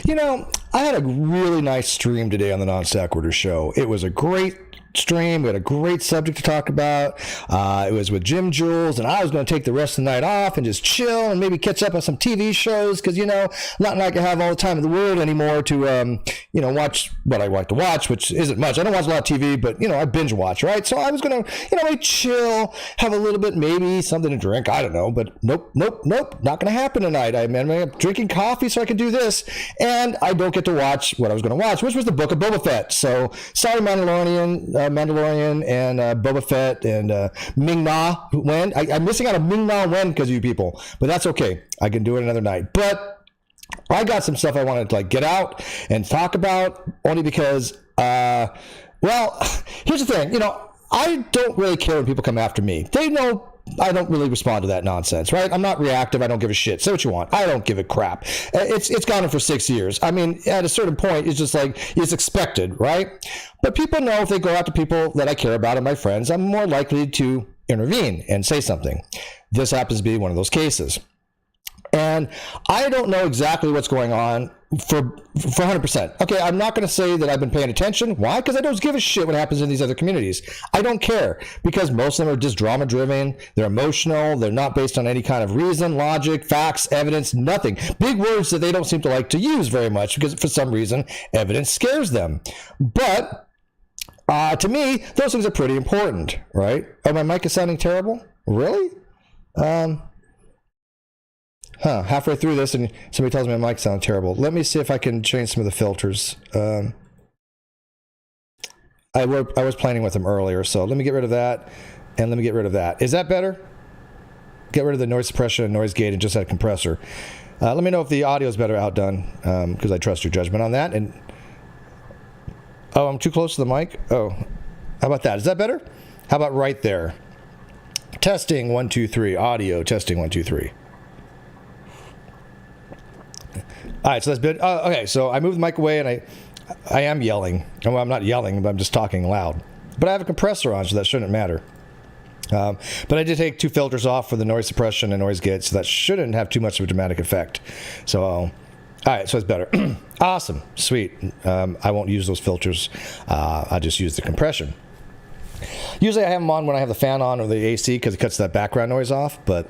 I had a really nice stream today on the Non Sequitur Show. It was a great stream. We had a great subject to talk about. It was with Jim Jules, and I was going to take the rest of the night off and just chill and maybe catch up on some TV shows because, not like I have all the time in the world anymore to, watch what I like to watch, which isn't much. I don't watch a lot of TV, but, I binge watch, right? So I was going to, maybe chill, have a little bit, maybe something to drink. I don't know, but nope. Not going to happen tonight. I'm drinking coffee so I can do this, and I don't get to watch what I was going to watch, which was the Book of Boba Fett. So sorry, Mandalorian and Boba Fett and Ming-Na Wen. I'm missing out on Ming-Na Wen because of you people, but that's okay. I can do it another night. But I got some stuff I wanted to get out and talk about only because, here's the thing. I don't really care when people come after me. They know I don't really respond to that nonsense, right? I'm not reactive. I don't give a shit. Say what you want. I don't give a crap. It's gone on for 6 years. I mean, at a certain point, it's just like, it's expected, right? But people know if they go out to people that I care about and my friends, I'm more likely to intervene and say something. This happens to be one of those cases. And I don't know exactly what's going on for 100%. Okay, I'm not going to say that I've been paying attention. Why? Because I don't give a shit what happens in these other communities. I don't care because most of them are just drama-driven. They're emotional. They're not based on any kind of reason, logic, facts, evidence, nothing. Big words that they don't seem to like to use very much because for some reason, evidence scares them. But to me, those things are pretty important, right? Oh, my mic is sounding terrible? Really? Halfway through this and somebody tells me my mic sounds terrible. Let me see if I can change some of the filters. I was playing with them earlier, so let me get rid of that and let me get rid of that. Is that better? Get rid of the noise suppression and noise gate and just add a compressor. Let me know if the audio is better outdone because I trust your judgment on that. And I'm too close to the mic. Oh, how about that? Is that better? How about right there? Testing 1 2 3 audio. Testing 1 2 3. All right, so that's good. Okay, so I moved the mic away, and I am yelling. Well, I'm not yelling, but I'm just talking loud. But I have a compressor on, so that shouldn't matter. But I did take 2 filters off for the noise suppression and noise gate, so that shouldn't have too much of a dramatic effect. So, all right, so it's better. Awesome, sweet. I won't use those filters. I'll just use the compression. Usually I have them on when I have the fan on or the AC because it cuts that background noise off, but...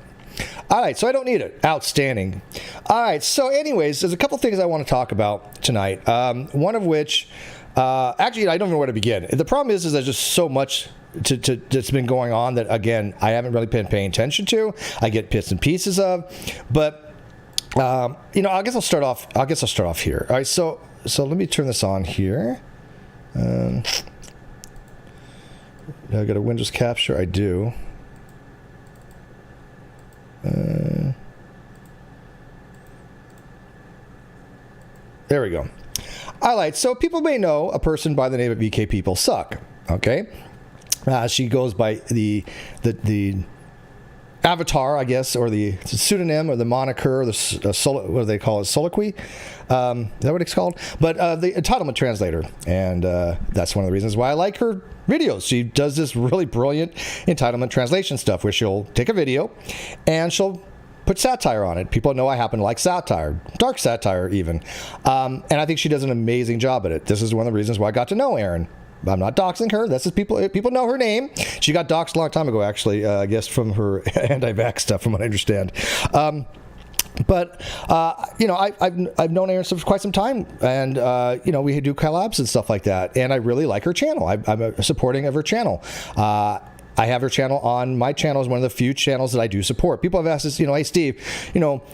All right, so I don't need it. Outstanding. All right, so anyways, there's a couple things I want to talk about tonight. One of which, actually, I don't know where to begin. The problem is there's just so much that's been going on that, again, I haven't really been paying attention to. I get bits and pieces of, but I guess I'll start off here. All right, so let me turn this on here. I got a Windows capture. I do. There we go. All right, so people may know a person by the name of EK People Suck. Okay, she goes by the avatar, I guess, or the pseudonym, or the moniker, or what do they call it? Soliloquy. Is that what it's called? But the Entitlement Translator, and that's one of the reasons why I like her videos. She does this really brilliant entitlement translation stuff where she'll take a video and she'll put satire on it. People know I happen to like satire, dark satire even. And I think she does an amazing job at it. This is one of the reasons why I got to know Erin. I'm not doxing her. This is people know her name. She got doxed a long time ago, actually, I guess from her anti-vax stuff, from what I understand. But I've known Erin for quite some time, and we do collabs and stuff like that. And I really like her channel. I'm supporting of her channel. I have her channel on my channel is one of the few channels that I do support. People have asked us, hey Steve,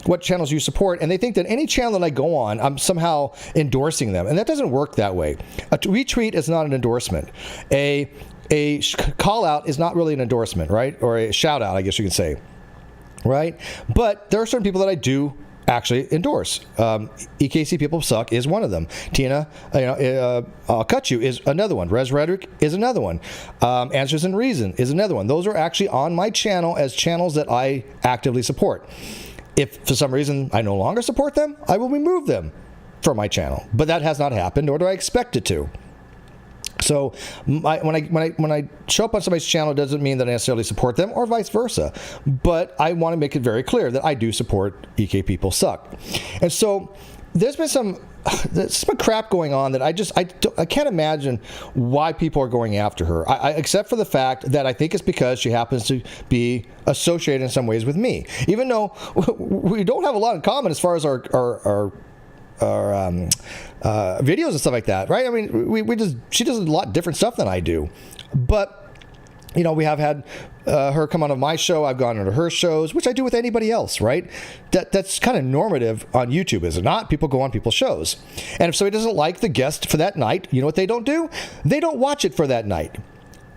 what channels do you support? And they think that any channel that I go on, I'm somehow endorsing them, and that doesn't work that way. A retweet is not an endorsement. A call out is not really an endorsement, right? Or a shout out, I guess you could say. Right? But there are certain people that I do actually endorse. EKC People Suck is one of them. Tina, I'll Cut You is another one. Res Rhetoric is another one. Answers and Reason is another one. Those are actually on my channel as channels that I actively support. If for some reason I no longer support them, I will remove them from my channel. But that has not happened, nor do I expect it to. So when I show up on somebody's channel, it doesn't mean that I necessarily support them or vice versa. But I want to make it very clear that I do support EK People Suck. And so there's been some there's some crap going on that I can't imagine why people are going after her. Except for the fact that I think it's because she happens to be associated in some ways with me, even though we don't have a lot in common as far as our videos and stuff like that, right? I mean, she does a lot different stuff than I do, but. You know, we have had her come on my show. I've gone into her shows, which I do with anybody else, right? That's kind of normative on YouTube, is it not? People go on people's shows. And if somebody doesn't like the guest for that night, you know what they don't do? They don't watch it for that night.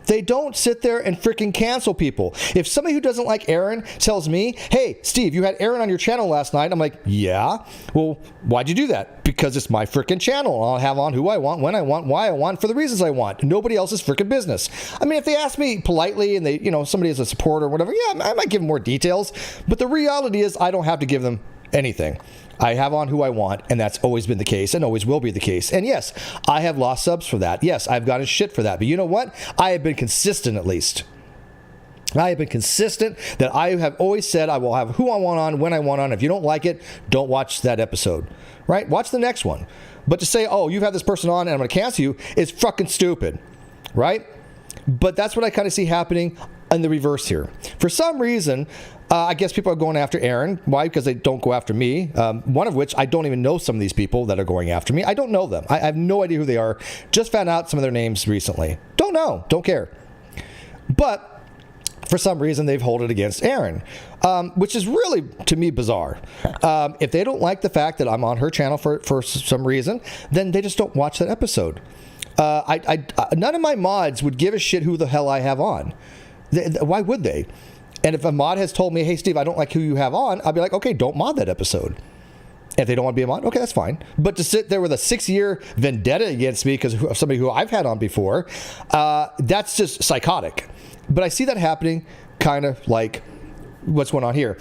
They don't sit there and freaking cancel people. If somebody who doesn't like Erin tells me, hey, Steve, you had Erin on your channel last night. I'm like, yeah. Well, why'd you do that? Because it's my freaking channel. I'll have on who I want, when I want, why I want, for the reasons I want. Nobody else's freaking business. I mean, if they ask me politely and they, you know, somebody is a supporter or whatever, yeah, I might give them more details. But the reality is I don't have to give them anything. I have on who I want, and that's always been the case and always will be the case. And yes, I have lost subs for that. Yes, I've gotten shit for that. But you know what? I have been consistent, at least. I have been consistent that I have always said I will have who I want on, when I want on. If you don't like it, don't watch that episode, right? Watch the next one. But to say, oh, you've had this person on and I'm going to cancel you is fucking stupid, right? But that's what I kind of see happening in the reverse here. For some reason, I guess people are going after Erin. Why? Because they don't go after me. One of which I don't even know some of these people that are going after me. I don't know them. I have no idea who they are. Just found out some of their names recently. Don't know. Don't care. But for some reason, they've held it against Erin, which is really, to me, bizarre. If they don't like the fact that I'm on her channel for some reason, then they just don't watch that episode. None of my mods would give a shit who the hell I have on. Why would they? And if a mod has told me, hey, Steve, I don't like who you have on, I'll be like, okay, don't mod that episode. If they don't want to be a mod, okay, that's fine. But to sit there with a 6-year vendetta against me because of somebody who I've had on before, that's just psychotic. But I see that happening kind of like what's going on here.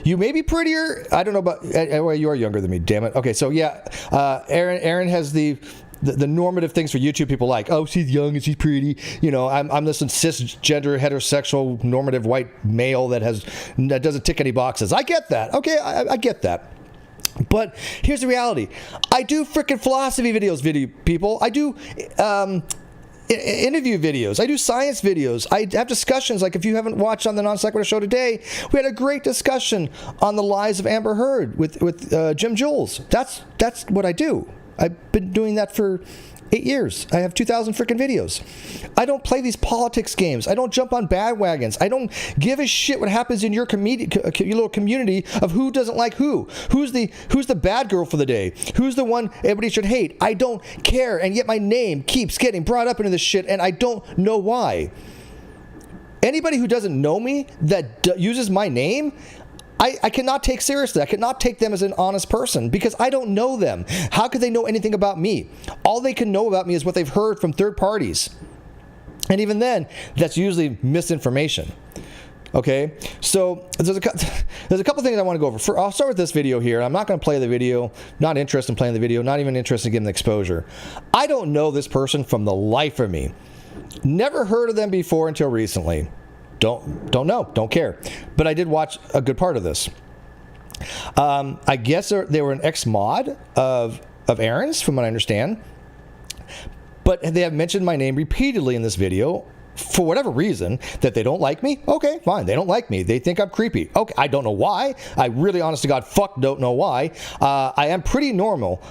You may be prettier. I don't know about, well, you are younger than me, damn it. Okay, so yeah, Erin has the normative things for YouTube people like, oh, she's young and she's pretty. You know, I'm this cisgender, heterosexual, normative white male that doesn't tick any boxes. I get that. Okay, I get that. But here's the reality. I do freaking philosophy videos, people. I do interview videos. I do science videos. I have discussions. Like if you haven't watched on the Non Sequitur show today, we had a great discussion on the lies of Amber Heard with Jim Jules. That's what I do. I've been doing that for 8 years. I have 2,000 freaking videos. I don't play these politics games. I don't jump on bandwagons. I don't give a shit what happens in your little community of who doesn't like who. Who's the bad girl for the day? Who's the one everybody should hate? I don't care. And yet my name keeps getting brought up into this shit, and I don't know why. Anybody who doesn't know me that uses my name, I cannot take seriously. I cannot take them as an honest person because I don't know them. How could they know anything about me? All they can know about me is what they've heard from third parties. And even then, that's usually misinformation. Okay? So there's a couple things I want to go over. I'll start with this video here. I'm not going to play the video. Not interested in playing the video. Not even interested in getting the exposure. I don't know this person from the life of me. Never heard of them before until recently. Don't know, don't care. But I did watch a good part of this. I guess they were an ex-mod of Erin's, from what I understand. But they have mentioned my name repeatedly in this video for whatever reason, that they don't like me. Okay, fine, they don't like me. They think I'm creepy. Okay, I don't know why. I really, honest to God, don't know why. I am pretty normal.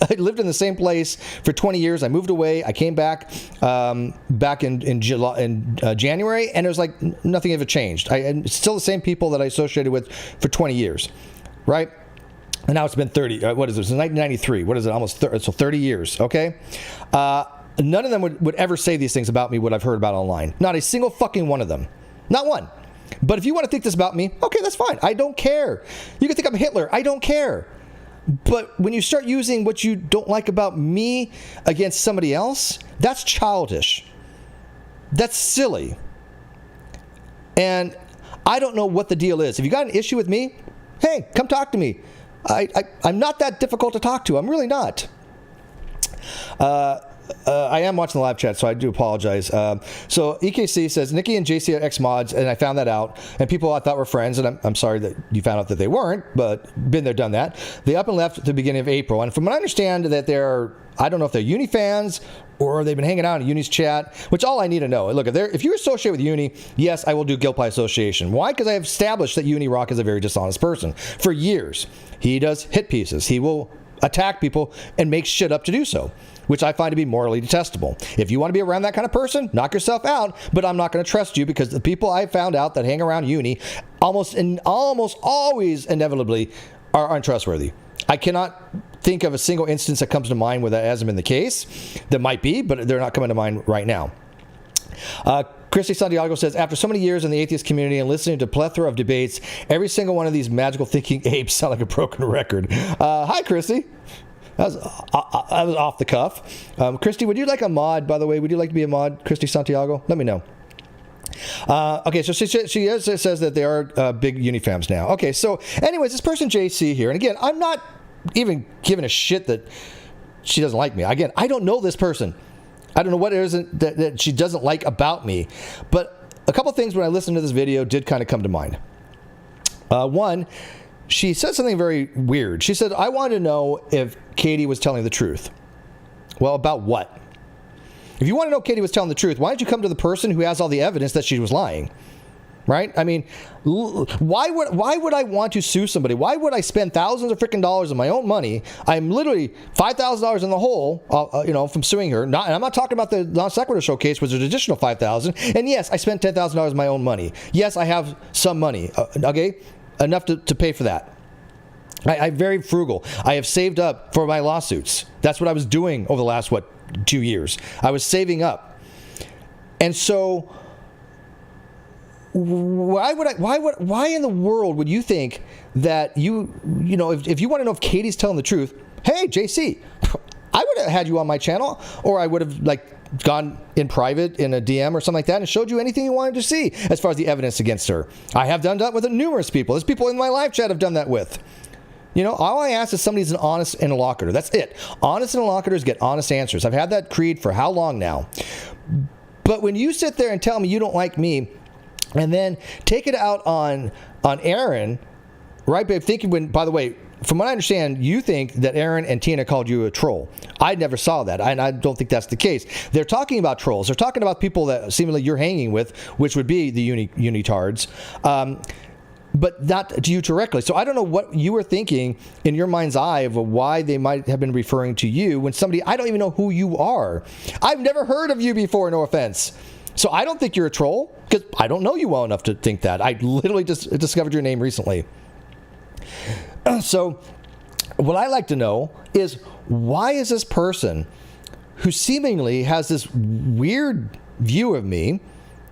I lived in the same place for 20 years. I moved away. I came back in January, and it was like nothing ever changed. It's still the same people that I associated with for 20 years, right? And now it's been 30. What is it? It's 1993. What is it? Almost 30 years, okay? None of them would ever say these things about me, what I've heard about online. Not a single fucking one of them. Not one. But if you want to think this about me, okay, that's fine. I don't care. You can think I'm Hitler. I don't care. But when you start using what you don't like about me against somebody else, that's childish. That's silly. And I don't know what the deal is. If you got an issue with me, hey, come talk to me. I'm not that difficult to talk to. I'm really not. I am watching the live chat, so I do apologize. So EKC says, Nikki and JC are ex-mods, and I found that out. And people I thought were friends, and I'm sorry that you found out that they weren't, but been there, done that. They up and left at the beginning of April. And from what I understand, that they're, I don't know if they're Uni fans or they've been hanging out in Uni's chat, which all I need to know. Look, if you associate with Uni, yes, I will do guilt by association. Why? Because I have established that Uni Rock is a very dishonest person for years. He does hit pieces. He will attack people and make shit up to do so, which I find to be morally detestable. If you want to be around that kind of person, knock yourself out, but I'm not going to trust you because the people I found out that hang around Uni almost always inevitably are untrustworthy. I cannot think of a single instance that comes to mind where that hasn't been the case. There might be, but they're not coming to mind right now. Christy Santiago says, after so many years in the atheist community and listening to a plethora of debates, every single one of these magical thinking apes sound like a broken record. Hi, Christy. That was off the cuff. Christy, would you like a mod, by the way? Would you like to be a mod, Christy Santiago? Let me know. Okay, so she says that they are big Unifams now. Okay, so anyways, this person JC here, and again, I'm not even giving a shit that she doesn't like me. Again, I don't know this person. I don't know what it is that she doesn't like about me. But a couple things when I listened to this video did kind of come to mind. One, she said something very weird. She said, I wanted to know if Katie was telling the truth. Well, about what? If you want to know if Katie was telling the truth, why don't you come to the person who has all the evidence that she was lying? Right? I mean, why would I want to sue somebody? Why would I spend thousands of freaking dollars of my own money? I'm literally $5,000 in the hole, from suing her. And I'm not talking about the non sequitur showcase, which is an additional $5,000. And yes, I spent $10,000 of my own money. Yes, I have some money. Okay, enough to pay for that. I'm very frugal. I have saved up for my lawsuits. That's what I was doing over the last 2 years. I was saving up, and so. Why in the world would you think that if you want to know if Katie's telling the truth, hey, JC, I would have had you on my channel, or I would have gone in private in a DM or something like that and showed you anything you wanted to see as far as the evidence against her. I have done that with numerous people. There's people in my live chat I've done that with. All I ask is somebody's an honest interlocutor. That's it. Honest interlocutors get honest answers. I've had that creed for how long now? But when you sit there and tell me you don't like me, and then take it out on Erin, right, babe? By the way, from what I understand, you think that Erin and Tina called you a troll. I never saw that, and I don't think that's the case. They're talking about trolls. They're talking about people that seemingly you're hanging with, which would be the unitards, but not to you directly. So I don't know what you were thinking in your mind's eye of why they might have been referring to you when somebody, I don't even know who you are. I've never heard of you before, no offense. So I don't think you're a troll, because I don't know you well enough to think that. I literally just discovered your name recently. So what I like to know is, why is this person who seemingly has this weird view of me,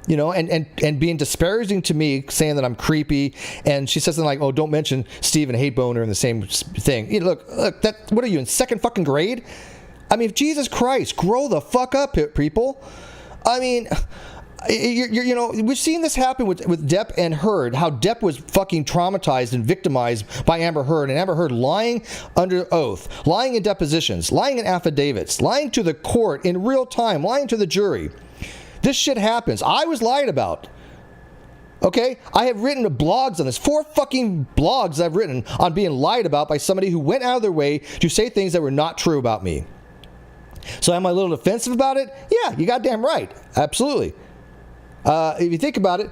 and being disparaging to me, saying that I'm creepy, and she says something like, oh, don't mention Steve and Hate Boner in the same thing. Look, what are you, in second fucking grade? I mean, Jesus Christ, grow the fuck up, people. I mean, we've seen this happen with Depp and Heard, how Depp was fucking traumatized and victimized by Amber Heard, and Amber Heard lying under oath, lying in depositions, lying in affidavits, lying to the court in real time, lying to the jury. This shit happens. I was lied about. Okay? I have written blogs on this. 4 fucking blogs I've written on being lied about by somebody who went out of their way to say things that were not true about me. So am I a little defensive about it? Yeah, you goddamn right. Absolutely. If you think about it,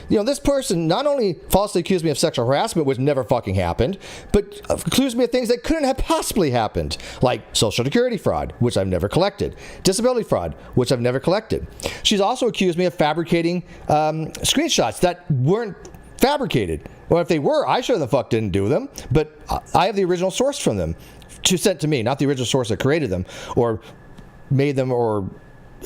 this person not only falsely accused me of sexual harassment, which never fucking happened, but accused me of things that couldn't have possibly happened, like Social Security fraud, which I've never collected, disability fraud, which I've never collected. She's also accused me of fabricating screenshots that weren't fabricated. Well, if they were, I sure the fuck didn't do them, but I have the original source from them. Sent to me, not the original source that created them or made them or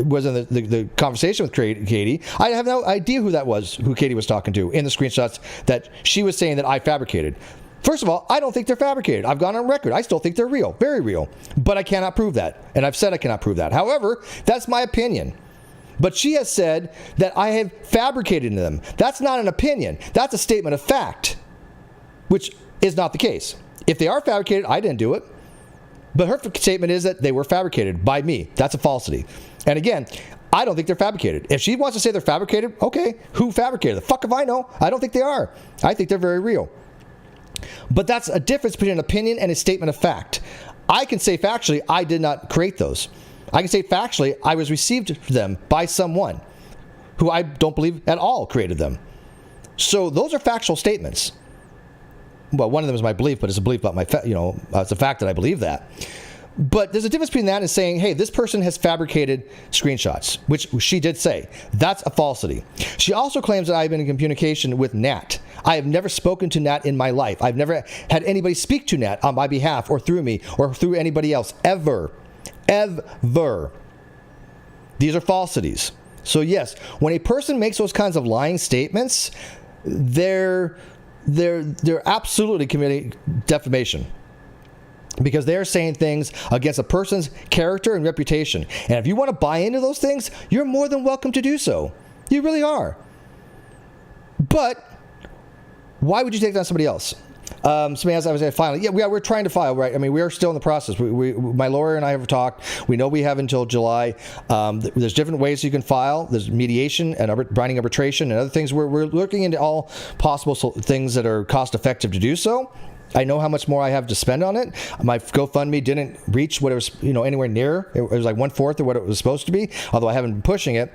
was in the conversation with Katie. I have no idea who Katie was talking to in the screenshots that she was saying that I fabricated. First of all, I don't think they're fabricated. I've gone on record. I still think they're real, very real, but I cannot prove that. And I've said I cannot prove that. However, that's my opinion. But she has said that I have fabricated them. That's not an opinion. That's a statement of fact, which is not the case. If they are fabricated, I didn't do it. But her statement is that they were fabricated by me. That's a falsity. And again, I don't think they're fabricated. If she wants to say they're fabricated, okay, who fabricated? The fuck if I know? I don't think they are. I think they're very real. But that's a difference between an opinion and a statement of fact. I can say factually, I did not create those. I can say factually, I was received them by someone who I don't believe at all created them. So those are factual statements. Well, one of them is my belief, but it's a belief about it's a fact that I believe that. But there's a difference between that and saying, hey, this person has fabricated screenshots, which she did say. That's a falsity. She also claims that I've been in communication with Nat. I have never spoken to Nat in my life. I've never had anybody speak to Nat on my behalf or through me or through anybody else, ever. Ever. These are falsities. So yes, when a person makes those kinds of lying statements, they're absolutely committing defamation. Because they're saying things against a person's character and reputation. And if you want to buy into those things, you're more than welcome to do so. You really are. But why would you take that on somebody else? Somebody else, I was finally. Yeah, we're trying to file, right? I mean, we are still in the process. My lawyer and I have talked. We know we have until July. There's different ways you can file. There's mediation and binding arbitration and other things. We're looking into all possible things that are cost effective to do so. I know how much more I have to spend on it. My GoFundMe didn't reach what it was, anywhere near. It was like 1/4 of what it was supposed to be, although I haven't been pushing it.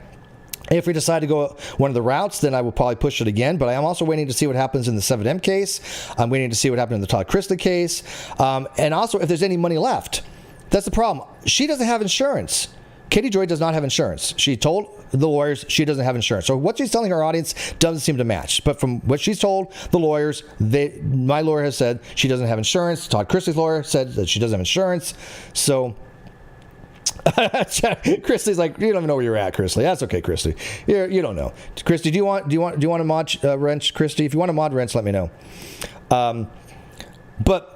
If we decide to go one of the routes, then I will probably push it again. But I am also waiting to see what happens in the 7M case. I'm waiting to see what happened in the Todd Chrisley case. And also if there's any money left. That's the problem. She doesn't have insurance. Katie Joy does not have insurance. She told the lawyers she doesn't have insurance. So what she's telling her audience doesn't seem to match. But from what she's told the lawyers, my lawyer has said she doesn't have insurance. Todd Chrisley's lawyer said that she doesn't have insurance. So Chrisley's like, you don't even know where you're at, Chrisley. That's okay, Chrisley. You don't know. Christy, do you want a mod wrench, Christy? If you want a mod wrench, let me know. But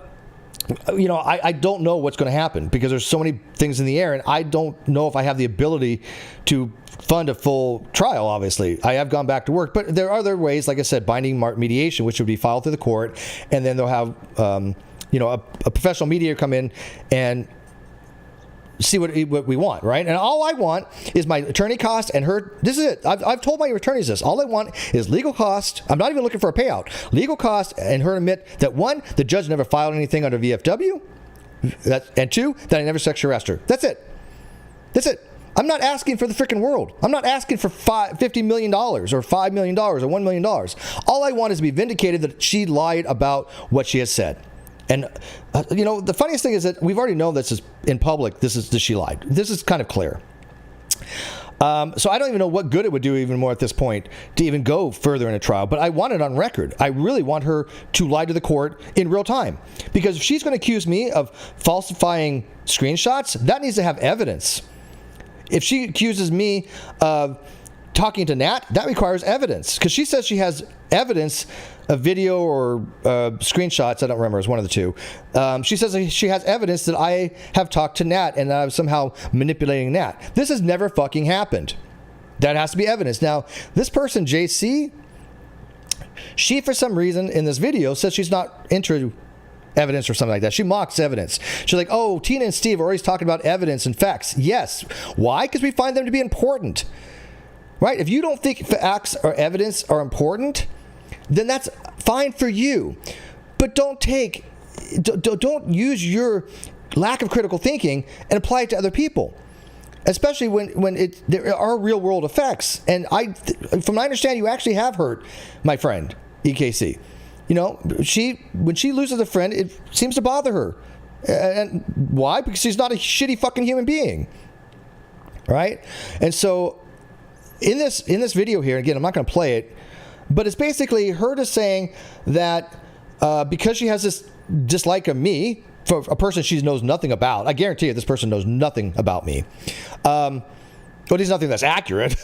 I don't know what's going to happen because there's so many things in the air, and I don't know if I have the ability to fund a full trial. Obviously, I have gone back to work, but there are other ways, like I said, binding mediation, which would be filed through the court, and then they'll have a professional mediator come in and see what we want, right? And all I want is my attorney cost and her. This is it. I've told my attorneys this. All I want is legal cost. I'm not even looking for a payout. Legal cost and her admit that 1, the judge never filed anything under VFW, and 2, that I never sexually harassed her. That's it. That's it. I'm not asking for the freaking world. I'm not asking for $50 million or $5 million or $1 million. All I want is to be vindicated that she lied about what she has said. And, the funniest thing is that we've already known this is in public. That she lied. This is kind of clear. So I don't even know what good it would do even more at this point to even go further in a trial. But I want it on record. I really want her to lie to the court in real time. Because if she's going to accuse me of falsifying screenshots, that needs to have evidence. If she accuses me of talking to Nat, that requires evidence. Because she says she has evidence, a video or screenshots, I don't remember, it's one of the two. She says she has evidence that I have talked to Nat and that I was somehow manipulating Nat. This has never fucking happened. That has to be evidence. Now, this person, JC, she, for some reason, in this video, says she's not into evidence or something like that. She mocks evidence. She's like, oh, Tina and Steve are always talking about evidence and facts. Yes. Why? Because we find them to be important. Right? If you don't think facts or evidence are important, then that's fine for you. But don't use your lack of critical thinking and apply it to other people. Especially when there are real world effects. And from my understanding, you actually have hurt my friend, EKC. When she loses a friend, it seems to bother her. And why? Because she's not a shitty fucking human being. Right? And so in this video here, again, I'm not going to play it, but it's basically her just saying that because she has this dislike of me for a person she knows nothing about. I guarantee you this person knows nothing about me. But there's nothing that's accurate.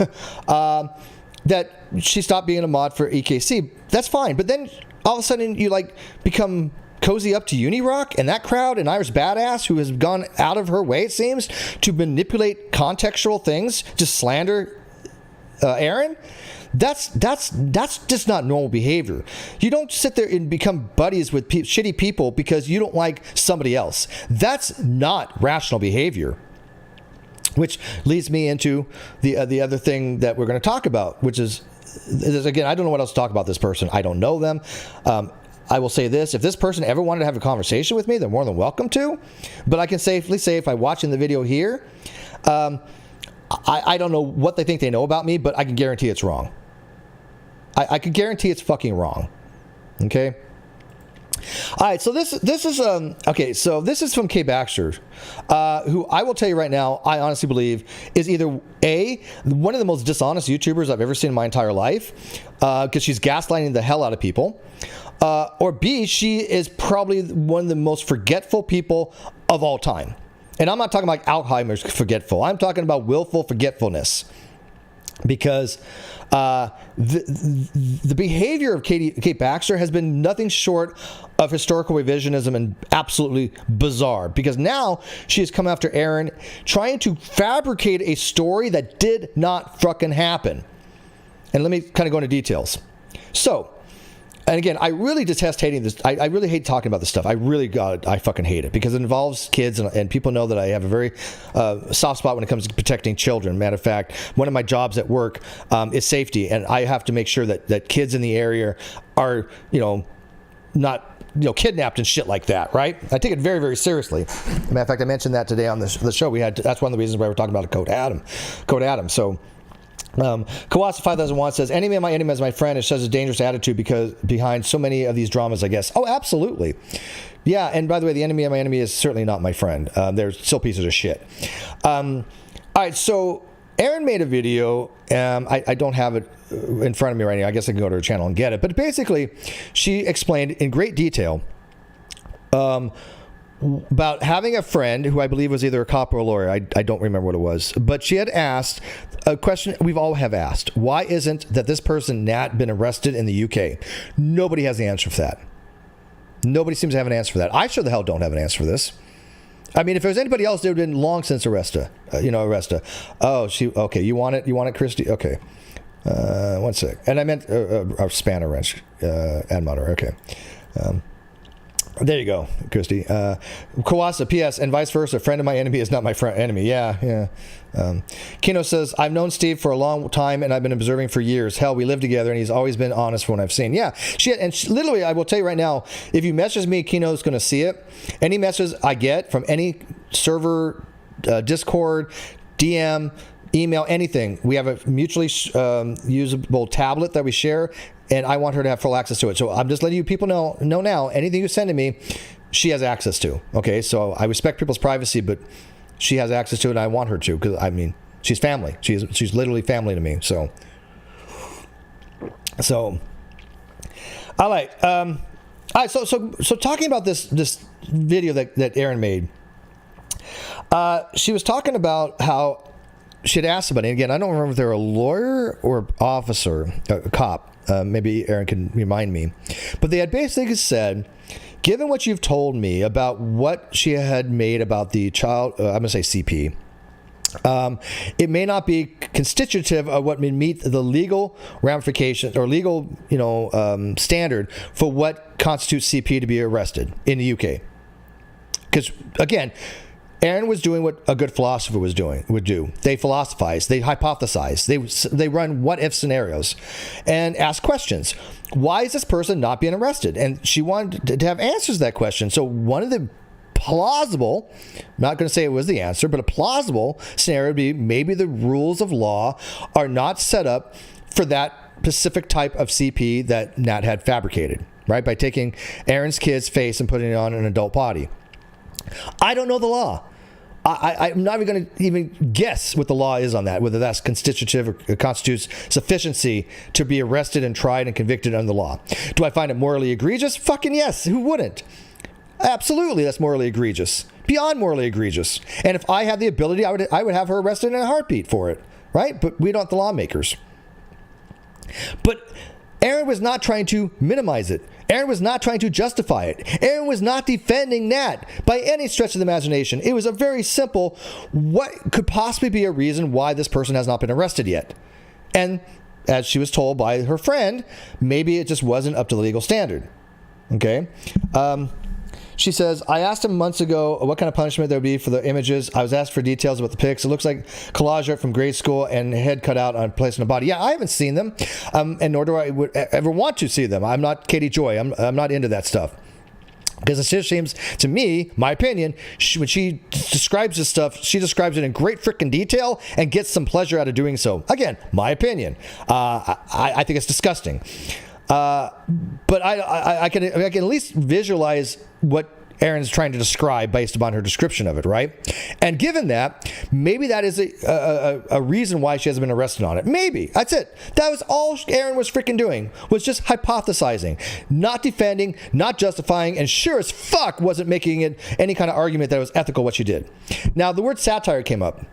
That she stopped being a mod for EKC. That's fine. But then all of a sudden you become cozy up to Unirock and that crowd and Irish Badass, who has gone out of her way, it seems, to manipulate contextual things to slander Erin. That's just not normal behavior. You don't sit there and become buddies with shitty people because you don't like somebody else. That's not rational behavior. Which leads me into the other thing that we're going to talk about, which is again, I don't know what else to talk about this person. I don't know them. I will say this: if this person ever wanted to have a conversation with me, they're more than welcome to. But I can safely say, if I'm watching the video here, I don't know what they think they know about me, but I can guarantee it's wrong. I can guarantee it's fucking wrong. Okay. All right, so this is okay. So this is from Kay Baxter, who I will tell you right now, I honestly believe is either one of the most dishonest YouTubers I've ever seen in my entire life, because she's gaslighting the hell out of people, or B, she is probably one of the most forgetful people of all time. And I'm not talking about Alzheimer's forgetful. I'm talking about willful forgetfulness. Because the behavior of Kate Baxter has been nothing short of historical revisionism and absolutely bizarre. Because now she has come after Erin, trying to fabricate a story that did not fucking happen. And let me kind of go into details. So, and again, I really detest hating this. I really hate talking about this stuff. I fucking hate it because it involves kids, and people know that I have a very soft spot when it comes to protecting children. Matter of fact, one of my jobs at work is safety, and I have to make sure that kids in the area are, not kidnapped and shit like that, right? I take it very, very seriously. Matter of fact, I mentioned that today on the show. That's one of the reasons why we're talking about Code Adam. So. Kawasa 5001 says, enemy of my enemy is my friend. It shows a dangerous attitude because behind so many of these dramas, I guess. Oh, absolutely. Yeah, and by the way, the enemy of my enemy is certainly not my friend. They're still pieces of shit. All right, so Erin made a video. I don't have it in front of me right now. I guess I can go to her channel and get it. But basically, she explained in great detail about having a friend who I believe was either a cop or a lawyer. I don't remember what it was. But she had asked a question we've all have asked. Why isn't that this person, Nat, been arrested in the UK? Nobody has the answer for that. Nobody seems to have an answer for that. I sure the hell don't have an answer for this. I mean, if there was anybody else, they would have been long since arrested. Oh, okay. You want it, Christy? Okay. One sec. And I meant a spanner wrench, and motor. Okay. There you go, Christy. Kawasa, P.S. and vice versa. A friend of my enemy is not my enemy. Yeah. Kino says, I've known Steve for a long time and I've been observing for years. Hell, we live together and he's always been honest from what I've seen. Yeah, literally, I will tell you right now, if you message me, Kino's going to see it. Any message I get from any server, Discord, DM, email, anything, we have a mutually usable tablet that we share, and I want her to have full access to it. So I'm just letting you people know now, anything you send to me, she has access to. Okay, so I respect people's privacy, but she has access to it, and I want her to, because, I mean, she's family. She's literally family to me, so all right. All right, so talking about this video that Erin made, she was talking about how she had asked somebody, and again, I don't remember if they're a lawyer or officer, a cop. Maybe Erin can remind me. But they had basically said, given what you've told me about what she had made about the child, I'm going to say CP, it may not be constitutive of what may meet the legal ramifications or legal, standard for what constitutes CP to be arrested in the UK. Because, again, Erin was doing what a good philosopher would do. They philosophize, they hypothesize, they run what-if scenarios and ask questions. Why is this person not being arrested? And she wanted to have answers to that question. So one of the plausible, I'm not going to say it was the answer, but a plausible scenario would be maybe the rules of law are not set up for that specific type of CP that Nat had fabricated, right? By taking Erin's kid's face and putting it on an adult body. I don't know the law. I'm not even going to even guess what the law is on that, whether that's constitutive or constitutes sufficiency to be arrested and tried and convicted under the law. Do I find it morally egregious? Fucking yes. Who wouldn't? Absolutely, that's morally egregious. Beyond morally egregious. And if I had the ability, I would have her arrested in a heartbeat for it, right? But we don't, the lawmakers. But Erin was not trying to minimize it. Erin was not trying to justify it. Erin was not defending Nat by any stretch of the imagination. It was a very simple, what could possibly be a reason why this person has not been arrested yet? And as she was told by her friend, maybe it just wasn't up to the legal standard. Okay? She says, I asked him months ago what kind of punishment there would be for the images. I was asked for details about the pics. It looks like collage art from grade school and head cut out on placed in a body. Yeah, I haven't seen them, and nor do I would ever want to see them. I'm not Katie Joy. I'm not into that stuff. Because it just seems to me, my opinion, when she describes this stuff, she describes it in great freaking detail and gets some pleasure out of doing so. Again, my opinion. I think it's disgusting. But I can at least visualize what Erin's trying to describe based upon her description of it, right? And given that, maybe that is a reason why she hasn't been arrested on it. Maybe. That's it. That was all Erin was freaking doing, was just hypothesizing, not defending, not justifying, and sure as fuck wasn't making it any kind of argument that it was ethical what she did. Now, the word satire came up.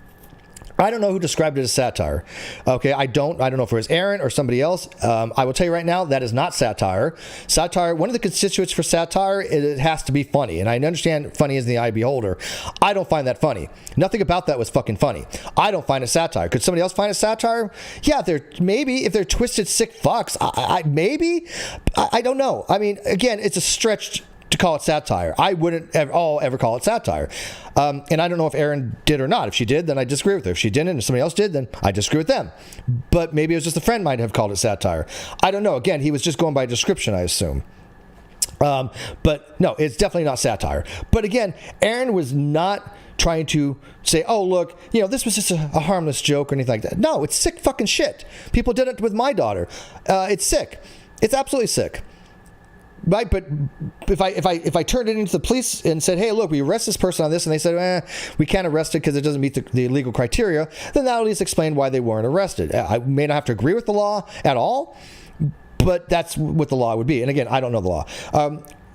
I don't know who described it as satire. Okay, I don't know if it was Erin or somebody else. I will tell you right now, that is not satire. Satire, one of the constituents for satire, it has to be funny. And I understand funny is in the eye of the beholder. I don't find that funny. Nothing about that was fucking funny. I don't find it satire. Could somebody else find it satire? Yeah, if they're twisted sick fucks, I don't know. I mean, again, it's a stretch to call it satire. I wouldn't ever call it satire. And I don't know if Erin did or not. If she did, then I disagree with her. If she didn't and somebody else did, then I disagree with them. But maybe it was just a friend might have called it satire. I don't know. Again, he was just going by description, I assume. But no, it's definitely not satire. But again, Erin was not trying to say, oh, look, this was just a harmless joke or anything like that. No, it's sick fucking shit. People did it with my daughter. It's sick. It's absolutely sick. Right, but if I turned it into the police and said, hey, look, we arrest this person on this, and they said, we can't arrest it because it doesn't meet the legal criteria, then that at least explain why they weren't arrested. I may not have to agree with the law at all, but that's what the law would be. And again, I don't know the law.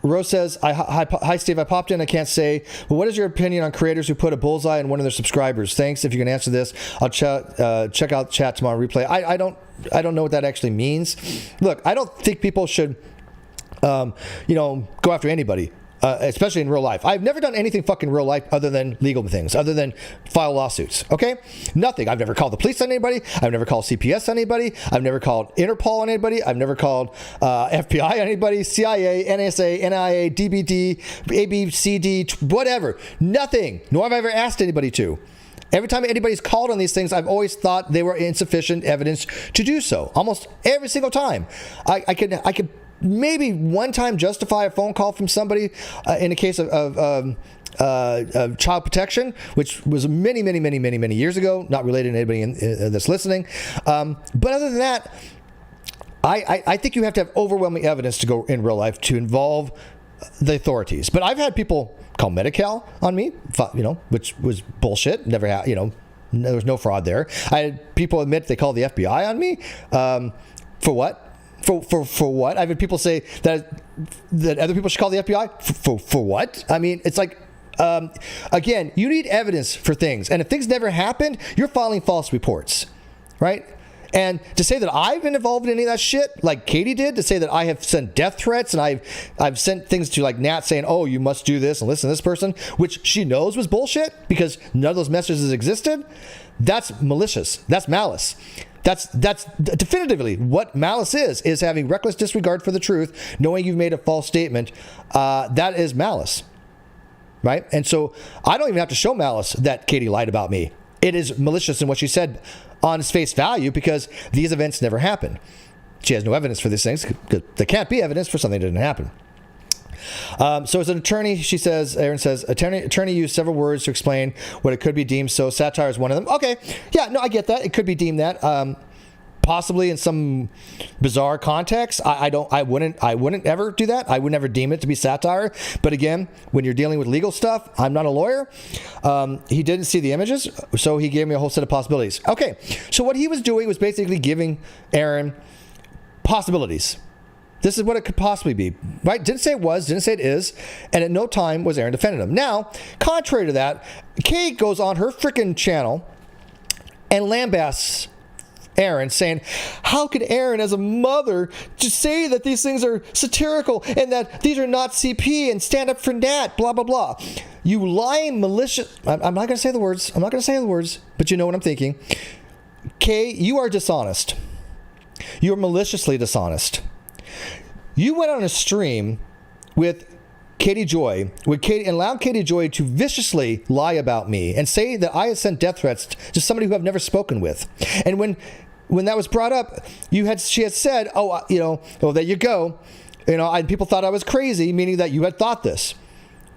Rose says, hi, Steve, I popped in. I can't say, but what is your opinion on creators who put a bullseye on one of their subscribers? Thanks. If you can answer this, I'll check out chat tomorrow replay. I don't know what that actually means. Look, I don't think people should go after anybody, especially in real life. I've never done anything fucking real life other than legal things, other than file lawsuits. Okay? Nothing. I've never called the police on anybody. I've never called CPS on anybody. I've never called Interpol on anybody. I've never called FBI on anybody, CIA, NSA, NIA, DBD, ABCD, whatever. Nothing. Nor have I ever asked anybody to. Every time anybody's called on these things, I've always thought they were insufficient evidence to do so. Almost every single time. I could maybe one time justify a phone call from somebody in a case of child protection, which was many years ago, not related to anybody that's listening. But other than that, I think you have to have overwhelming evidence to go in real life to involve the authorities. But I've had people call Medi-Cal on me, which was bullshit. Never had, there was no fraud there. I had people admit they called the FBI on me. For what? For what? I've had people say that other people should call the FBI. For what? I mean, it's like, again, you need evidence for things. And if things never happened, you're filing false reports, right? And to say that I've been involved in any of that shit, like Katie did, to say that I have sent death threats and I've sent things to like Nat saying, oh, you must do this and listen to this person, which she knows was bullshit because none of those messages existed, that's malicious. That's malice. That's definitively what malice is having reckless disregard for the truth, knowing you've made a false statement. That is malice, right? And so I don't even have to show malice that Katie lied about me. It is malicious in what she said on its face value because these events never happened. She has no evidence for these things because there can't be evidence for something that didn't happen. So as an attorney, Erin says, attorney used several words to explain what it could be deemed. So satire is one of them. Okay. Yeah, no, I get that. It could be deemed that. Possibly in some bizarre context. I wouldn't ever do that. I would never deem it to be satire. But again, when you're dealing with legal stuff, I'm not a lawyer. He didn't see the images, so he gave me a whole set of possibilities. Okay. So what he was doing was basically giving Erin possibilities. This is what it could possibly be, right? Didn't say it was, didn't say it is, and at no time was Erin defending him. Now, contrary to that, Kate goes on her freaking channel and lambasts Erin, saying, how could Erin, as a mother, just say that these things are satirical and that these are not CP and stand up for Nat, blah, blah, blah. You lying, malicious... I'm not going to say the words. But you know what I'm thinking. Kay, you are dishonest. You're maliciously dishonest. You went on a stream with Katie Joy, and allowed Katie Joy to viciously lie about me and say that I had sent death threats to somebody who I've never spoken with. And when that was brought up, she had said, oh, there you go. People thought I was crazy, meaning that you had thought this.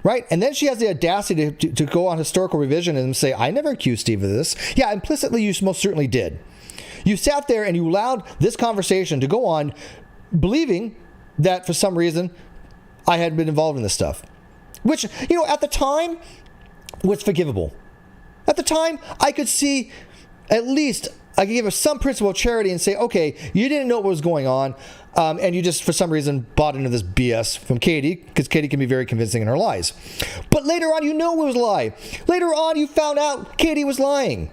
Right? And then she has the audacity to go on historical revision and say, I never accused Steve of this. Yeah, implicitly, you most certainly did. You sat there and you allowed this conversation to go on, believing that for some reason I had been involved in this stuff. Which, at the time was forgivable. At the time, I could see at least, I could give her some principle of charity and say, okay, you didn't know what was going on. And you just, for some reason, bought into this BS from Katie, because Katie can be very convincing in her lies. But later on, it was a lie. Later on, you found out Katie was lying.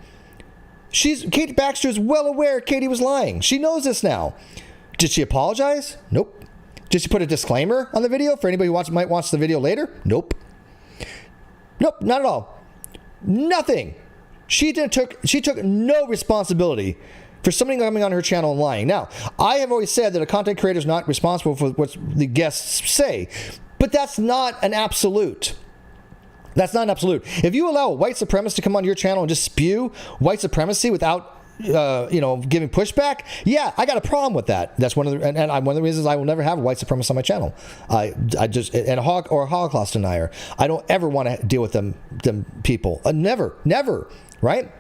Kate Baxter is well aware Katie was lying. She knows this now. Did she apologize? Nope. Did she put a disclaimer on the video for anybody who might watch the video later? Nope. Nope, not at all. Nothing. She took no responsibility for somebody coming on her channel and lying. Now, I have always said that a content creator is not responsible for what the guests say, but that's not an absolute. That's not an absolute. If you allow a white supremacist to come on your channel and just spew white supremacy without, giving pushback, yeah, I got a problem with that. That's one of the reasons I will never have a white supremacist on my channel. I just, and a Holocaust denier. I don't ever want to deal with them people. Never, right?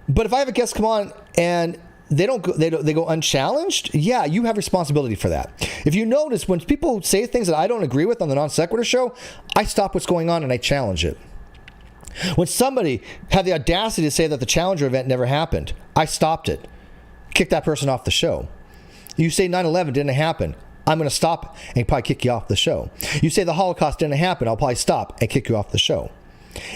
But if I have a guest come on and they go unchallenged, yeah, you have responsibility for that. If you notice, when people say things that I don't agree with on the Non Sequitur show, I stop what's going on and I challenge it. When somebody had the audacity to say that the Challenger event never happened, I stopped it. Kick that person off the show. You say 9/11 didn't happen, I'm going to stop and probably kick you off the show. You say the Holocaust didn't happen, I'll probably stop and kick you off the show.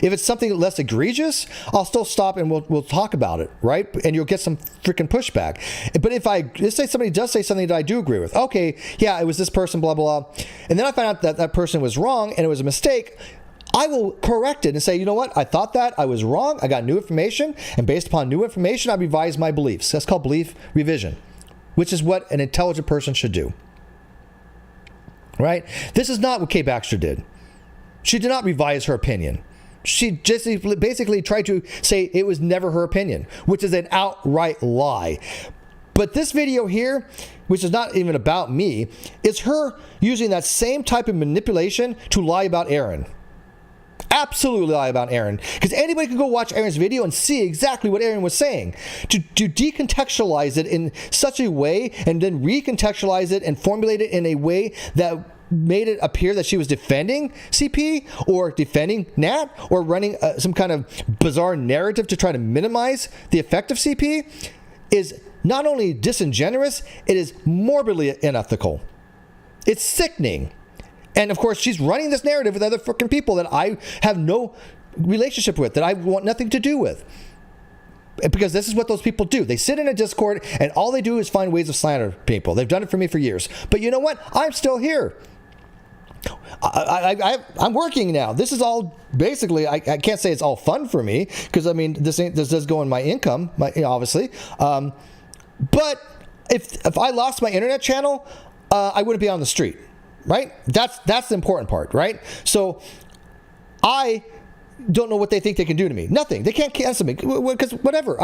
If it's something less egregious, I'll still stop and we'll talk about it, right? And you'll get some freaking pushback. But let's say somebody does say something that I do agree with. Okay, yeah, it was this person, blah, blah, blah. And then I find out that that person was wrong and it was a mistake. I will correct it and say, you know what? I thought that I was wrong. I got new information. And based upon new information, I revised my beliefs. That's called belief revision, which is what an intelligent person should do. Right? This is not what Kay Baxter did. She did not revise her opinion. She just basically tried to say it was never her opinion, which is an outright lie. But this video here, which is not even about me, is her using that same type of manipulation to lie about Erin. Absolutely lie about Erin. Because anybody can go watch Erin's video and see exactly what Erin was saying. To decontextualize it in such a way and then recontextualize it and formulate it in a way that made it appear that she was defending CP or defending Nat or running some kind of bizarre narrative to try to minimize the effect of CP is not only disingenuous, it is morbidly unethical. It's sickening. And of course, she's running this narrative with other freaking people that I have no relationship with, that I want nothing to do with. Because this is what those people do. They sit in a Discord and all they do is find ways of slander people. They've done it for me for years. But you know what? I'm still here. I'm working now. This is all basically, I can't say it's all fun for me because I mean, this does go in my income, obviously. But if I lost my internet channel, I wouldn't be on the street, right? That's the important part, right? So I don't know what they think they can do to me. Nothing. They can't cancel me because whatever.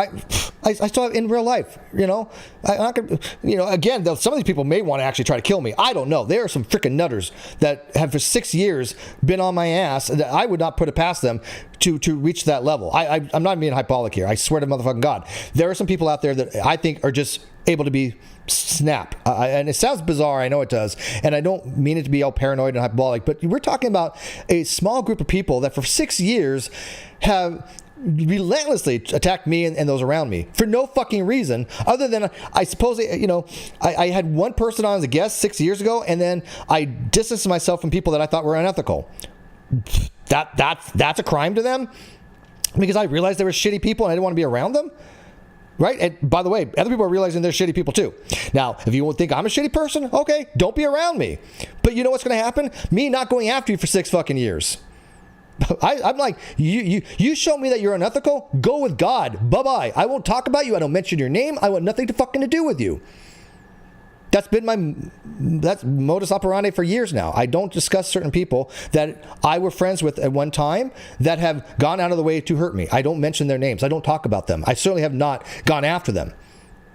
I still have in real life, you know. Again, some of these people may want to actually try to kill me. I don't know. There are some freaking nutters that have for 6 years been on my ass that I would not put it past them to reach that level. I'm not being hyperbolic here. I swear to motherfucking God. There are some people out there that I think are just able to be snap. And it sounds bizarre. I know it does. And I don't mean it to be all paranoid and hyperbolic, but we're talking about a small group of people that for 6 years have relentlessly attacked me and those around me for no fucking reason other than I suppose, I had one person on as a guest 6 years ago and then I distanced myself from people that I thought were unethical. That's a crime to them because I realized they were shitty people and I didn't want to be around them. Right? And by the way, other people are realizing they're shitty people too. Now, if you think I'm a shitty person, okay, don't be around me. But you know what's going to happen? Me not going after you for 6 fucking years. I'm like, you show me that you're unethical, go with God. Bye-bye. I won't talk about you. I don't mention your name. I want nothing to fucking to do with you. That's been that's modus operandi for years now. I don't discuss certain people that I were friends with at one time that have gone out of the way to hurt me. I don't mention their names. I don't talk about them. I certainly have not gone after them,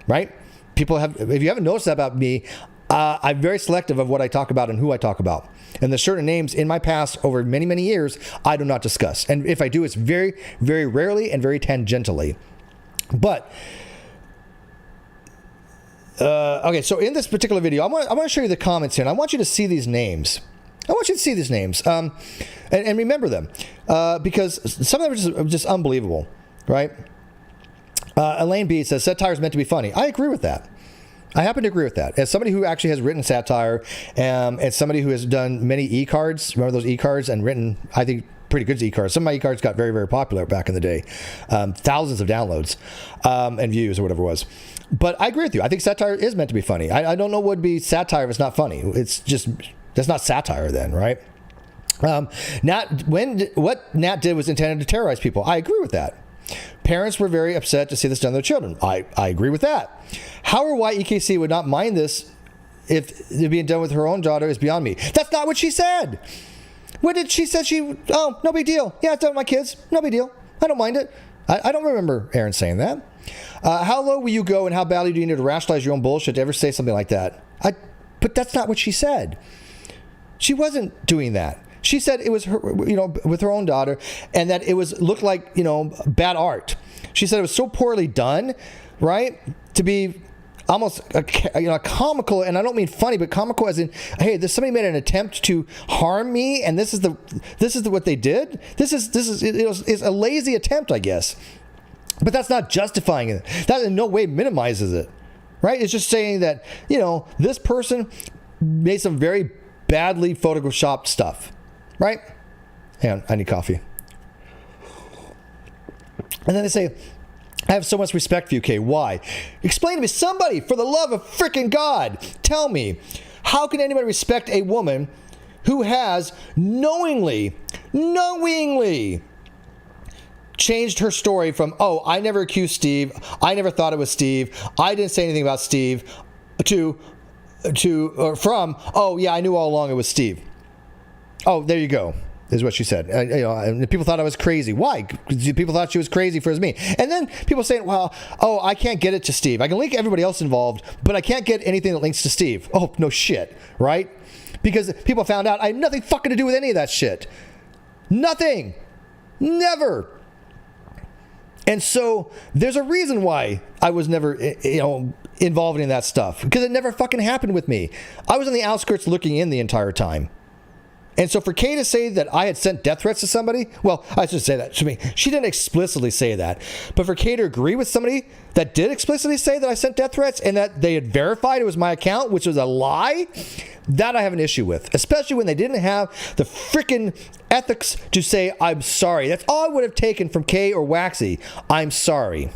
right? People have, if you haven't noticed that about me, I'm very selective of what I talk about and who I talk about. And there's certain names in my past over many, many years I do not discuss. And if I do, it's very, very rarely and very tangentially. But okay, so in this particular video, I want to show you the comments here, and I want you to see these names. And remember them, because some of them are just unbelievable, right? Elaine B says, satire is meant to be funny. I agree with that. I happen to agree with that. As somebody who actually has written satire, and somebody who has done many e-cards, remember those e-cards, and written, I think, pretty good e-cards. Some of my e-cards got very, very popular back in the day. Thousands of downloads and views or whatever it was. But I agree with you. I think satire is meant to be funny. I don't know what would be satire if it's not funny. It's just, that's not satire then, right? What Nat did was intended to terrorize people. I agree with that. Parents were very upset to see this done to their children. I agree with that. How or why EKC would not mind this if it being done with her own daughter is beyond me. That's not what she said. What did she say? No big deal. Yeah, it's done with my kids. No big deal. I don't mind it. I don't remember Erin saying that. How low will you go and how badly do you need to rationalize your own bullshit to ever say something like that? But that's not what she said. She wasn't doing that. She said it was her, with her own daughter, and that it looked like, bad art. She said it was so poorly done, right? To be almost comical, and I don't mean funny, but comical as in, hey, somebody made an attempt to harm me, and this is what they did. It's a lazy attempt, I guess. But that's not justifying it. That in no way minimizes it, right? It's just saying that, this person made some very badly photoshopped stuff, right? Hang on, I need coffee. And then they say, I have so much respect for you, Kay. Why? Explain to me, somebody, for the love of freaking God, tell me, how can anybody respect a woman who has knowingly changed her story from, oh, I never accused Steve, I never thought it was Steve, I didn't say anything about Steve, from, oh yeah, I knew all along it was Steve. Oh, there you go, is what she said. And people thought I was crazy. Why? Because people thought she was crazy for me. And then people saying, well, oh, I can't get it to Steve. I can link everybody else involved, but I can't get anything that links to Steve. Oh, no shit, right? Because people found out I had nothing fucking to do with any of that shit. Nothing. Never. And so there's a reason why I was never, involved in that stuff, because it never fucking happened with me. I was on the outskirts looking in the entire time. And so for Kay to say that I had sent death threats to somebody, well, I should say that to me. She didn't explicitly say that. But for Kay to agree with somebody that did explicitly say that I sent death threats and that they had verified it was my account, which was a lie, that I have an issue with. Especially when they didn't have the freaking ethics to say, I'm sorry. That's all I would have taken from Kay or Waxy. I'm sorry.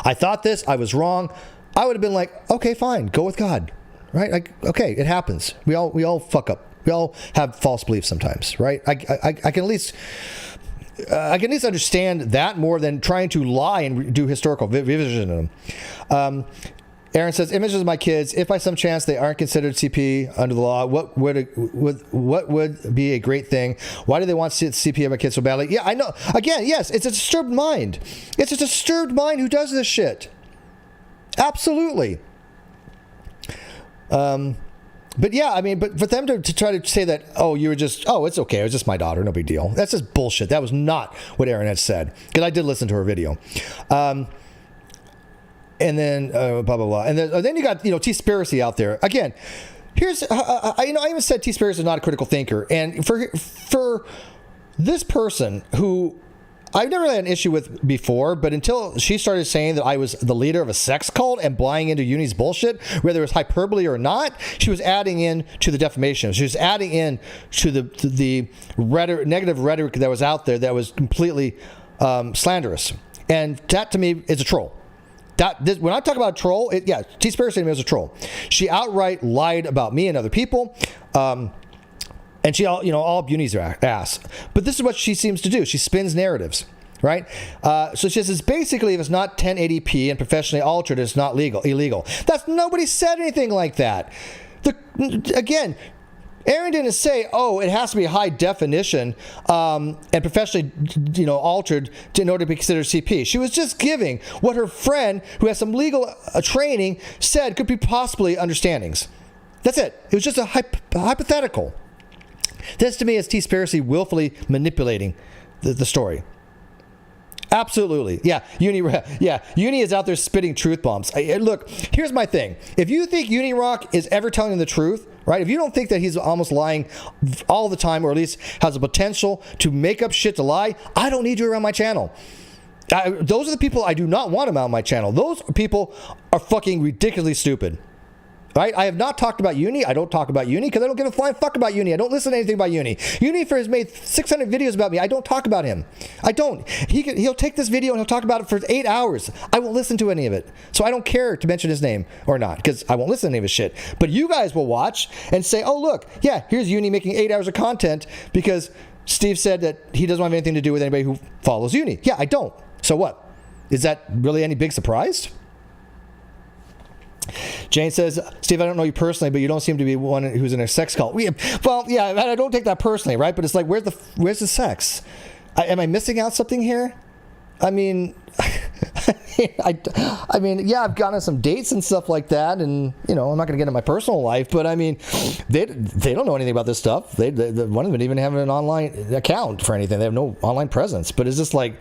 I thought this. I was wrong. I would have been like, okay, fine. Go with God. Right? Like, okay, it happens. We all fuck up. We all have false beliefs sometimes, right? I can at least understand that more than trying to lie and do historical revisionism. Erin says, images of my kids, if by some chance they aren't considered CP under the law, what would be a great thing? Why do they want to see CP of my kids so badly? Yeah, I know. Again, yes, it's a disturbed mind. It's a disturbed mind who does this shit. Absolutely. But yeah, I mean, but for them to try to say that, oh, you were just, oh, it's okay, it was just my daughter, no big deal. That's just bullshit. That was not what Erin had said, because I did listen to her video. And then blah blah blah, and then you got T-Spiracy out there again. Here's I even said T-Spiracy is not a critical thinker, and for this person who I've never had an issue with before, but until she started saying that I was the leader of a sex cult and buying into Uni's bullshit, whether it was hyperbole or not, she was adding in to the defamation. She was adding in to the negative rhetoric that was out there that was completely slanderous. And that to me is a troll. When I talk about a troll, T-Spiracy to me was a troll. She outright lied about me and other people. And she all Uni's ass. But this is what she seems to do. She spins narratives, right? So she says, basically, if it's not 1080p and professionally altered, it's not illegal. Nobody said anything like that. Again, Erin didn't say, oh, it has to be high definition and professionally, altered in order to be considered CP. She was just giving what her friend, who has some legal training, said could be possibly understandings. That's it. It was just a hypothetical. This, to me, is T-Spiracy willfully manipulating the story. Absolutely. Yeah, Uni is out there spitting truth bombs. Look, here's my thing. If you think Unirock is ever telling the truth, right? If you don't think that he's almost lying all the time, or at least has the potential to make up shit to lie, I don't need you around my channel. Those are the people I do not want him on my channel. Those people are fucking ridiculously stupid. Right? I have not talked about Uni. I don't talk about Uni because I don't give a flying fuck about Uni. I don't listen to anything about Uni. Uni has made 600 videos about me. I don't talk about him. I don't. He'll take this video and he'll talk about it for 8 hours. I won't listen to any of it. So I don't care to mention his name or not because I won't listen to any of his shit. But you guys will watch and say, oh, look, yeah, here's Uni making 8 hours of content because Steve said that he doesn't have anything to do with anybody who follows Uni. Yeah, I don't. So what? Is that really any big surprise? Jane says, Steve, I don't know you personally, but you don't seem to be one who's in a sex cult. Well, yeah, I don't take that personally, right? But it's like, where's the sex? Am I missing out something here? I mean, yeah, I've gone on some dates and stuff like that, and I'm not going to get into my personal life, but I mean, they don't know anything about this stuff. They one of them even have an online account for anything. They have no online presence. But it's just like,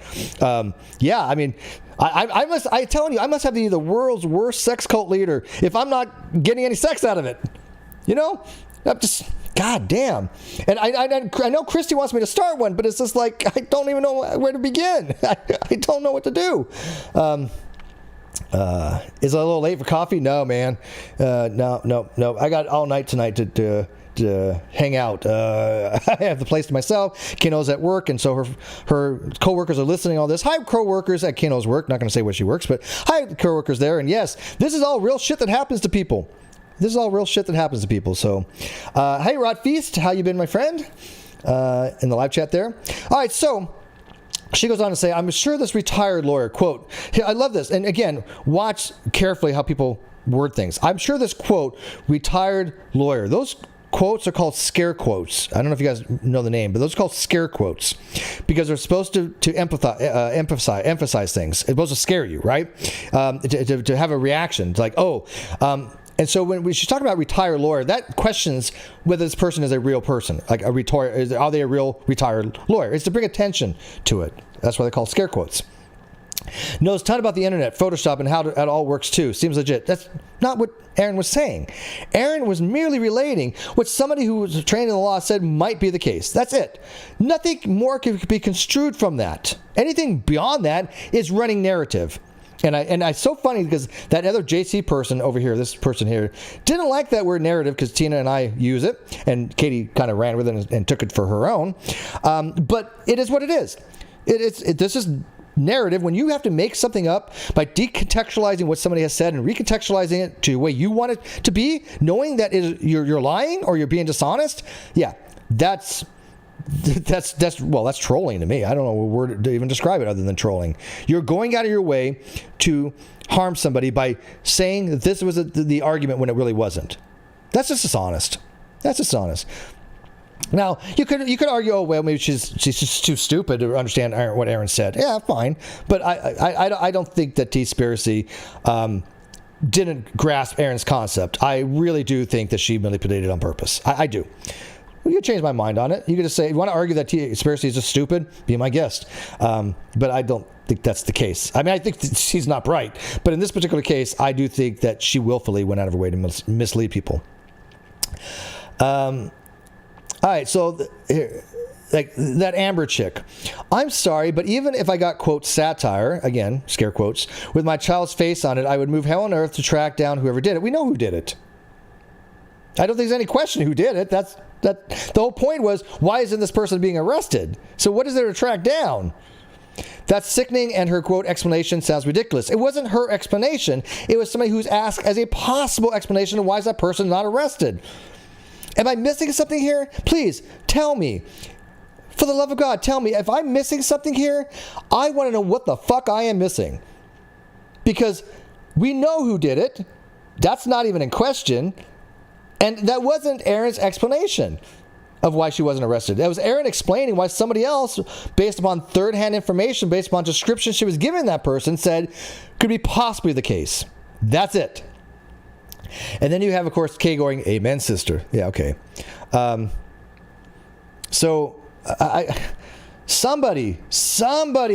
yeah, I mean, I'm telling you, I must have the world's worst sex cult leader if I'm not getting any sex out of it. I'm just, god damn. And I know Christy wants me to start one, but it's just like, I don't even know where to begin. I don't know what to do. Is it a little late for coffee? No, man. No. I got all night tonight to hang out. I have the place to myself. Kino's at work, and so her co-workers are listening to all this. Hi, co-workers at Kino's work. Not going to say where she works, but hi, co-workers there. And yes, this is all real shit that happens to people. So, hey, Rod Feast, how you been, my friend? In the live chat there. All right, so she goes on to say, I'm sure this retired lawyer, quote, I love this. And again, watch carefully how people word things. I'm sure this, quote, retired lawyer. Those quotes are called scare quotes. I don't know if you guys know the name, but those are called scare quotes because they're supposed to emphasize things. It's supposed to scare you, right? To have a reaction. It's like, oh, and so when she's talking about retired lawyer, that questions whether this person is a real person, like are they a real retired lawyer? It's to bring attention to it. That's why they call scare quotes. Knows a ton about the internet, Photoshop, and how it all works too. Seems legit. That's not what Erin was saying. Erin was merely relating what somebody who was trained in the law said might be the case. That's it. Nothing more could be construed from that. Anything beyond that is running narrative. And it's so funny because that other JC person over here, this person here, didn't like that word narrative because Tina and I use it, and Katie kind of ran with it and took it for her own. But it is what it is. This is narrative. When you have to make something up by decontextualizing what somebody has said and recontextualizing it to the way you want it to be, knowing that you're lying or you're being dishonest, yeah, that's trolling to me. I don't know what word to even describe it other than trolling. You're going out of your way to harm somebody by saying that this was the argument when it really wasn't. That's just dishonest. Now, you could argue, oh, well, maybe she's just too stupid to understand what Erin said. Yeah, fine. But I don't think that T-Spiracy didn't grasp Erin's concept. I really do think that she manipulated on purpose. I do. Well, you could change my mind on it. You could just say, if you want to argue that T-Spiracy is just stupid, be my guest. But I don't think that's the case. I mean, I think she's not bright. But in this particular case, I do think that she willfully went out of her way to mislead people. All right, so like that Amber chick. I'm sorry, but even if I got, quote, satire, again, scare quotes, with my child's face on it, I would move hell and earth to track down whoever did it. We know who did it. I don't think there's any question who did it. The whole point was, why isn't this person being arrested? So what is there to track down? That's sickening, and her, quote, explanation sounds ridiculous. It wasn't her explanation. It was somebody who's asked as a possible explanation of why is that person not arrested. Am I missing something here? Please tell me. For the love of God, tell me, if I'm missing something here, I want to know what the fuck I am missing. Because we know who did it. That's not even in question. And that wasn't Erin's explanation of why she wasn't arrested. That was Erin explaining why somebody else, based upon third-hand information, based upon description she was giving that person, said could be possibly the case. That's it. And then you have, of course, Kay going, amen, sister. Yeah, okay. Somebody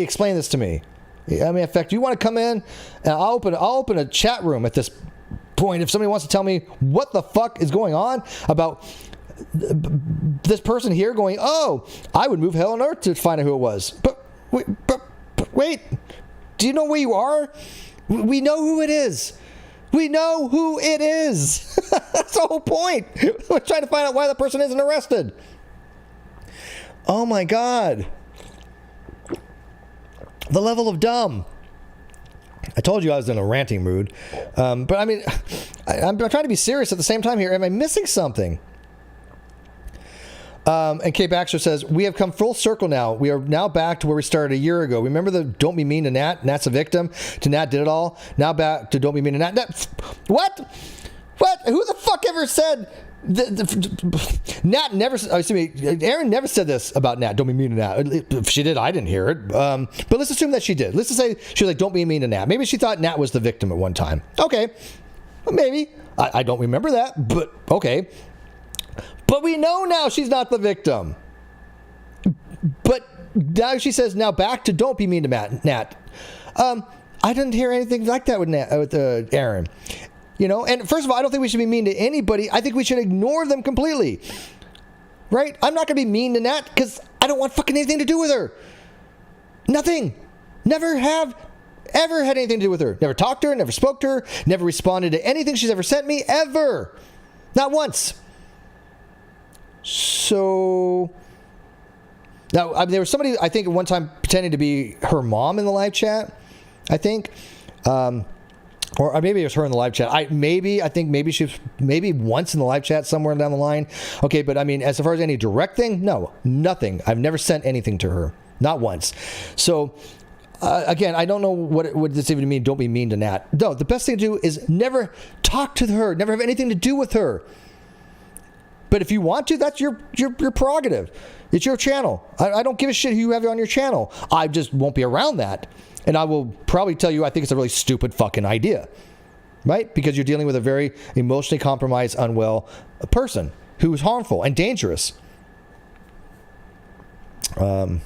explain this to me. I mean, in fact, you want to come in, and I'll open a chat room at this point if somebody wants to tell me what the fuck is going on about this person here going, oh, I would move hell on earth to find out who it was. But wait, do you know where you are? We know who it is. We know who it is. That's the whole point. We're trying to find out why the person isn't arrested. Oh my God. The level of dumb. I told you I was in a ranting mood. But I mean, I'm trying to be serious at the same time here. Am I missing something? And Kay Baxter says, we have come full circle now. We are now back to where we started a year ago. Remember the don't be mean to Nat? Nat's a victim. To Nat did it all. Now back to don't be mean to Nat. What? Who the fuck ever said... Nat never... Erin never said this about Nat. Don't be mean to Nat. If she did, I didn't hear it. But let's assume that she did. Let's just say she was like, don't be mean to Nat. Maybe she thought Nat was the victim at one time. Okay. Maybe. I don't remember that, but okay. But we know now she's not the victim. But now she says, now back to don't be mean to Nat. I didn't hear anything like that with Erin. You know, and first of all, I don't think we should be mean to anybody. I think we should ignore them completely. Right? I'm not going to be mean to Nat because I don't want fucking anything to do with her. Nothing. Never have ever had anything to do with her. Never talked to her, never spoke to her, never responded to anything she's ever sent me, ever. Not once. So... Now, there was somebody, I think, at one time pretending to be her mom in the live chat, I think. Or maybe it was her in the live chat. I think maybe she was maybe once in the live chat somewhere down the line. Okay, but I mean, as far as any direct thing, no, nothing. I've never sent anything to her. Not once. So, again, I don't know what this even mean. Don't be mean to Nat. No, the best thing to do is never talk to her. Never have anything to do with her. But if you want to, that's your prerogative. It's your channel. I don't give a shit who you have on your channel. I just won't be around that. And I will probably tell you I think it's a really stupid fucking idea. Right? Because you're dealing with a very emotionally compromised, unwell person who is harmful and dangerous. And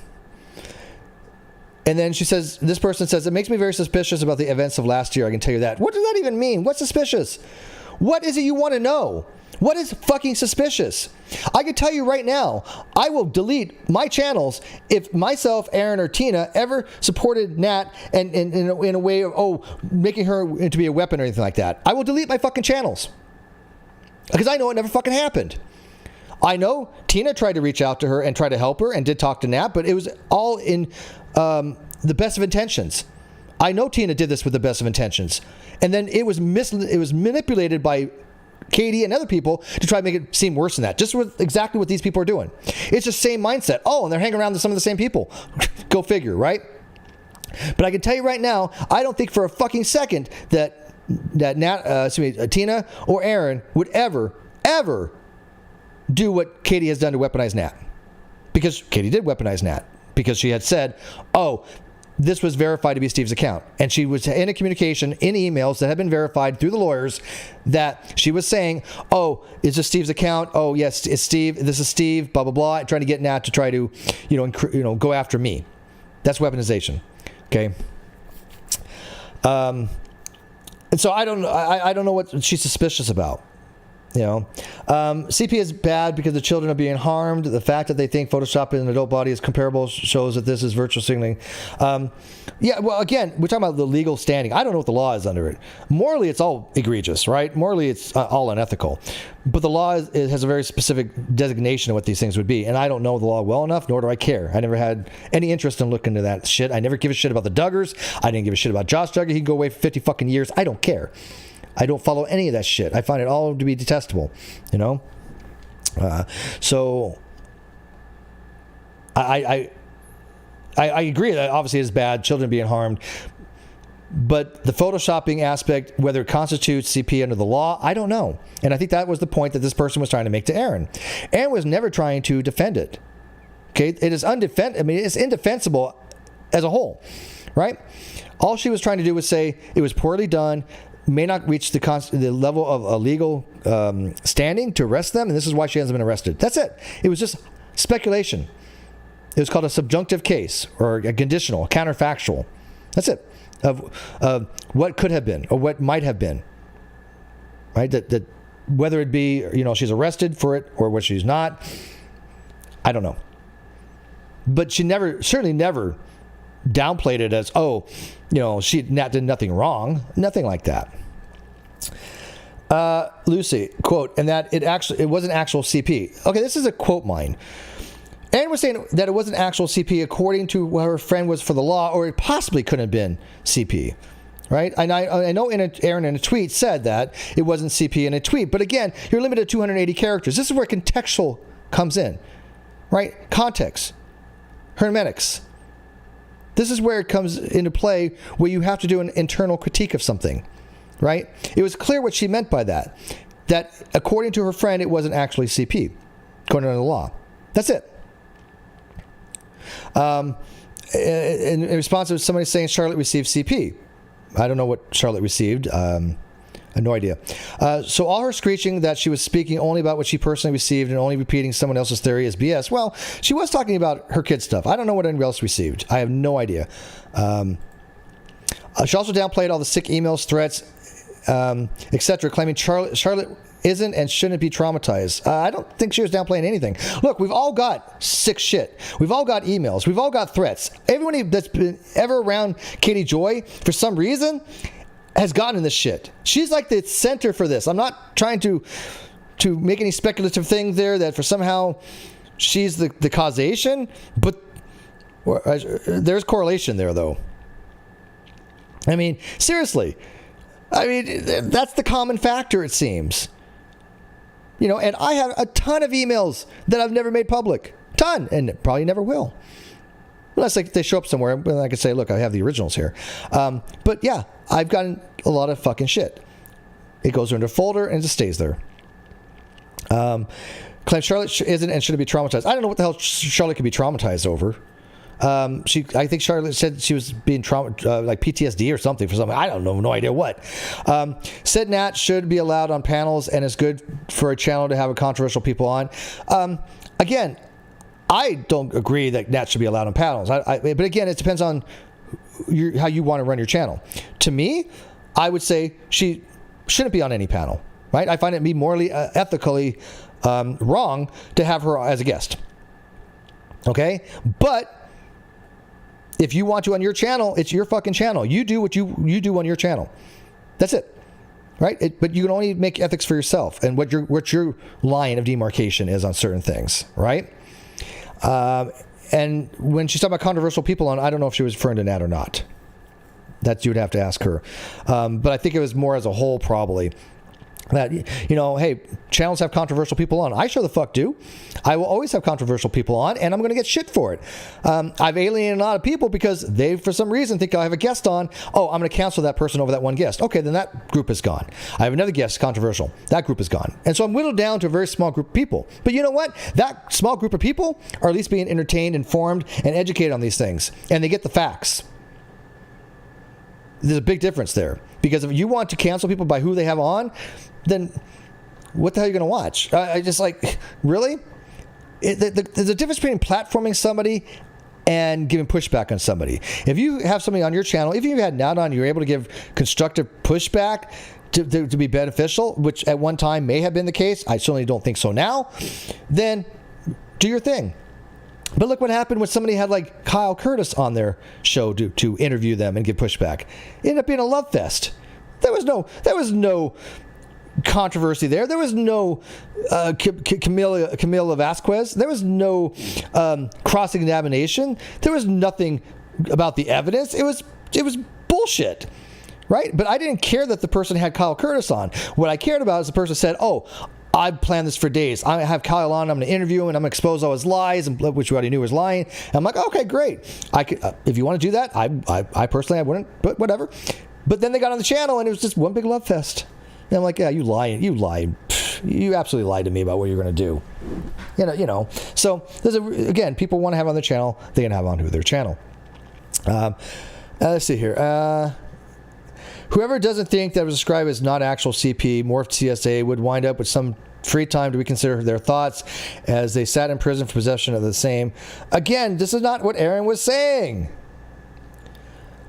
then she says, this person says, it makes me very suspicious about the events of last year. I can tell you that. What does that even mean? What's suspicious? What is it you want to know? What is fucking suspicious? I can tell you right now, I will delete my channels if myself, Erin, or Tina ever supported Nat and in a way of, making her to be a weapon or anything like that. I will delete my fucking channels. Because I know it never fucking happened. I know Tina tried to reach out to her and try to help her and did talk to Nat, but it was all in the best of intentions. I know Tina did this with the best of intentions. And then it was manipulated by Katie and other people to try to make it seem worse than that. Just with exactly what these people are doing. It's the same mindset. Oh, and they're hanging around with some of the same people. Go figure, right? But I can tell you right now, I don't think for a fucking second that Tina or Erin would ever do what Katie has done to weaponize Nat. Because Katie did weaponize Nat. Because she had said, this was verified to be Steve's account. And she was in a communication in emails that had been verified through the lawyers that she was saying, is this Steve's account? Oh, yes, it's Steve. This is Steve, blah, blah, blah. Trying to get Nat to try to, go after me. That's weaponization. Okay. And so I don't know what she's suspicious about. CP is bad because the children are being harmed. The fact that they think Photoshop in an adult body is comparable shows that this is virtual signaling. Again, we're talking about the legal standing. I don't know what the law is under it. Morally, it's all egregious, right? Morally, it's all unethical. But the law has a very specific designation of what these things would be. And I don't know the law well enough, nor do I care. I never had any interest in looking into that shit. I never give a shit about the Duggars. I didn't give a shit about Josh Duggar. He can go away for 50 fucking years. I don't care. I don't follow any of that shit. I find it all to be detestable, So I agree that obviously it's bad, children being harmed. But the photoshopping aspect, whether it constitutes CP under the law, I don't know. And I think that was the point that this person was trying to make to Erin. Erin was never trying to defend it. Okay, it is it's indefensible as a whole, right? All she was trying to do was say it was poorly done, may not reach the level of a legal standing to arrest them, and this is why she hasn't been arrested. That's it. It was just speculation. It was called a subjunctive case, or a conditional, a counterfactual. That's it. Of what could have been or what might have been, right? That whether it be, she's arrested for it or what she's not, I don't know. But she certainly never downplayed it as, Nat did nothing wrong, nothing like that. Lucy, quote, and that it wasn't actual CP. Okay, this is a quote mine. Erin was saying that it wasn't actual CP according to what her friend was for the law, or it possibly couldn't have been CP, right? And I know Erin in a tweet said that it wasn't CP in a tweet, but again, you're limited to 280 characters. This is where contextual comes in, right? Context, hermeneutics. This is where it comes into play, where you have to do an internal critique of something, right? It was clear what she meant by that according to her friend, it wasn't actually CP, according to the law. That's it. In response to somebody saying Charlotte received CP. I don't know what Charlotte received. I have no idea. So all her screeching that she was speaking only about what she personally received and only repeating someone else's theory is BS. Well, she was talking about her kid stuff. I don't know what anyone else received. I have no idea. She also downplayed all the sick emails, threats, etc., claiming Charlotte isn't and shouldn't be traumatized. I don't think she was downplaying anything. Look, we've all got sick shit. We've all got emails. We've all got threats. Everybody that's been ever around Katie Joy, for some reason, has gotten in this shit. She's like the center for this. I'm not trying to make any speculative thing there that for somehow she's the causation, but there's correlation there, though. I mean, seriously. I mean, that's the common factor, it seems. And I have a ton of emails that I've never made public. Ton, and probably never will. Unless they show up somewhere, and I can say, look, I have the originals here. But yeah, I've gotten a lot of fucking shit. It goes into a folder and it just stays there. Claims Charlotte isn't and shouldn't be traumatized. I don't know what the hell Charlotte could be traumatized over. I think Charlotte said she was being like PTSD or something for something. I don't know, no idea what. Said Nat should be allowed on panels and it's good for a channel to have a controversial people on. Again, I don't agree that Nat should be allowed on panels. But again, it depends on how you want to run your channel. To me, I would say she shouldn't be on any panel, right? I find it to be morally, ethically wrong to have her as a guest. Okay? But if you want to on your channel, it's your fucking channel. You do what you do on your channel. That's it, right? But you can only make ethics for yourself and what your line of demarcation is on certain things, right? And when she's talking about controversial people on, I don't know if she was referring to Nat or not. That you would have to ask her. But I think it was more as a whole, probably. That, hey, channels have controversial people on. I sure the fuck do. I will always have controversial people on, and I'm going to get shit for it. I've alienated a lot of people because they, for some reason, think I have a guest on. Oh, I'm going to cancel that person over that one guest. Okay, then that group is gone. I have another guest, controversial. That group is gone. And so I'm whittled down to a very small group of people. But you know what? That small group of people are at least being entertained, informed, and educated on these things. And they get the facts. There's a big difference there. Because if you want to cancel people by who they have on, then what the hell are you going to watch? I just like, really? There's a difference between platforming somebody and giving pushback on somebody. If you have somebody on your channel, if you had Nat on, you're able to give constructive pushback to be beneficial, which at one time may have been the case. I certainly don't think so now. Then do your thing. But look what happened when somebody had like Kyle Curtis on their show to interview them and give pushback. It ended up being a love fest. There was no controversy there. There was no Camila Vasquez. There was no cross-examination. There was nothing about the evidence. It was bullshit, right? But I didn't care that the person had Kyle Curtis on. What I cared about is the person said, "Oh, I've planned this for days. I have Kyle on. I'm going to interview him, and I'm going to expose all his lies, which we already knew was lying. And I'm like, okay, great. I could, if you want to do that, I personally, I wouldn't, but whatever. But then they got on the channel, and it was just one big love fest. And I'm like, yeah, you lied. You absolutely lied to me about what you're going to do. You know. So again, people want to have on their channel. They can have on their channel. Let's see here. Whoever doesn't think that was described as not actual CP, morphed CSA, would wind up with some free time to reconsider their thoughts as they sat in prison for possession of the same. Again, this is not what Erin was saying.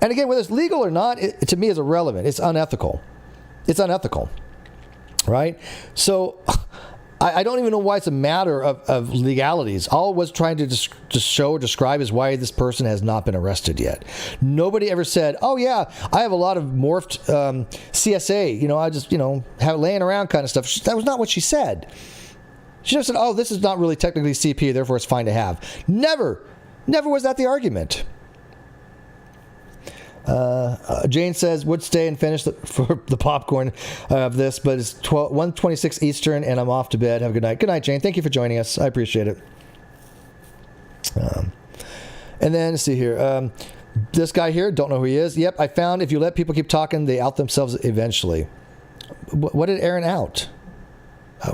And again, whether it's legal or not, it to me is irrelevant. It's unethical. It's unethical. Right? So I don't even know why it's a matter of legalities. All it was trying to show or describe is why this person has not been arrested yet. Nobody ever said, oh yeah, I have a lot of morphed CSA, I just, have it laying around kind of stuff. That was not what she said. She just said, oh, this is not really technically CP, therefore it's fine to have. Never was that the argument. Jane says, would stay and finish for the popcorn of this, but it's 1:26 Eastern and I'm off to bed. Have a good night. Good night, Jane. Thank you for joining us. I appreciate it. And then, let's see here. This guy here, don't know who he is. Yep, I found if you let people keep talking, they out themselves eventually. What did Erin out?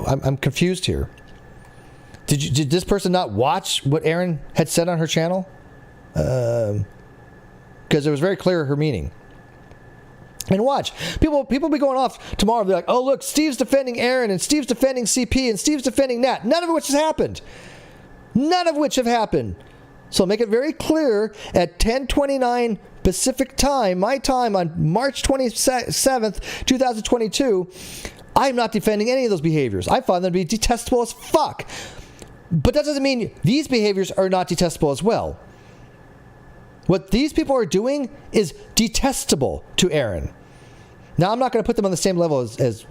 I'm confused here. Did this person not watch what Erin had said on her channel? Because it was very clear her meaning. And watch, people be going off tomorrow. They're like, oh look, Steve's defending Erin, and Steve's defending CP, and Steve's defending Nat. None of which has happened. None of which have happened. So make it very clear at 10:29 Pacific time, my time on March 27th, 2022, I'm not defending any of those behaviors. I find them to be detestable as fuck. But that doesn't mean these behaviors are not detestable as well. What these people are doing is detestable to Erin. Now, I'm not going to put them on the same level as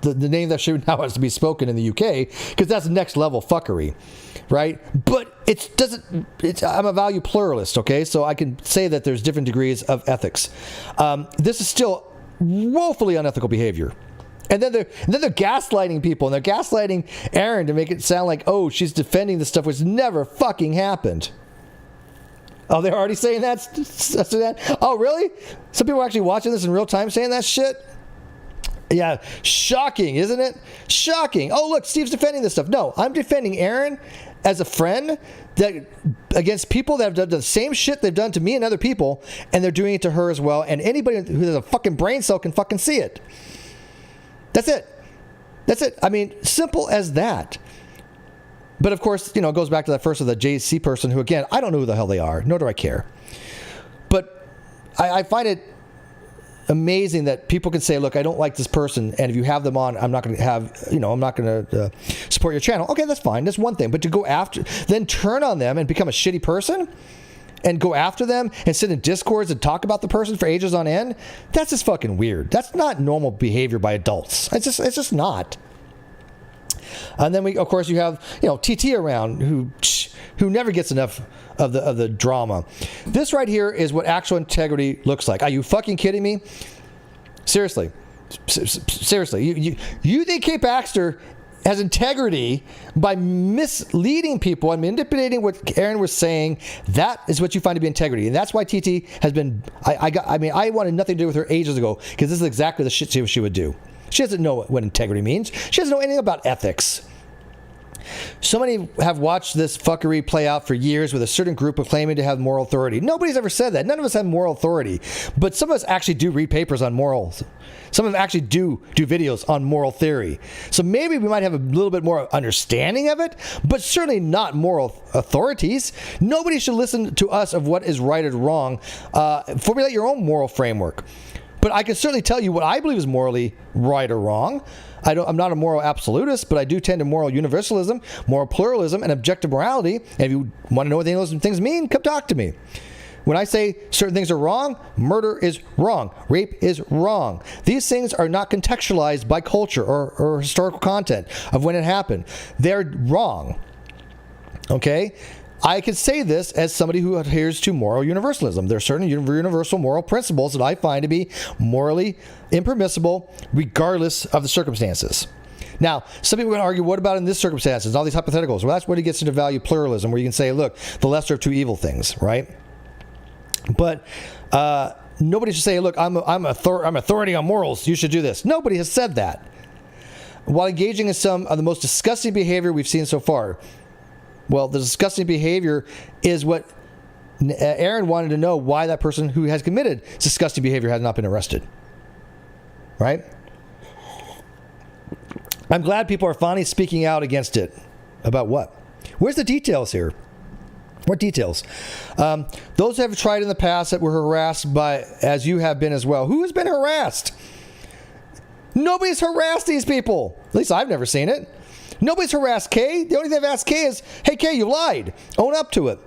the name that should now has to be spoken in the UK, because that's next level fuckery, right? But I'm a value pluralist, okay? So I can say that there's different degrees of ethics. This is still woefully unethical behavior. And then they're gaslighting people, and they're gaslighting Erin to make it sound like, oh, she's defending this stuff which never fucking happened. Oh, they're already saying that? Oh, really? Some people are actually watching this in real time saying that shit? Yeah, shocking, isn't it? Shocking. Oh, look, Steve's defending this stuff. No, I'm defending Erin as a friend against people that have done the same shit they've done to me and other people, and they're doing it to her as well, and anybody who has a fucking brain cell can fucking see it. That's it. I mean, simple as that. But of course, it goes back to that first of the JC person who, again, I don't know who the hell they are, nor do I care. But I find it amazing that people can say, look, I don't like this person, and if you have them on, I'm not going to support your channel. Okay, that's fine. That's one thing. But to go after, then turn on them and become a shitty person and go after them and sit in discords and talk about the person for ages on end, that's just fucking weird. That's not normal behavior by adults. It's just not. And then of course, you have TT around who never gets enough of the drama. This right here is what actual integrity looks like. Are you fucking kidding me? Seriously, you think Kate Baxter has integrity by misleading people and manipulating what Erin was saying? That is what you find to be integrity, and that's why TT has been. I wanted nothing to do with her ages ago, because this is exactly the shit she would do. She doesn't know what integrity means. She doesn't know anything about ethics. So many have watched this fuckery play out for years with a certain group claiming to have moral authority. Nobody's ever said that. None of us have moral authority. But some of us actually do read papers on morals. Some of them actually do videos on moral theory. So maybe we might have a little bit more understanding of it, but certainly not moral authorities. Nobody should listen to us of what is right or wrong. Formulate your own moral framework. But I can certainly tell you what I believe is morally right or wrong. I'm not a moral absolutist, but I do tend to moral universalism, moral pluralism, and objective morality. And if you want to know what any of those things mean, come talk to me. When I say certain things are wrong, murder is wrong, rape is wrong. These things are not contextualized by culture or historical content of when it happened. They're wrong. Okay? I could say this as somebody who adheres to moral universalism. There are certain universal moral principles that I find to be morally impermissible regardless of the circumstances. Now, some people are going to argue, what about in this circumstances, all these hypotheticals? Well, that's where he gets into value pluralism, where you can say, look, the lesser of two evil things, right? But nobody should say, look, I'm authority on morals, you should do this. Nobody has said that. While engaging in some of the most disgusting behavior we've seen so far. Well, the disgusting behavior is what Erin wanted to know, why that person who has committed disgusting behavior has not been arrested. Right? I'm glad people are finally speaking out against it. About what? Where's the details here? What details? Those who have tried in the past that were harassed by, as you have been as well. Who has been harassed? Nobody's harassed these people. At least I've never seen it. Nobody's harassed Kay. The only thing they've asked Kay is, hey, Kay, you lied. Own up to it.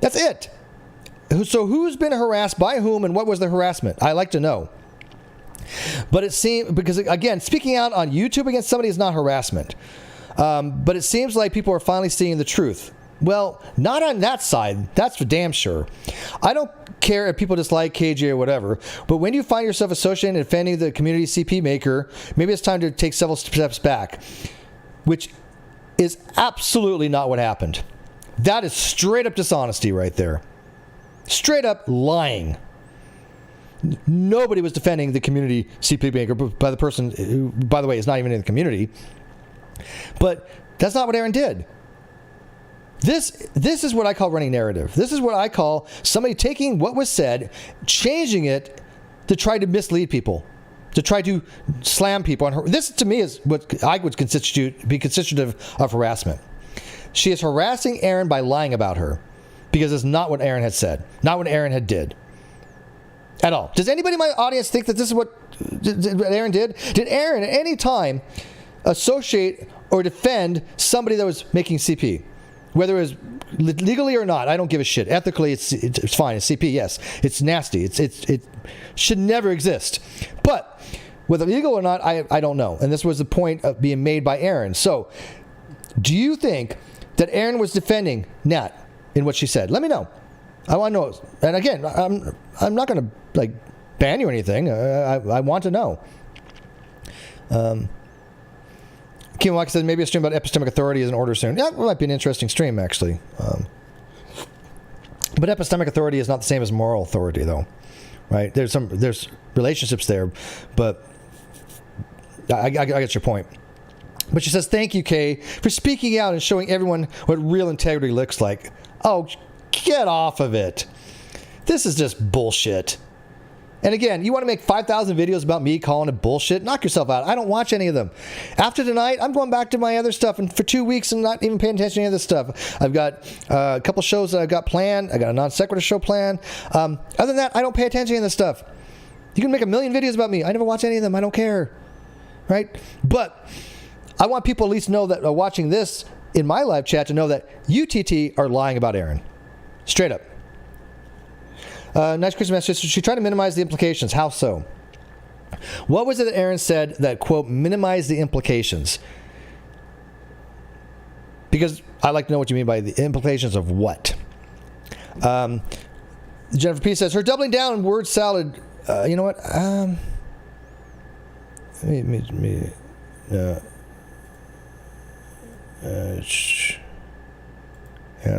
That's it. So who's been harassed by whom and what was the harassment? I like to know. But it seems, because again, speaking out on YouTube against somebody is not harassment. But it seems like people are finally seeing the truth. Well, not on that side. That's for damn sure. I don't care if people dislike KJ or whatever, but when you find yourself associating and defending the community CP maker, maybe it's time to take several steps back, which is absolutely not what happened. That is straight up dishonesty right there. Straight up lying. Nobody was defending the community CP maker by the person who, by the way, is not even in the community. But that's not what Erin did. This is what I call running narrative. This is what I call somebody taking what was said, changing it to try to mislead people, to try to slam people on her. This, to me, is what I would be constitutive of harassment. She is harassing Erin by lying about her because it's not what Erin had said, not what Erin had did at all. Does anybody in my audience think that this is what Erin did? Did Erin at any time associate or defend somebody that was making CP? Whether it was legally or not, I don't give a shit. Ethically, it's fine. It's CP, yes. It's nasty. It should never exist. But whether legal or not, I don't know. And this was the point of being made by Erin. So, do you think that Erin was defending Nat in what she said? Let me know. I want to know. And again, I'm not going to ban you or anything. I want to know. Kim Walker said maybe a stream about epistemic authority is an order soon. Yeah, it might be an interesting stream, actually. But epistemic authority is not the same as moral authority, though, right? There's relationships there, but I get your point. But she says, thank you, Kay, for speaking out and showing everyone what real integrity looks like. Oh, get off of it. This is just bullshit. And again, you want to make 5,000 videos about me calling it bullshit? Knock yourself out. I don't watch any of them. After tonight, I'm going back to my other stuff, and for 2 weeks and not even paying attention to any of this stuff. I've got a couple shows that I've got planned. I got a non sequitur show planned. Other than that, I don't pay attention to any of this stuff. You can make a million videos about me. I never watch any of them. I don't care. Right? But I want people at least know that watching this in my live chat to know that you, TT, are lying about Erin. Straight up. Nice Christmas message. She tried to minimize the implications. How so? What was it that Erin said that, quote, minimize the implications? Because I like to know what you mean by the implications of what. Jennifer P. says, her doubling down in word salad. You know what? Yeah,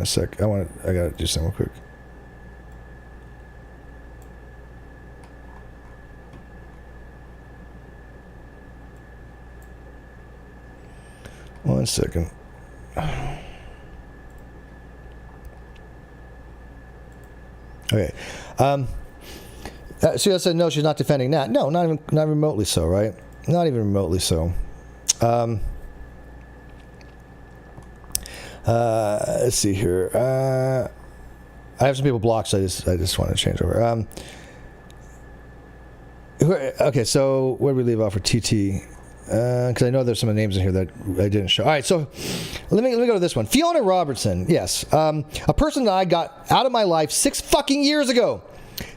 a sec. I gotta do something real quick. One second. Okay. She said no, she's not defending that. No, not remotely so, right? Not even remotely so. Let's see here. I have some people blocked, so I just want to change over. Okay, so where did we leave off for TT? Because I know there's some names in here that I didn't show. All right, so let me go to this one. Fiona Robertson, yes, a person that I got out of my life 6 fucking years ago.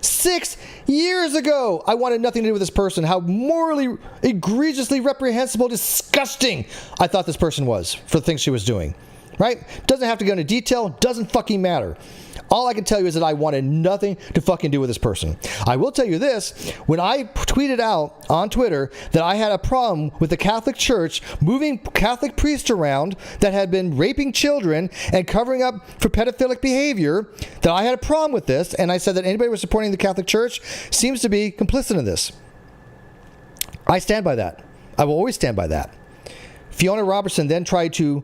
6 years ago, I wanted nothing to do with this person. How morally, egregiously reprehensible, disgusting I thought this person was for the things she was doing. right? Doesn't have to go into detail. Doesn't fucking matter. All I can tell you is that I wanted nothing to fucking do with this person. I will tell you this. When I tweeted out on Twitter that I had a problem with the Catholic Church moving Catholic priests around that had been raping children and covering up for pedophilic behavior, that I had a problem with this, and I said that anybody who was supporting the Catholic Church seems to be complicit in this. I stand by that. I will always stand by that. Fiona Robertson then tried to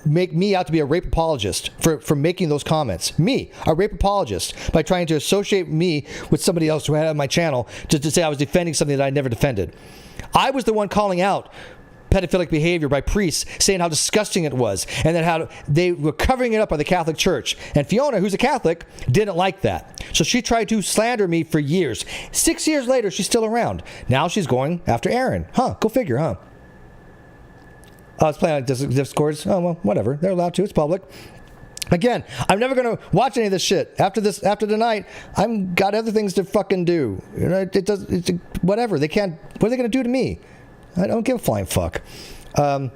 make me out to be a rape apologist for making those comments. Me, a rape apologist, by trying to associate me with somebody else who had on my channel to say I was defending something that I never defended. I was the one calling out pedophilic behavior by priests, saying how disgusting it was, and that how they were covering it up by the Catholic Church. And Fiona, who's a Catholic, didn't like that. So she tried to slander me for years. 6 years later, she's still around. Now she's going after Erin. Go figure, I was playing on Discords. Oh, well, whatever. They're allowed to. It's public. Again, I'm never going to watch any of this shit. After tonight, I've got other things to fucking do. You know, it's whatever. They can't. What are they going to do to me? I don't give a flying fuck. You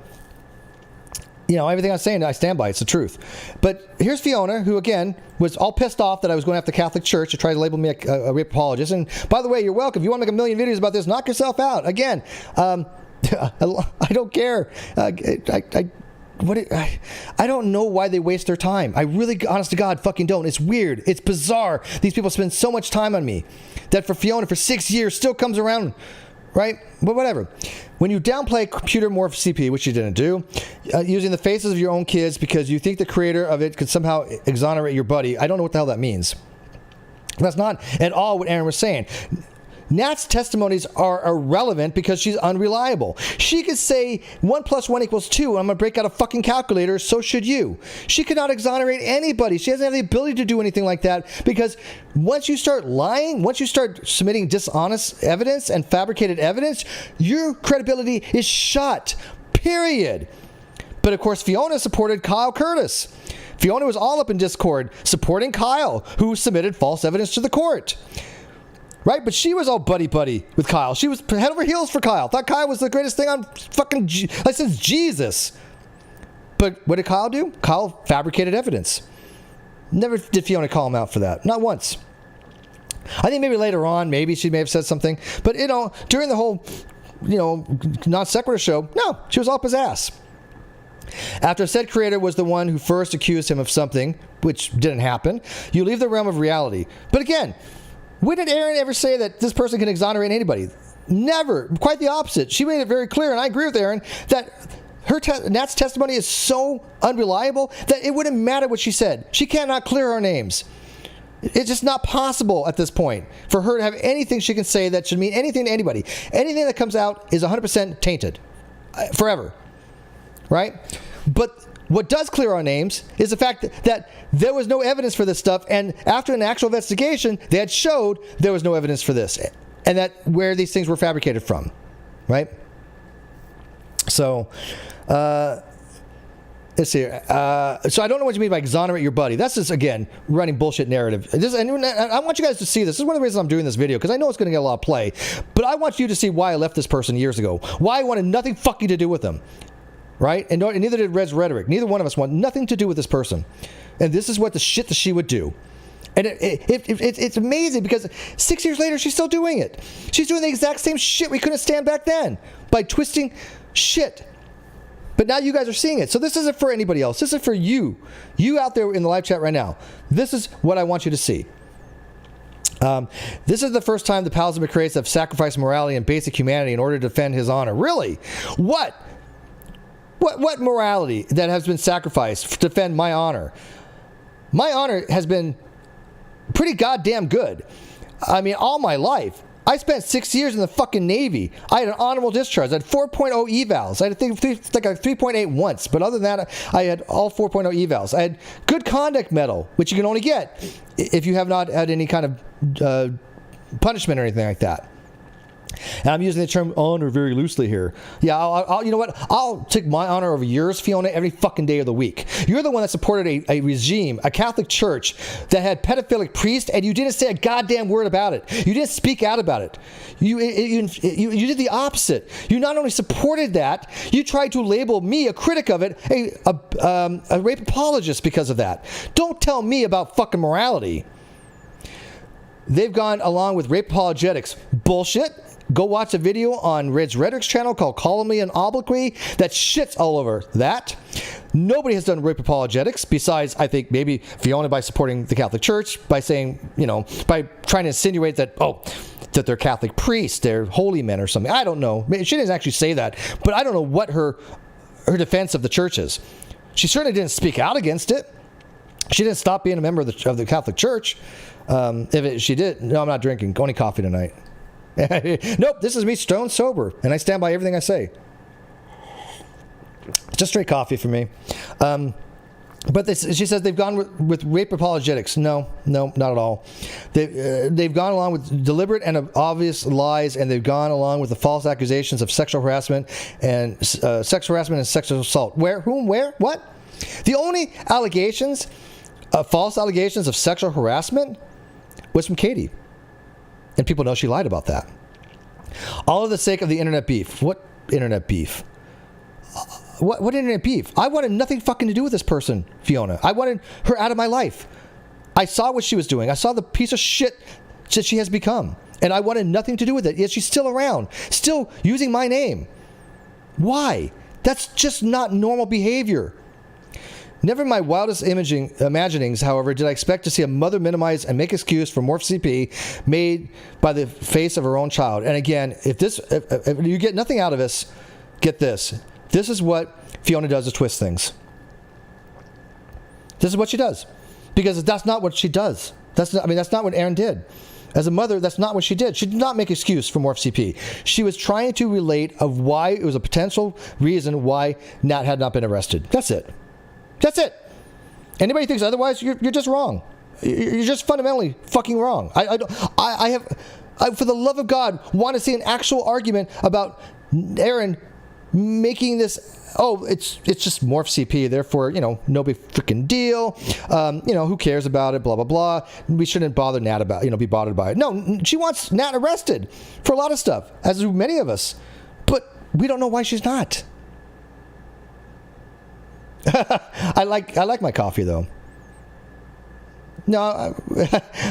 know, everything I'm saying, I stand by. It's the truth. But here's Fiona, who, again, was all pissed off that I was going after the Catholic Church to try to label me a rape apologist. And by the way, you're welcome. If you want to make a million videos about this, knock yourself out. Again, I don't care. I don't know why they waste their time. I really, honest to God, fucking don't. It's weird. It's bizarre. These people spend so much time on me that for Fiona, for 6 years, still comes around, right? But whatever. When you downplay computer morph CP, which you didn't do, using the faces of your own kids because you think the creator of it could somehow exonerate your buddy, I don't know what the hell that means. That's not at all what Erin was saying. Nat's testimonies are irrelevant because she's unreliable. She could say 1 + 1 = 2, and I'm going to break out a fucking calculator, so should you. She could not exonerate anybody. She doesn't have the ability to do anything like that because once you start lying, once you start submitting dishonest evidence and fabricated evidence, your credibility is shot, period. But of course, Fiona supported Kyle Curtis. Fiona was all up in Discord supporting Kyle, who submitted false evidence to the court. Right? But she was all buddy-buddy with Kyle. She was head over heels for Kyle. Thought Kyle was the greatest thing on fucking since Jesus. But what did Kyle do? Kyle fabricated evidence. Never did Fiona call him out for that. Not once. I think maybe later on, maybe she may have said something. But, you know, during the whole, you know, non sequitur show, no, she was up his ass. After said creator was the one who first accused him of something, which didn't happen, you leave the realm of reality. But again, when did Erin ever say that this person can exonerate anybody? Never. Quite the opposite. She made it very clear, and I agree with Erin, that Nat's testimony is so unreliable that it wouldn't matter what she said. She cannot clear her names. It's just not possible at this point for her to have anything she can say that should mean anything to anybody. Anything that comes out is 100% tainted. Forever. Right? But what does clear our names is the fact that there was no evidence for this stuff, and after an actual investigation, they had showed there was no evidence for this, and that where these things were fabricated from, right? So, let's see. So I don't know what you mean by exonerate your buddy. That's just, again, running bullshit narrative. And I want you guys to see this. This is one of the reasons I'm doing this video, because I know it's going to get a lot of play, but I want you to see why I left this person years ago, why I wanted nothing fucking to do with them. Right? And neither did Red's Rhetoric. Neither one of us want nothing to do with this person. And this is what the shit that she would do. And it's amazing because 6 years later, she's still doing it. She's doing the exact same shit we couldn't stand back then by twisting shit. But now you guys are seeing it. So this isn't for anybody else. This is for you. You out there in the live chat right now. This is what I want you to see. This is the first time the pals of McRae's have sacrificed morality and basic humanity in order to defend his honor. Really? What morality that has been sacrificed to defend my honor? My honor has been pretty goddamn good. I mean, all my life. I spent 6 years in the fucking Navy. I had an honorable discharge. I had 4.0 evals. I had like a 3.8 once, but other than that, I had all 4.0 evals. I had good conduct medal, which you can only get if you have not had any kind of punishment or anything like that. And I'm using the term honor very loosely here. Yeah, I'll you know what? I'll take my honor over yours, Fiona, every fucking day of the week. You're the one that supported a regime, a Catholic church that had pedophilic priests, and you didn't say a goddamn word about it. You didn't speak out about it. You did the opposite. You not only supported that, you tried to label me, a critic of it, a rape apologist because of that. Don't tell me about fucking morality. They've gone along with rape apologetics. Bullshit. Go watch a video on Red's Rhetoric's channel called Calumny and Obloquy that shits all over that. Nobody has done rape apologetics besides, I think, maybe Fiona by supporting the Catholic Church, by saying, by trying to insinuate that, that they're Catholic priests, they're holy men or something. I don't know. She didn't actually say that, but I don't know what her defense of the church is. She certainly didn't speak out against it. She didn't stop being a member of the Catholic Church. She did, no, I'm not drinking. Only coffee tonight. Nope, this is me stone sober, and I stand by everything I say. Just straight coffee for me. But she says they've gone with rape apologetics. No, not at all. They've gone along with deliberate and obvious lies, and they've gone along with the false accusations of sexual harassment and sexual assault. Where, whom, where, what? The only allegations, false allegations of sexual harassment, was from Katie. And people know she lied about that. All for the sake of the internet beef. What internet beef? What internet beef? I wanted nothing fucking to do with this person, Fiona. I wanted her out of my life. I saw what she was doing. I saw the piece of shit that she has become. And I wanted nothing to do with it. Yet she's still around. Still using my name. Why? That's just not normal behavior. Never in my wildest imaginings, however, did I expect to see a mother minimize and make excuse for Morph CP made by the face of her own child. And again, if you get nothing out of this, get this. This is what Fiona does to twist things. This is what she does. Because that's not what she does. That's not what Erin did. As a mother, that's not what she did. She did not make excuse for Morph CP. She was trying to relate of why it was a potential reason why Nat had not been arrested. That's it. That's it. Anybody thinks otherwise, you're just wrong. You're just fundamentally fucking wrong. I for the love of God, want to see an actual argument about Erin making this. Oh, it's just Morph CP. Therefore, no big freaking deal. Who cares about it? Blah blah blah. We shouldn't bother Nat about be bothered by it. No, she wants Nat arrested for a lot of stuff, as do many of us. But we don't know why she's not. I like my coffee though. No,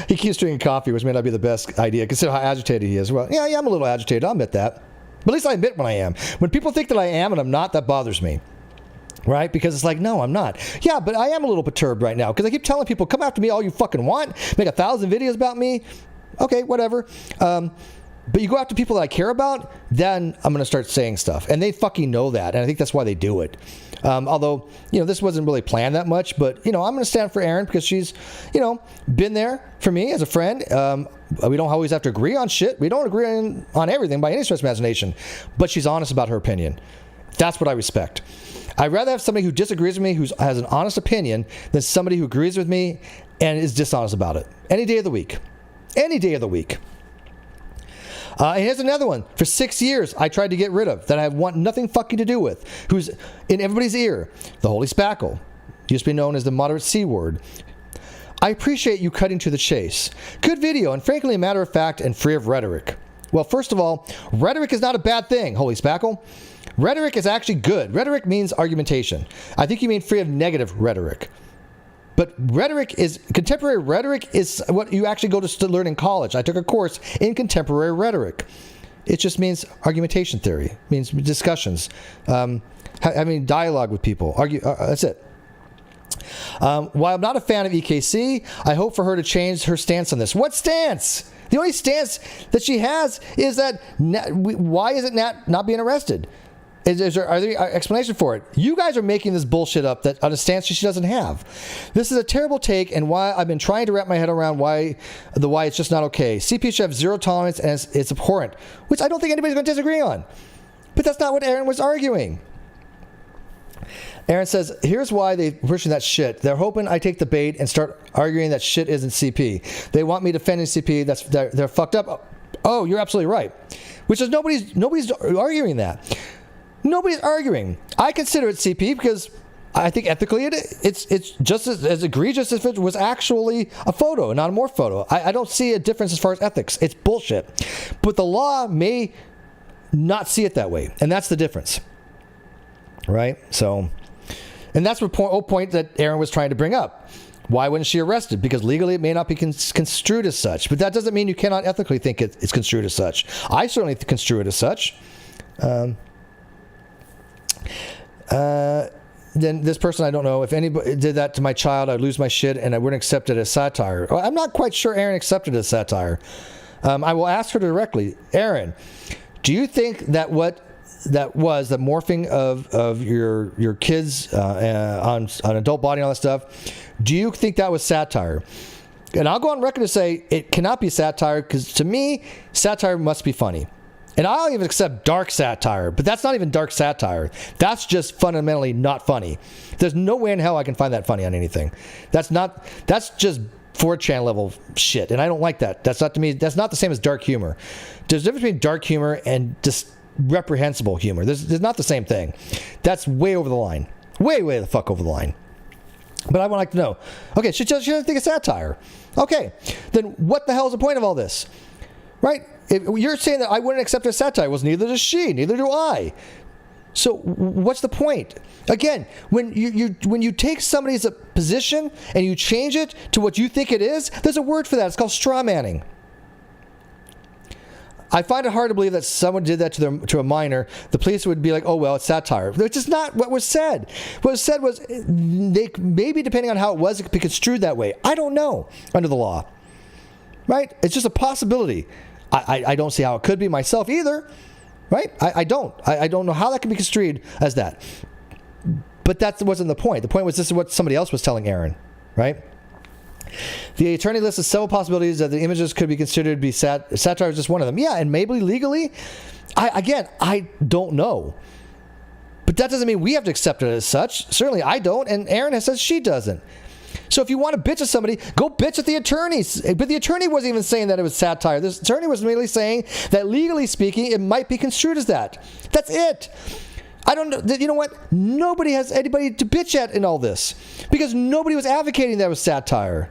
he keeps drinking coffee, which may not be the best idea. Consider how agitated he is. Well, yeah, I'm a little agitated. I'll admit that. But at least I admit when I am. When people think that I am and I'm not, that bothers me. Right? Because it's like, no, I'm not. Yeah, but I am a little perturbed right now because I keep telling people, come after me all you fucking want. Make 1,000 videos about me. Okay, whatever. But you go after people that I care about, then I'm going to start saying stuff. And they fucking know that. And I think that's why they do it. Although, this wasn't really planned that much. But, I'm going to stand for Erin because she's, been there for me as a friend. We don't always have to agree on shit. We don't agree on everything by any stretch of imagination. But she's honest about her opinion. That's what I respect. I'd rather have somebody who disagrees with me, who has an honest opinion, than somebody who agrees with me and is dishonest about it. Any day of the week. Any day of the week. And here's another one. For 6 years, I tried to get rid of, that I want nothing fucking to do with, who's in everybody's ear. The Holy Spackle. Used to be known as the moderate C word. I appreciate you cutting to the chase. Good video, and frankly a matter of fact and free of rhetoric. Well, first of all, rhetoric is not a bad thing, Holy Spackle. Rhetoric is actually good. Rhetoric means argumentation. I think you mean free of negative rhetoric. But contemporary rhetoric is what you actually go to learn in college. I took a course in contemporary rhetoric. It just means argumentation theory. It means discussions. Having dialogue with people. That's it. While I'm not a fan of EKC, I hope for her to change her stance on this. What stance? The only stance that she has is that why is it Nat not being arrested? Are there explanation for it? You guys are making this bullshit up that on a stance she doesn't have. This is a terrible take, and why I've been trying to wrap my head around why it's just not okay. CP should have zero tolerance, and it's abhorrent, which I don't think anybody's going to disagree on. But that's not what Erin was arguing. Erin says, here's why they're pushing that shit. They're hoping I take the bait and start arguing that shit isn't CP. They want me defending CP. They're fucked up. Oh, you're absolutely right. which is nobody's arguing that. Nobody's arguing. I consider it CP because I think ethically it's just as egregious if it was actually a photo, not a morph photo. I don't see a difference as far as ethics. It's bullshit. But the law may not see it that way, and that's the difference. Right? So, and that's the point that Erin was trying to bring up. Why wasn't she arrested? Because legally it may not be construed as such. But that doesn't mean you cannot ethically think it's construed as such. I certainly construe it as such. Then this person, I don't know, if anybody did that to my child, I'd lose my shit and I wouldn't accept it as satire. Well, I'm not quite sure Erin accepted it as satire. I will ask her directly, Erin, do you think that the morphing of your kids on adult body and all that stuff, do you think that was satire? And I'll go on record to say it cannot be satire because to me, satire must be funny. And I'll even accept dark satire, but that's not even dark satire. That's just fundamentally not funny. There's no way in hell I can find that funny on anything. That's just 4chan level shit, and I don't like that. That's not, to me, that's not the same as dark humor. There's a difference between dark humor and just reprehensible humor. There's not the same thing. That's way over the line. Way the fuck over the line. But I would like to know, okay, she doesn't think it's satire. Okay, then what the hell is the point of all this? Right? If you're saying that I wouldn't accept it as satire, well, neither does she, neither do I. So what's the point? Again, when you take somebody's position and you change it to what you think it is, there's a word for that. It's called straw manning. I find it hard to believe that someone did that to a minor. The police would be like, oh, well, it's satire. Which is not what was said. What was said was, maybe depending on how it was, it could be construed that way. I don't know under the law. Right? It's just a possibility. I don't see how it could be myself either. Right? I don't. I don't know how that can be construed as that. But that wasn't the point. The point was this is what somebody else was telling Erin. Right? The attorney listed several possibilities that the images could be considered to be satire is just one of them. Yeah, and maybe legally, I don't know. But that doesn't mean we have to accept it as such. Certainly I don't, and Erin says she doesn't. So if you want to bitch at somebody, go bitch at the attorneys. But the attorney wasn't even saying that it was satire. This attorney was merely saying that legally speaking, it might be construed as that. That's it. I don't know. You know what? Nobody has anybody to bitch at in all this because nobody was advocating that it was satire.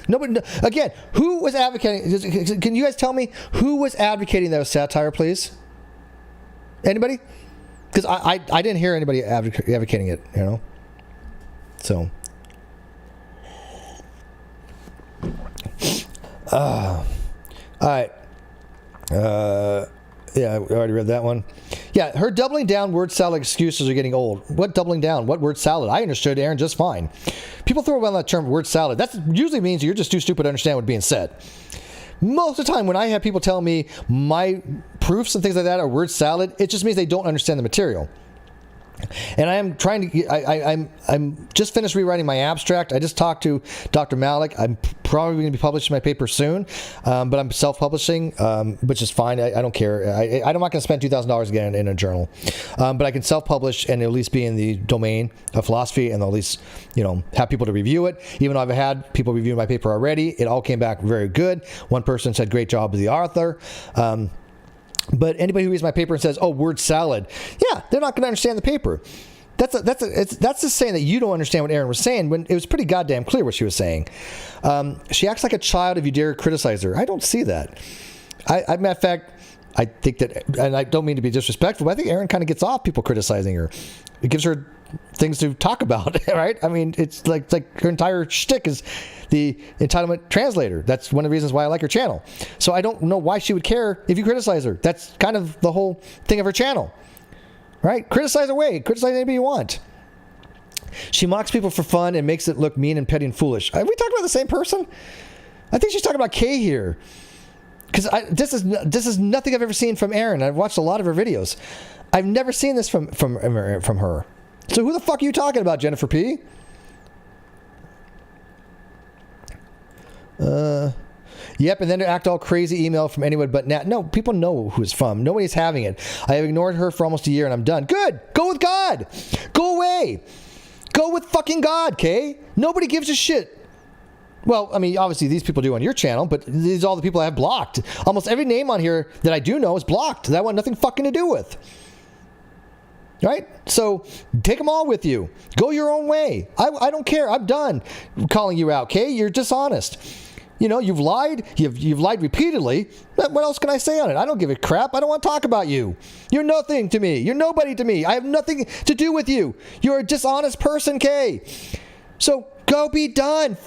Nobody. Again, who was advocating? Can you guys tell me who was advocating that it was satire, please? Anybody? Because I didn't hear anybody advocating it. You know. So. All right. Yeah, I already read that one. Yeah, her doubling down word salad excuses are getting old. What doubling down? What word salad? I understood Erin just fine. People throw around that term word salad. That usually means you're just too stupid to understand what's being said. Most of the time when I have people tell me my proofs and things like that are word salad, it just means they don't understand the material. And I am trying to. I'm just finished rewriting my abstract. I just talked to Dr. Malik. I'm probably going to be publishing my paper soon, but I'm self-publishing, which is fine. I don't care. I'm not going to spend $2,000 again in a journal, but I can self-publish and at least be in the domain of philosophy, and at least have people to review it. Even though I've had people review my paper already, it all came back very good. One person said, "Great job with the author." But anybody who reads my paper and says, "Oh, word salad," yeah, they're not going to understand the paper. That's just saying that you don't understand what Erin was saying when it was pretty goddamn clear what she was saying. She acts like a child if you dare criticize her. I don't see that. Matter of fact, I think that, and I don't mean to be disrespectful, but I think Erin kind of gets off people criticizing her. It gives her things to talk about, right? I mean, it's like her entire shtick is the Entitlement Translator. That's one of the reasons why I like her channel. So I don't know why she would care if you criticize her. That's kind of the whole thing of her channel, right? Criticize away. Criticize anybody you want. She mocks people for fun and makes it look mean and petty and foolish. Are we talking about the same person? I think she's talking about Kay here. Because this is nothing I've ever seen from Erin. I've watched a lot of her videos. I've never seen this from her. So who the fuck are you talking about, Jennifer P? Yep, and then to act all crazy email from anyone but Nat. No, people know who it's from. Nobody's having it. I have ignored her for almost a year and I'm done. Good. Go with God. Go away. Go with fucking God, Kay. Nobody gives a shit. Well, I mean, obviously these people do on your channel, but these are all the people I have blocked. Almost every name on here that I do know is blocked, that I want nothing fucking to do with. Right? So take them all with you. Go your own way. I don't care. I'm done calling you out, okay? You're dishonest. You know, you've lied. You've lied repeatedly. What else can I say on it? I don't give a crap. I don't want to talk about you. You're nothing to me. You're nobody to me. I have nothing to do with you. You're a dishonest person, Kay. So go be done.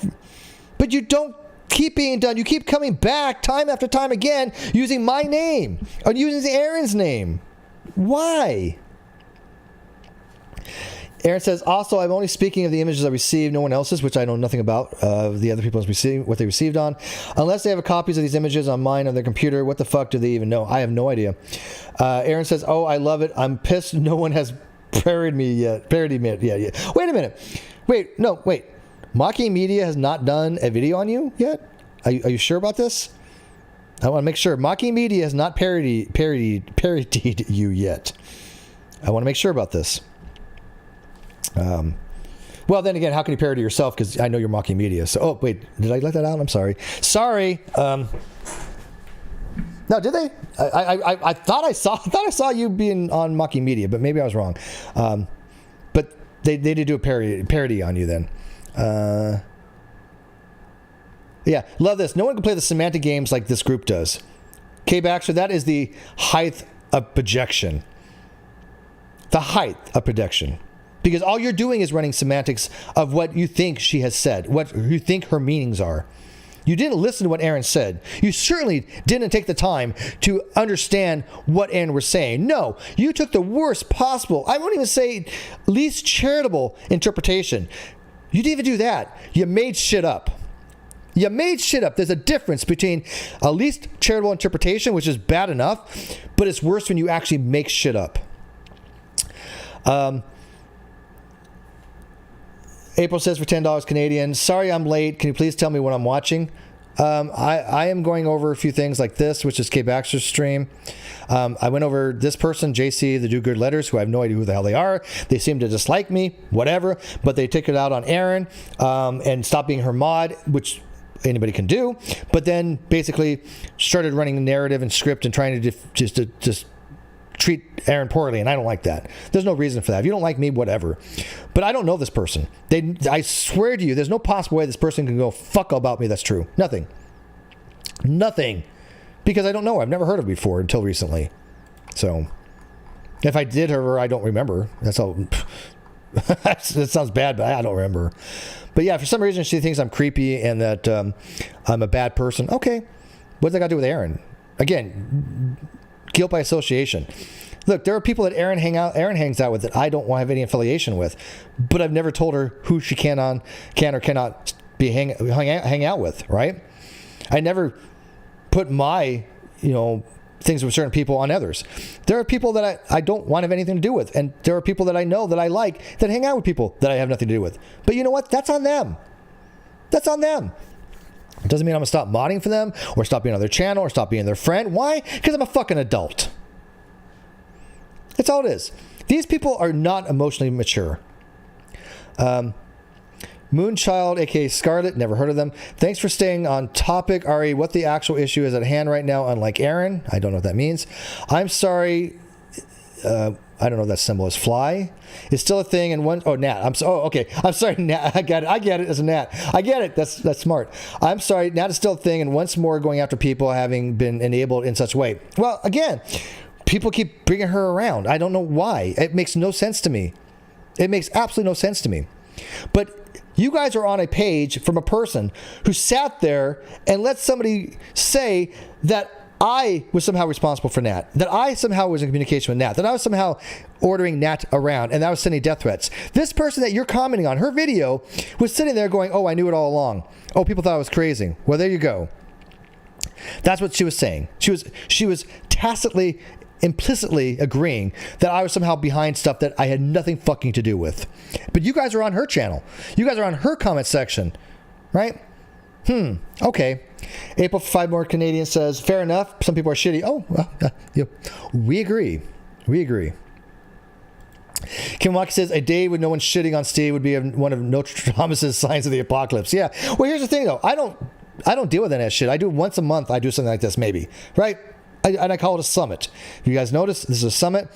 But you don't keep being done. You keep coming back time after time again using my name or using Erin's name. Why? Erin says, also, I'm only speaking of the images I received, no one else's, which I know nothing about, the other people's what they received on. Unless they have copies of these images on mine on their computer, what the fuck do they even know? I have no idea. Erin says, oh, I love it. I'm pissed no one has parodied me yet. Wait a minute. Wait. Mocking Media has not done a video on you yet? Are you sure about this? I want to make sure. Mocking Media has not parodied you yet. I want to make sure about this. Well, then again, how can you parody yourself? Because I know you're Mocking Media. So, oh wait, did I let that out? I'm sorry. No, did they? I thought I saw you being on Mocking Media, but maybe I was wrong. But they did do a parody on you then. Yeah, love this. No one can play the semantic games like this group does. K. Baxter, that is the height of projection. The height of projection. Because all you're doing is running semantics of what you think she has said, what you think her meanings are. You didn't listen to what Erin said. You certainly didn't take the time to understand what Erin was saying. No, you took the worst possible, I won't even say least charitable interpretation. You didn't even do that. You made shit up. There's a difference between a least charitable interpretation, which is bad enough, but it's worse when you actually make shit up. April says for $10 Canadian, sorry I'm late. Can you please tell me what I'm watching? I am going over a few things like this, which is Kay Baxter's stream. I went over this person, JC, the Do Good Letters, who I have no idea who the hell they are. They seem to dislike me, whatever, but they take it out on Erin and stop being her mod, which anybody can do, but then basically started running a narrative and script and trying to just treat Erin poorly, and I don't like that. There's no reason for that. If you don't like me, whatever. But I don't know this person. I swear to you, there's no possible way this person can go fuck about me. That's true. Nothing. Because I don't know. I've never heard of her before until recently. So, if I did her, I don't remember. That's all. That sounds bad, but I don't remember. But yeah, for some reason she thinks I'm creepy and that I'm a bad person. Okay. What's that got to do with Erin? Again, guilt by association. Look, there are people that Erin hangs out with that I don't want to have any affiliation with, but I've never told her who she can or cannot be hang out with, right? I never put my, things with certain people on others. There are people that I don't want to have anything to do with, and there are people that I know that I like that hang out with people that I have nothing to do with. But you know what? That's on them. It doesn't mean I'm going to stop modding for them or stop being on their channel or stop being their friend. Why? Because I'm a fucking adult. That's all it is. These people are not emotionally mature. Moonchild, aka Scarlet, never heard of them. Thanks for staying on topic, Ari. What the actual issue is at hand right now, unlike Erin. I don't know what that means. I'm sorry. I don't know if that symbol is fly. It's still a thing. And gnat. Okay. I'm sorry, gnat. I get it as a gnat. I get it. That's smart. I'm sorry. Gnat is still a thing. And once more going after people having been enabled in such a way. Well, again, people keep bringing her around. I don't know why. It makes no sense to me. It makes absolutely no sense to me. But you guys are on a page from a person who sat there and let somebody say that I was somehow responsible for Nat, that I somehow was in communication with Nat, that I was somehow ordering Nat around, and that I was sending death threats. This person that you're commenting on, her video, was sitting there going, oh, I knew it all along. Oh, people thought I was crazy. Well, there you go. That's what she was saying. She was tacitly, implicitly agreeing that I was somehow behind stuff that I had nothing fucking to do with. But you guys are on her channel. You guys are on her comment section, right? Okay. April for 5 more Canadian says, fair enough. Some people are shitty. Oh, well, we agree. Kim Watkins says, a day with no one shitting on Steve would be one of Nostradamus' signs of the apocalypse. Yeah. Well, here's the thing, though. I don't deal with any of that shit. I do once a month. I do something like this, maybe. Right? And I call it a summit. If you guys notice, this is a summit.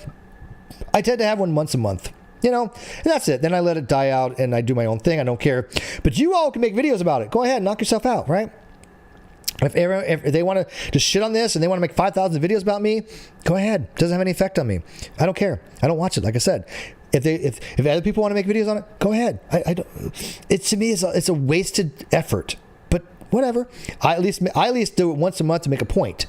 I tend to have one once a month. You know, and that's it. Then I let it die out and I do my own thing. I don't care. But you all can make videos about it. Go ahead, knock yourself out, right? If they want to just shit on this and they want to make 5,000 videos about me, go ahead. It doesn't have any effect on me. I don't care. I don't watch it. Like I said, if other people want to make videos on it, go ahead. I don't. It to me it's a wasted effort. But whatever. I at least do it once a month to make a point.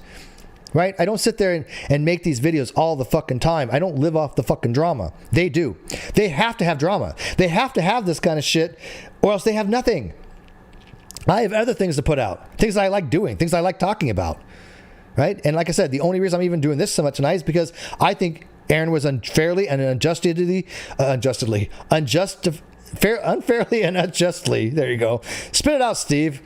Right? I don't sit there and make these videos all the fucking time. I don't live off the fucking drama. They do. They have to have drama. They have to have this kind of shit or else they have nothing. I have other things to put out. Things that I like doing. Things I like talking about. Right? And like I said, the only reason I'm even doing this so much tonight is because I think Erin was unfairly and unfairly and unjustly, there you go. Spit it out, Steve.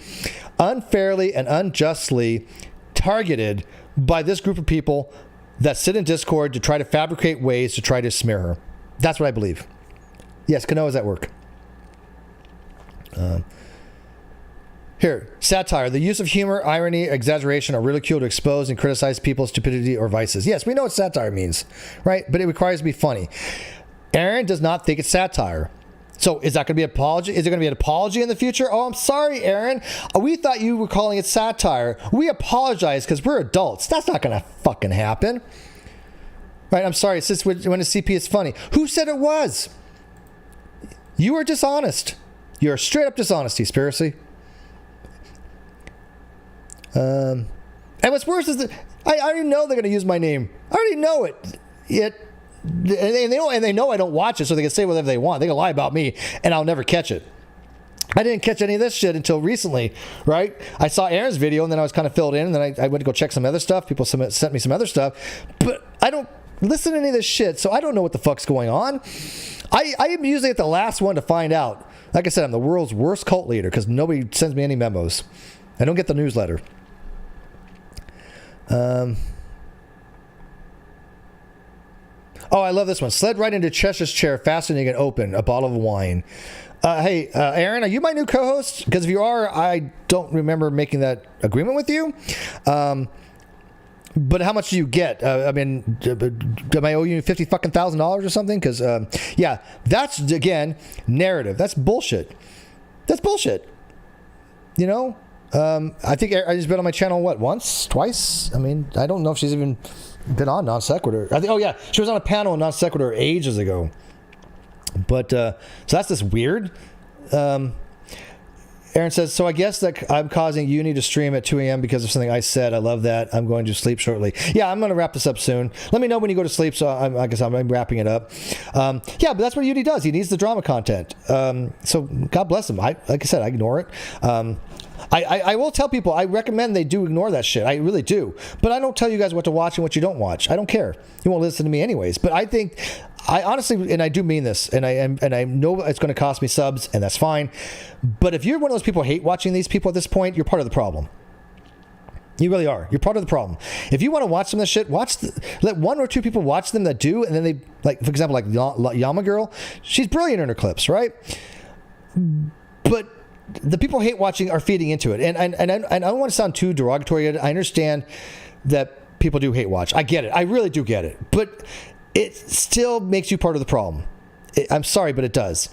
Unfairly and unjustly targeted by this group of people that sit in Discord to try to fabricate ways to try to smear her. That's what I believe. Yes, Kanoa's at work. Here, satire. The use of humor, irony, exaggeration, or ridicule to expose and criticize people's stupidity or vices. Yes, we know what satire means, right? But it requires to be funny. Erin does not think it's satire. So is that going to be an apology? Is there going to be an apology in the future? Oh, I'm sorry, Erin. We thought you were calling it satire. We apologize because we're adults. That's not going to fucking happen. Right? I'm sorry. It's just when a CP is funny. Who said it was? You are dishonest. You're straight up dishonesty, Spiracy. And what's worse is that I already know they're going to use my name. I already know it. Yet. And they know I don't watch it, so they can say whatever they want. They can lie about me, and I'll never catch it. I didn't catch any of this shit until recently, right? I saw Erin's video, and then I was kind of filled in, and then I went to go check some other stuff. People sent me some other stuff, but I don't listen to any of this shit, so I don't know what the fuck's going on. I am usually at the last one to find out. Like I said, I'm the world's worst cult leader because nobody sends me any memos. I don't get the newsletter. Oh, I love this one. Slid right into Cheshire's chair faster than you can open a bottle of wine. Hey, Erin, are you my new co-host? Because if you are, I don't remember making that agreement with you. But how much do you get? I mean, do I owe you $50,000 or something? Because, yeah, that's, again, narrative. That's bullshit. That's bullshit. You know? I think Erin's been on my channel, what, once? Twice? I mean, I don't know if she's even been on Non Sequitur. Oh yeah, she was on a panel on Non Sequitur ages ago. But so that's just weird. Erin says, so I guess that I'm causing Uni to stream at 2 a.m. because of something I said. I love that. I'm going to sleep shortly. Yeah, I'm going to wrap this up soon. Let me know when you go to sleep, so I guess I'm wrapping it up. Yeah, but that's what Uni does. He needs the drama content. So God bless him. Like I said, I ignore it. I will tell people, I recommend they do ignore that shit. I really do. But I don't tell you guys what to watch and what you don't watch. I don't care. You won't listen to me anyways. But I think, I honestly, and I do mean this, and I know it's going to cost me subs, and that's fine. But if you're one of those people who hate watching these people at this point, you're part of the problem. You really are. You're part of the problem. If you want to watch some of this shit, let one or two people watch them that do, and then they, like, for example, like Yama Girl, she's brilliant in her clips, right? But the people hate watching are feeding into it. And I don't want to sound too derogatory. I understand that people do hate watch. I get it. I really do get it. But it still makes you part of the problem. I'm sorry, but it does.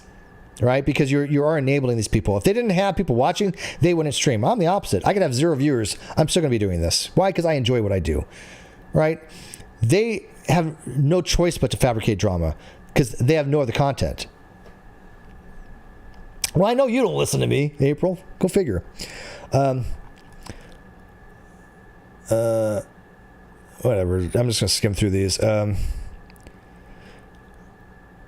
Right? Because you are enabling these people. If they didn't have people watching, they wouldn't stream. I'm the opposite. I could have 0 viewers. I'm still going to be doing this. Why? Because I enjoy what I do. Right? They have no choice but to fabricate drama because they have no other content. Well, I know you don't listen to me, April. Go figure. Whatever. I'm just going to skim through these.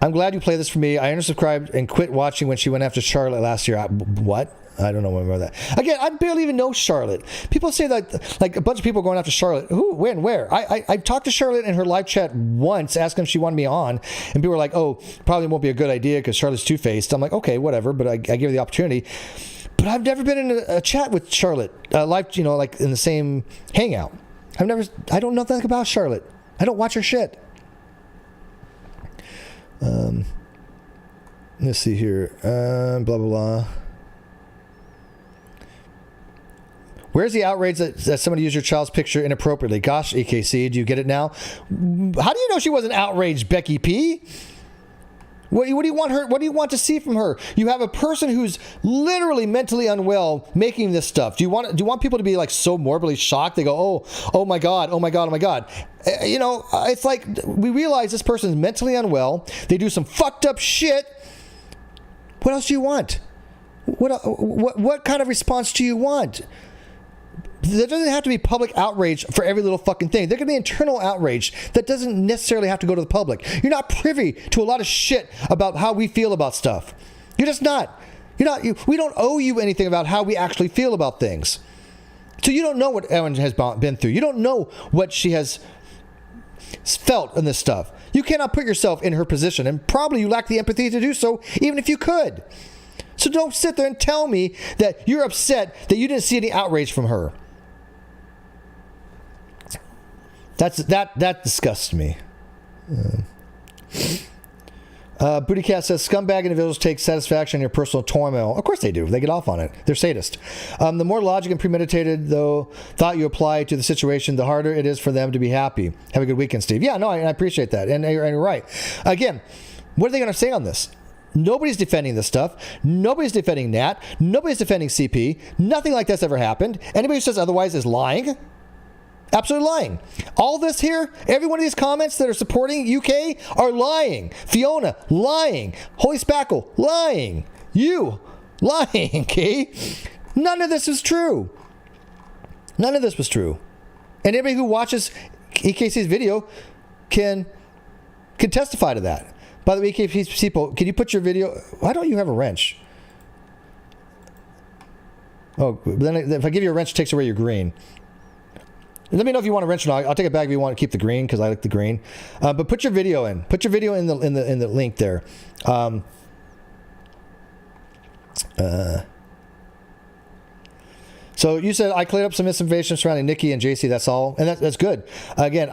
I'm glad you played this for me. I unsubscribed and quit watching when she went after Charlotte last year. What? I don't know about that. Again, I barely even know Charlotte. People say that, like, a bunch of people going after Charlotte. Who? When? Where? I talked to Charlotte in her live chat once, asking if she wanted me on, and people were like, oh, probably won't be a good idea because Charlotte's two-faced. I'm like, okay, whatever, but I give her the opportunity. But I've never been in a chat with Charlotte, live, like in the same hangout. I don't know nothing about Charlotte. I don't watch her shit. Let's see here. Blah, blah, blah. Where's the outrage that somebody used your child's picture inappropriately? Gosh, EKC, do you get it now? How do you know she wasn't outraged, Becky P? What do you want her? What do you want to see from her? You have a person who's literally mentally unwell making this stuff. Do you want people to be like so morbidly shocked? They go, oh my God, oh my God, oh my God. It's like we realize this person's mentally unwell. They do some fucked up shit. What else do you want? What kind of response do you want? There doesn't have to be public outrage for every little fucking thing. There can be internal outrage that doesn't necessarily have to go to the public. You're not privy to a lot of shit about how we feel about stuff. You're just not. We don't owe you anything about how we actually feel about things. So you don't know what Erin has been through. You don't know what she has felt in this stuff. You cannot put yourself in her position, and probably you lack the empathy to do so, even if you could. So don't sit there and tell me that you're upset that you didn't see any outrage from her. That disgusts me. Bootycat says, scumbag individuals take satisfaction in your personal turmoil. Of course they do. They get off on it. They're sadist. The more logic and premeditated, though, thought you apply to the situation, the harder it is for them to be happy. Have a good weekend, Steve. Yeah, no, I appreciate that. And you're right. Again, what are they going to say on this? Nobody's defending this stuff. Nobody's defending Nat. Nobody's defending CP. Nothing like that's ever happened. Anybody who says otherwise is lying. Absolutely lying. All this here, every one of these comments that are supporting UK are lying. Fiona, lying. Holy Spackle, lying. You, lying, okay? None of this is true. None of this was true. And anybody who watches EKC's video can testify to that. By the way, EKC people, can you put your video... Why don't you have a wrench? Oh, then if I give you a wrench, it takes away your green. Let me know if you want a wrench or not. I'll take it back if you want to keep the green, because I like the green. But put your video in. Put your video in the link there. So you said I cleared up some misinformation surrounding Nikki and JC. That's all, and that's good. Again,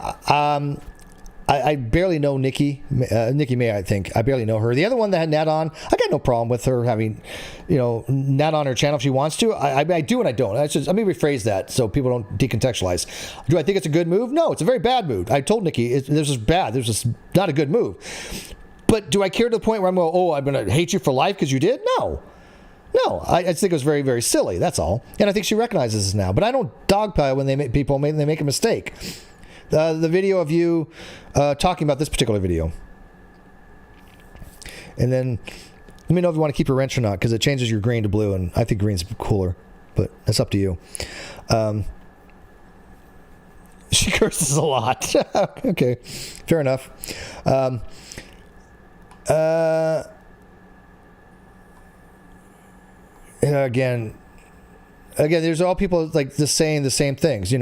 I barely know Nikki May. I think I barely know her. The other one that had Nat on, I got no problem with her having, Nat on her channel if she wants to. I do and I don't. Let me rephrase that so people don't decontextualize. Do I think it's a good move? No, it's a very bad move. I told Nikki this is bad. This is not a good move. But do I care to the point where I'm going to hate you for life because you did? No. I just think it was very, very silly. That's all. And I think she recognizes this now. But I don't dogpile when they make a mistake. The video of you talking about this particular video. And then let me know if you want to keep your wrench or not, because it changes your green to blue, and I think green's cooler, but that's up to you. She curses a lot. Okay, fair enough. Again, there's all people like just saying the same things,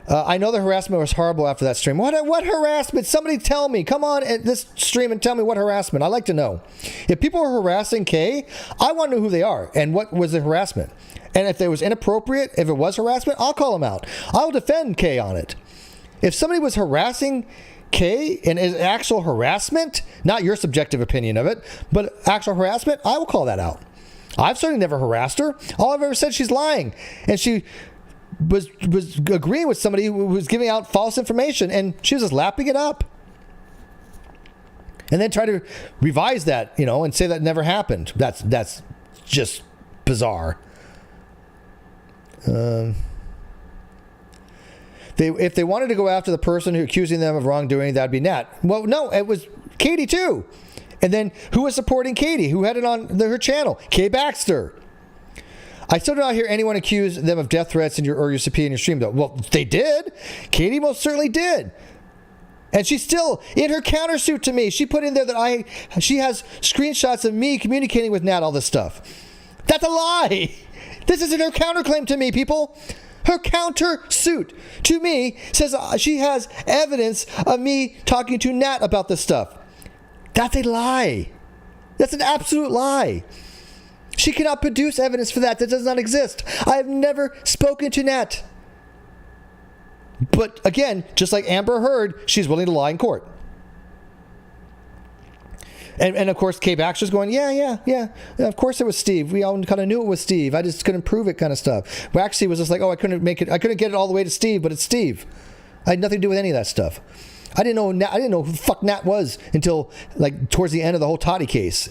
I know the harassment was horrible after that stream. What harassment? Somebody tell me. Come on at this stream and tell me what harassment. I'd like to know. If people are harassing Kay, I want to know who they are and what was the harassment. And if it was inappropriate, if it was harassment, I'll call them out. I'll defend Kay on it. If somebody was harassing Kay and is actual harassment, not your subjective opinion of it, but actual harassment, I will call that out. I've certainly never harassed her. All I've ever said, she's lying. And she was agreeing with somebody who was giving out false information, and she was just lapping it up. And then try to revise that, and say that never happened. That's just bizarre. If they wanted to go after the person who accusing them of wrongdoing, that'd be Nat. Well, no, it was Katie too. And then who was supporting Katie? Who had it on her channel? Kay Baxter. I still do not hear anyone accuse them of death threats or your CP in your stream, though. Well, they did. Katie most certainly did. And she's still in her countersuit to me. She put in there that she has screenshots of me communicating with Nat, all this stuff. That's a lie. This isn't her counterclaim to me, people. Her countersuit to me says she has evidence of me talking to Nat about this stuff. That's a lie. That's an absolute lie. She cannot produce evidence for that. That does not exist. I have never spoken to Nat. But again, just like Amber Heard, she's willing to lie in court. And of course, Kay Baxter's going, yeah. Of course it was Steve. We all kind of knew it was Steve. I just couldn't prove it, kind of stuff. Waxy was just like, I couldn't get it all the way to Steve, but it's Steve. I had nothing to do with any of that stuff. I didn't know who the fuck Nat was until like towards the end of the whole Toddy case.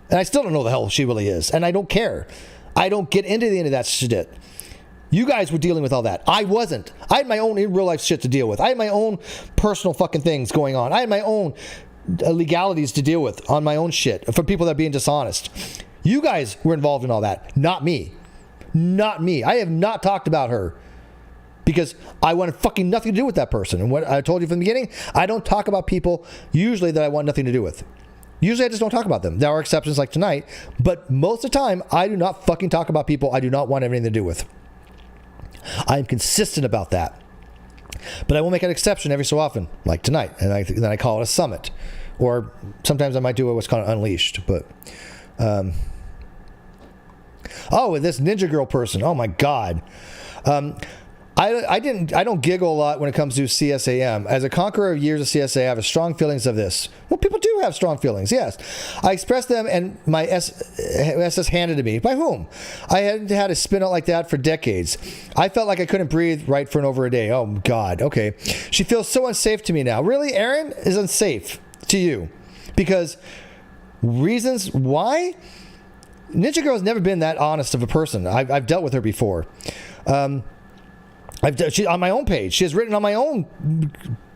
And I still don't know who the hell she really is. And I don't care. I don't get into the end of that shit. You guys were dealing with all that. I wasn't. I had my own in real life shit to deal with. I had my own personal fucking things going on. I had my own legalities to deal with on my own shit for people that are being dishonest. You guys were involved in all that. Not me. Not me. I have not talked about her because I wanted fucking nothing to do with that person. And what I told you from the beginning, I don't talk about people usually that I want nothing to do with. Usually I just don't talk about them. There are exceptions like tonight, but most of the time I do not fucking talk about people I do not want anything to do with. I'm consistent about that. But I will make an exception every so often, like tonight, and then I call it a summit. Or sometimes I might do what's called unleashed. But and this Ninja Girl person, oh my God. I don't giggle a lot when it comes to CSAM. As a conqueror of years of CSA, I have strong feelings of this. Well, people do have strong feelings, yes. I expressed them and my SS handed to me. By whom? I hadn't had a spin out like that for decades. I felt like I couldn't breathe right for over a day. Oh, God. Okay. She feels so unsafe to me now. Really? Erin is unsafe to you. Because reasons why? Ninja Girl's never been that honest of a person. I've dealt with her before. She on my own page. She has written on my own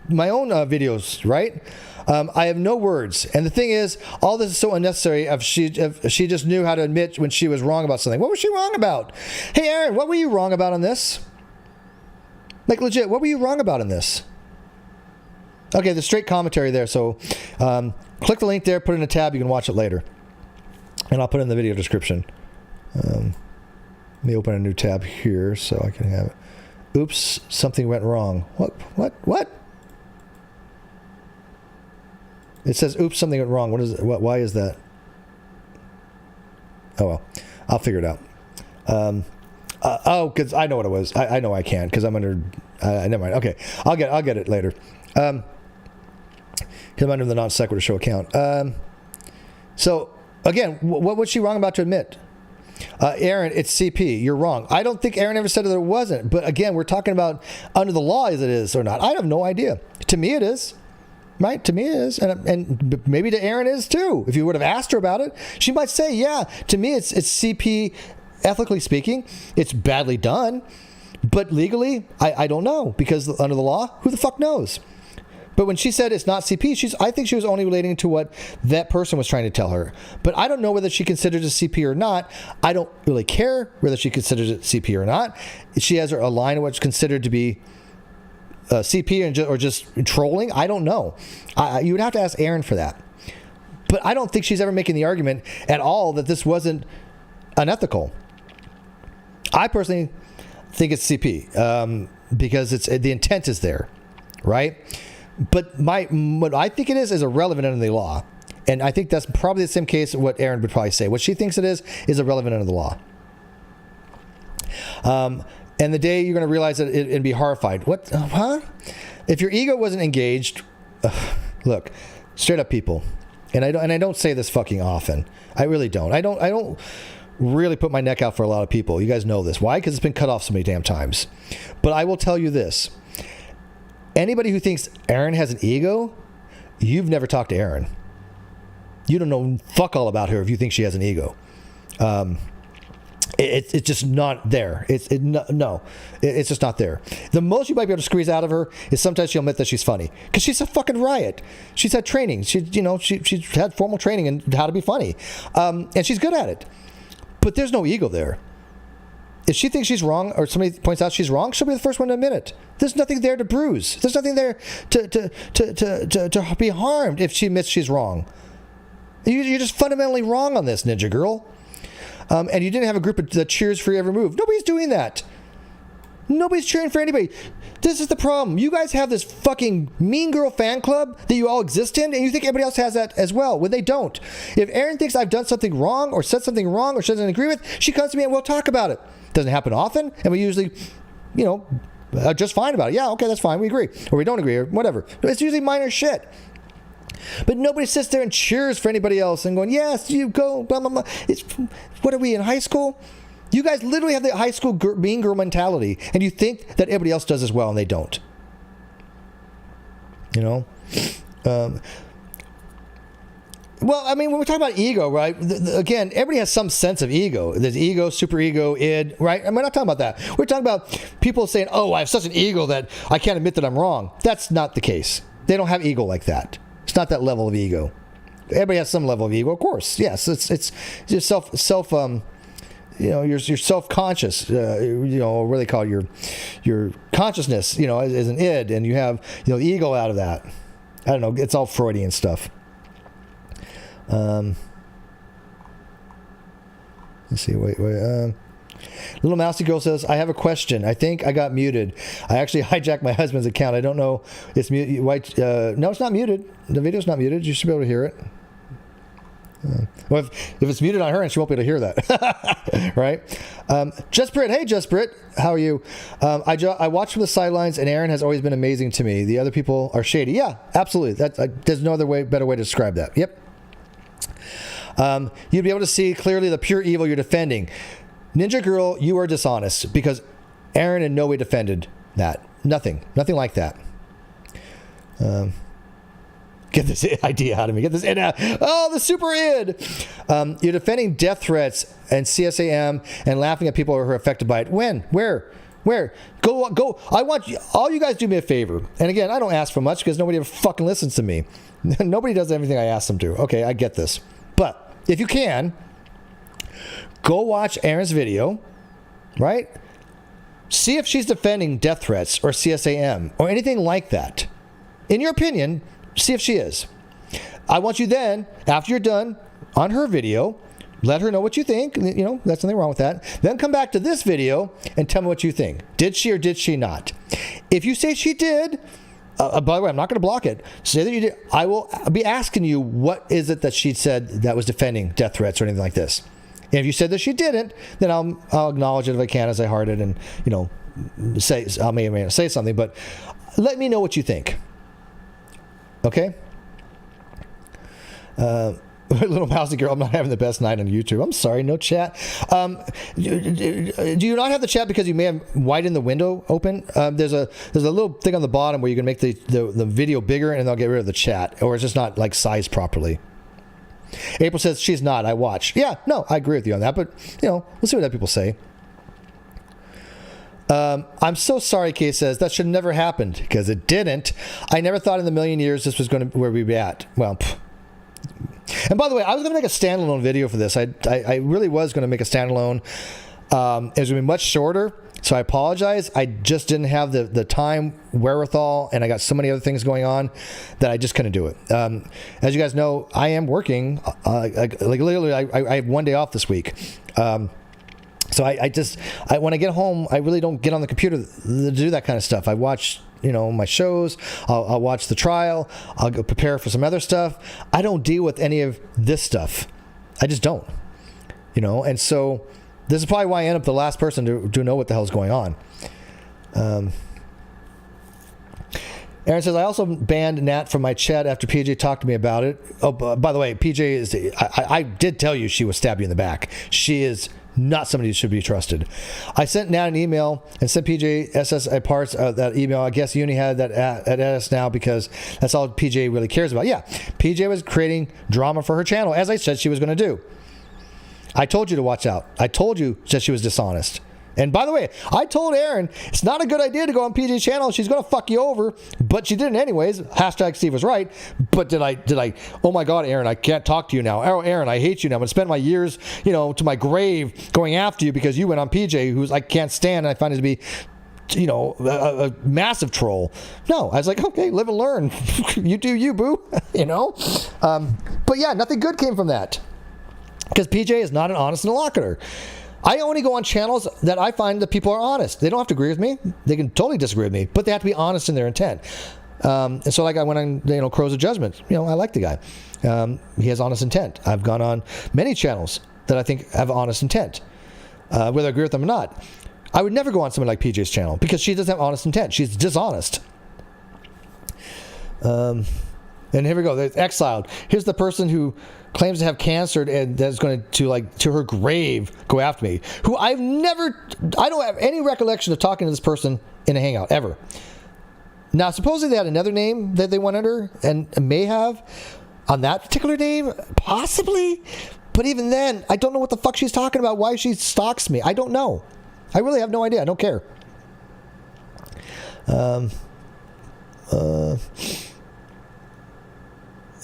videos, right? I have no words. And the thing is, all this is so unnecessary if she just knew how to admit when she was wrong about something. What was she wrong about? Hey, Erin, what were you wrong about on this? Like, legit, what were you wrong about in this? Okay, the straight commentary there. So click the link there, put it in a tab. You can watch it later. And I'll put it in the video description. Let me open a new tab here so I can have it. Oops, something went wrong. What? It says, oops, something went wrong. What is it? Why is that? Oh, well. I'll figure it out. Because I know what it was. I know I can, because I'm under... never mind. Okay, I'll get it later. Because I'm under the Non Sequitur Show account. So, again, what was she wrong about to admit? Erin, it's CP. You're wrong. I don't think Erin ever said that it wasn't. But again, we're talking about under the law as it is or not. I have no idea. To me, it is. Right? To me, it is. And maybe to Erin is too. If you would have asked her about it, she might say, yeah, to me, it's CP, ethically speaking. It's badly done. But legally, I don't know. Because under the law, who the fuck knows? But when she said it's not CP, I think she was only relating to what that person was trying to tell her. But I don't know whether she considers it CP or not. I don't really care whether she considers it CP or not. She has a line of what's considered to be CP or just trolling. I don't know. You would have to ask Erin for that. But I don't think she's ever making the argument at all that this wasn't unethical. I personally think it's CP because the intent is there, right? But what I think it is irrelevant under the law. And I think that's probably the same case of what Erin would probably say. What she thinks it is irrelevant under the law. And the day you're going to realize it and be horrified. What? Huh? If your ego wasn't engaged, look, straight up people. And I don't say this fucking often. I really don't. I don't really put my neck out for a lot of people. You guys know this. Why? Because it's been cut off so many damn times. But I will tell you this. Anybody who thinks Erin has an ego, you've never talked to Erin. You don't know fuck all about her if you think she has an ego. It's just not there. It's just not there. The most you might be able to squeeze out of her is sometimes she'll admit that she's funny because she's a fucking riot. She's had training. She's had formal training in how to be funny, and she's good at it. But there's no ego there. If she thinks she's wrong or somebody points out she's wrong, she'll be the first one to admit it. There's nothing there to bruise. There's nothing there to be harmed if she admits she's wrong. You're just fundamentally wrong on this, Ninja Girl. And you didn't have a group that cheers for your every move. Nobody's doing that. Nobody's cheering for anybody. This is the problem. You guys have this fucking mean girl fan club that you all exist in, and you think everybody else has that as well, when they don't. If Erin thinks I've done something wrong or said something wrong or she doesn't agree with, she comes to me and we'll talk about it. Doesn't happen often, and we usually, just fine about it. Yeah, okay, that's fine. We agree. Or we don't agree, or whatever. It's usually minor shit. But nobody sits there and cheers for anybody else and going, yes, you go, blah, blah, blah. What are we, in high school? You guys literally have the high school mean girl mentality, and you think that everybody else does as well, and they don't. You know? Well, I mean, when we talk about ego, right? Again, everybody has some sense of ego. There's ego, superego, id, right? And we're not talking about that. We're talking about people saying, oh, I have such an ego that I can't admit that I'm wrong. That's not the case. They don't have ego like that. It's not that level of ego. Everybody has some level of ego, of course. Yes, it's just self. You're self-conscious. What do they call it? Your consciousness. Is an id, and you have ego out of that. I don't know. It's all Freudian stuff. Let's see. Wait. Little Mousy Girl says, I have a question. I think I got muted. I actually hijacked my husband's account. I don't know. It's muted. No, it's not muted. The video's not muted. You should be able to hear it. Well, if it's muted on her, and she won't be able to hear that. Right? Just Brit. Hey, Just Brit. How are you? I watched from the sidelines, and Erin has always been amazing to me. The other people are shady. Yeah, absolutely. There's no better way to describe that. Yep. You'd be able to see clearly the pure evil you're defending. Ninja Girl, you are dishonest because Erin in no way defended that. Nothing like that. Get this idea out of me. Get this id out. Oh, the super id. You're defending death threats and CSAM and laughing at people who are affected by it. When? Where? Go. I want you, all you guys do me a favor. And again, I don't ask for much because nobody ever fucking listens to me. Nobody does everything I ask them to. Okay, I get this. But if you can, go watch Erin's video, right? See if she's defending death threats or CSAM or anything like that. In your opinion, see if she is. I want you then, after you're done on her video, let her know what you think. That's nothing wrong with that. Then come back to this video and tell me what you think. Did she or did she not? If you say she did, by the way, I'm not going to block it. Say that you did. I will be asking you what is it that she said that was defending death threats or anything like this. And if you said that she didn't, then I'll acknowledge it if I can as I heart it, and say I may or may not say something, but let me know what you think. Okay. Little Mousy Girl, I'm not having the best night on YouTube. I'm sorry, no chat. Do you not have the chat because you may have widened the window open? There's a little thing on the bottom where you can make the video bigger and they'll get rid of the chat, or it's just not sized properly. April says she's not. I watch. Yeah, no, I agree with you on that, but we'll see what other people say. I'm so sorry, Kay says that should have never happened because it didn't. I never thought in a million years this was going to where we'd be at. Well. And by the way, I was going to make a standalone video for this. I really was going to make a standalone. It was going to be much shorter, so I apologize. I just didn't have the time, wherewithal, and I got so many other things going on that I just couldn't do it. As you guys know, I am working. Literally, I have one day off this week. So I when I get home, I really don't get on the computer to do that kind of stuff. I watch my shows. I'll watch the trial. I'll go prepare for some other stuff. I don't deal with any of this stuff. I just don't. And so this is probably why I end up the last person to know what the hell's going on. Erin says, I also banned Nat from my chat after PJ talked to me about it. Oh, by the way, PJ is... I did tell you she was stabbed you in the back. She is not somebody who should be trusted. I sent Nat an email and sent PJ SS parts of that email. I guess Uni had that at us now because that's all PJ really cares about. Yeah, PJ was creating drama for her channel, as I said she was going to do. I told you to watch out. I told you that she was dishonest. And by the way, I told Erin, it's not a good idea to go on PJ's channel. She's going to fuck you over. But she did it anyways. Hashtag Steve was right. But did I, oh my God, Erin, I can't talk to you now. Oh, Erin, I hate you now. I'm going to spend my years, to my grave going after you because you went on PJ, who's I can't stand. And I find it to be, a massive troll. No, I was like, okay, live and learn. You do you, boo. But yeah, nothing good came from that. Because PJ is not an honest interlocutor. I only go on channels that I find that people are honest. They don't have to agree with me. They can totally disagree with me, but they have to be honest in their intent. And so I went on, Crows of Judgment. I like the guy. He has honest intent. I've gone on many channels that I think have honest intent, whether I agree with them or not. I would never go on someone like PJ's channel because she doesn't have honest intent. She's dishonest. And here we go. There's exiled. Here's the person who claims to have cancer and that's going to like to her grave go after me. Who I don't have any recollection of talking to this person in a hangout ever. Now, supposedly they had another name that they went under and may have on that particular name, possibly. But even then, I don't know what the fuck she's talking about. Why she stalks me? I don't know. I really have no idea. I don't care.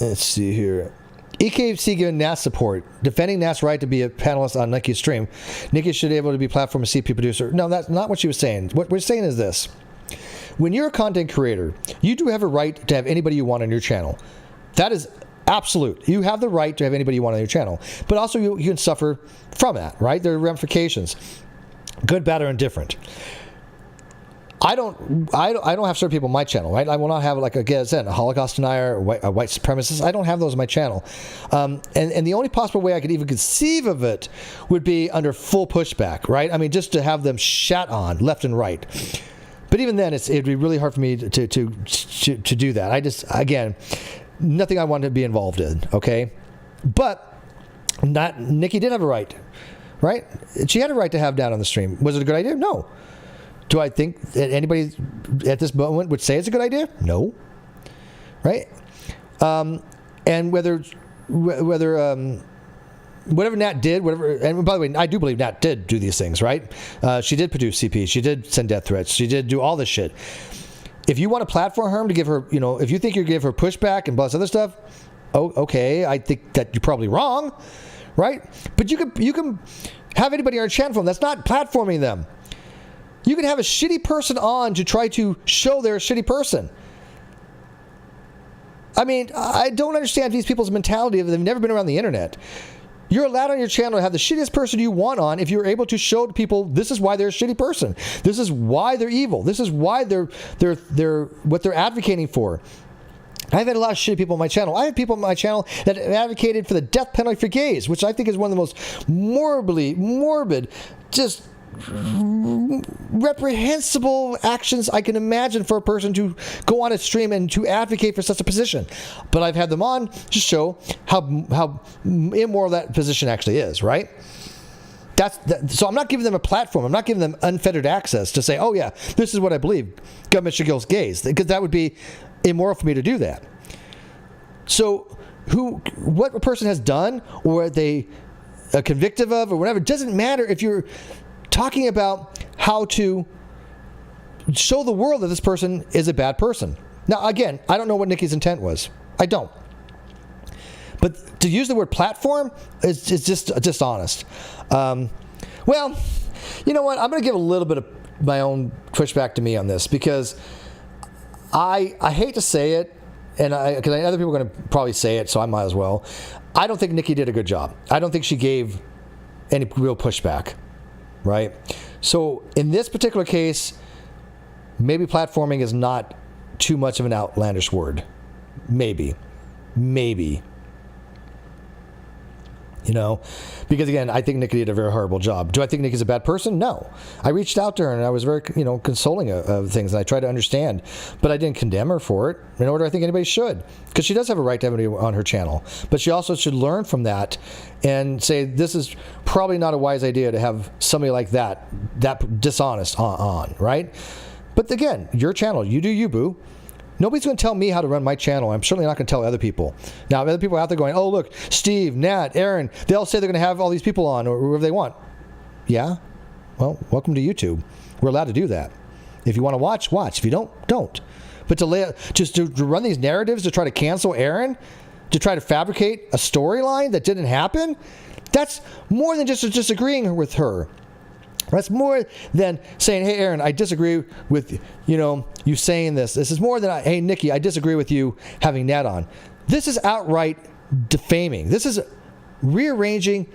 Let's see here. EKC giving Nat support, defending Nat's right to be a panelist on Nikki's stream. Nikki should be able to be platform and CP producer. No, that's not what she was saying. What we're saying is this. When you're a content creator, you do have a right to have anybody you want on your channel. That is absolute. You have the right to have anybody you want on your channel. But also you can suffer from that, right? There are ramifications. Good, bad, or indifferent. I don't have certain people on my channel, right? I will not have, like, a Holocaust denier, a white supremacist. I don't have those on my channel. And the only possible way I could even conceive of it would be under full pushback, right? I mean, just to have them shat on left and right. But even then, it'd be really hard for me to do that. Again, nothing I want to be involved in, okay? But Nikki did have a right? She had a right to have Nat on the stream. Was it a good idea? No. Do I think that anybody at this moment would say it's a good idea? No. Right? And whatever Nat did, and by the way, I do believe Nat did do these things, right? She did produce CP. She did send death threats. She did do all this shit. If you want to platform her to give her, if you think you give her pushback and plus other stuff, okay, I think that you're probably wrong, right? But you can have anybody on your channel from. That's not platforming them. You can have a shitty person on to try to show they're a shitty person. I mean, I don't understand these people's mentality if they've never been around the internet. You're allowed on your channel to have the shittiest person you want on if you're able to show to people this is why they're a shitty person. This is why they're evil. This is why they're what they're advocating for. I've had a lot of shitty people on my channel. I have people on my channel that advocated for the death penalty for gays, which I think is one of the most morbid, just reprehensible actions I can imagine for a person to go on a stream and to advocate for such a position. But I've had them on to show how immoral that position actually is, right? So I'm not giving them a platform. I'm not giving them unfettered access to say, oh yeah, this is what I believe. Government should kill gays, because that would be immoral for me to do that. So what a person has done or they are convicted of or whatever, doesn't matter if you're talking about how to show the world that this person is a bad person. Now, again, I don't know what Nikki's intent was. I don't. But to use the word platform is just dishonest. Well, you know what? I'm going to give a little bit of my own pushback to me on this, because I hate to say it, and because other people are going to probably say it, so I might as well. I don't think Nikki did a good job. I don't think she gave any real pushback. Right? So in this particular case, maybe platforming is not too much of an outlandish word. Maybe. Because again, I think Nikki did a very horrible job. Do I think Nikki's a bad person? No. I reached out to her and I was very, consoling of things, and I tried to understand, but I didn't condemn her for it, in order I think anybody should, because she does have a right to have anybody on her channel, but she also should learn from that and say, this is probably not a wise idea to have somebody like that dishonest on, right? But again, your channel, you do you, boo. Nobody's going to tell me how to run my channel. I'm certainly not going to tell other people. Now, other people are out there going, oh, look, Steve, Nat, Erin, they all say they're going to have all these people on or whoever they want. Yeah? Well, welcome to YouTube. We're allowed to do that. If you want to watch, watch. If you don't. But to run these narratives to try to cancel Erin, to try to fabricate a storyline that didn't happen, that's more than just disagreeing with her. That's more than saying, hey, Erin, I disagree with, you saying this. This is more than, hey, Nikki, I disagree with you having Nat on. This is outright defaming. This is rearranging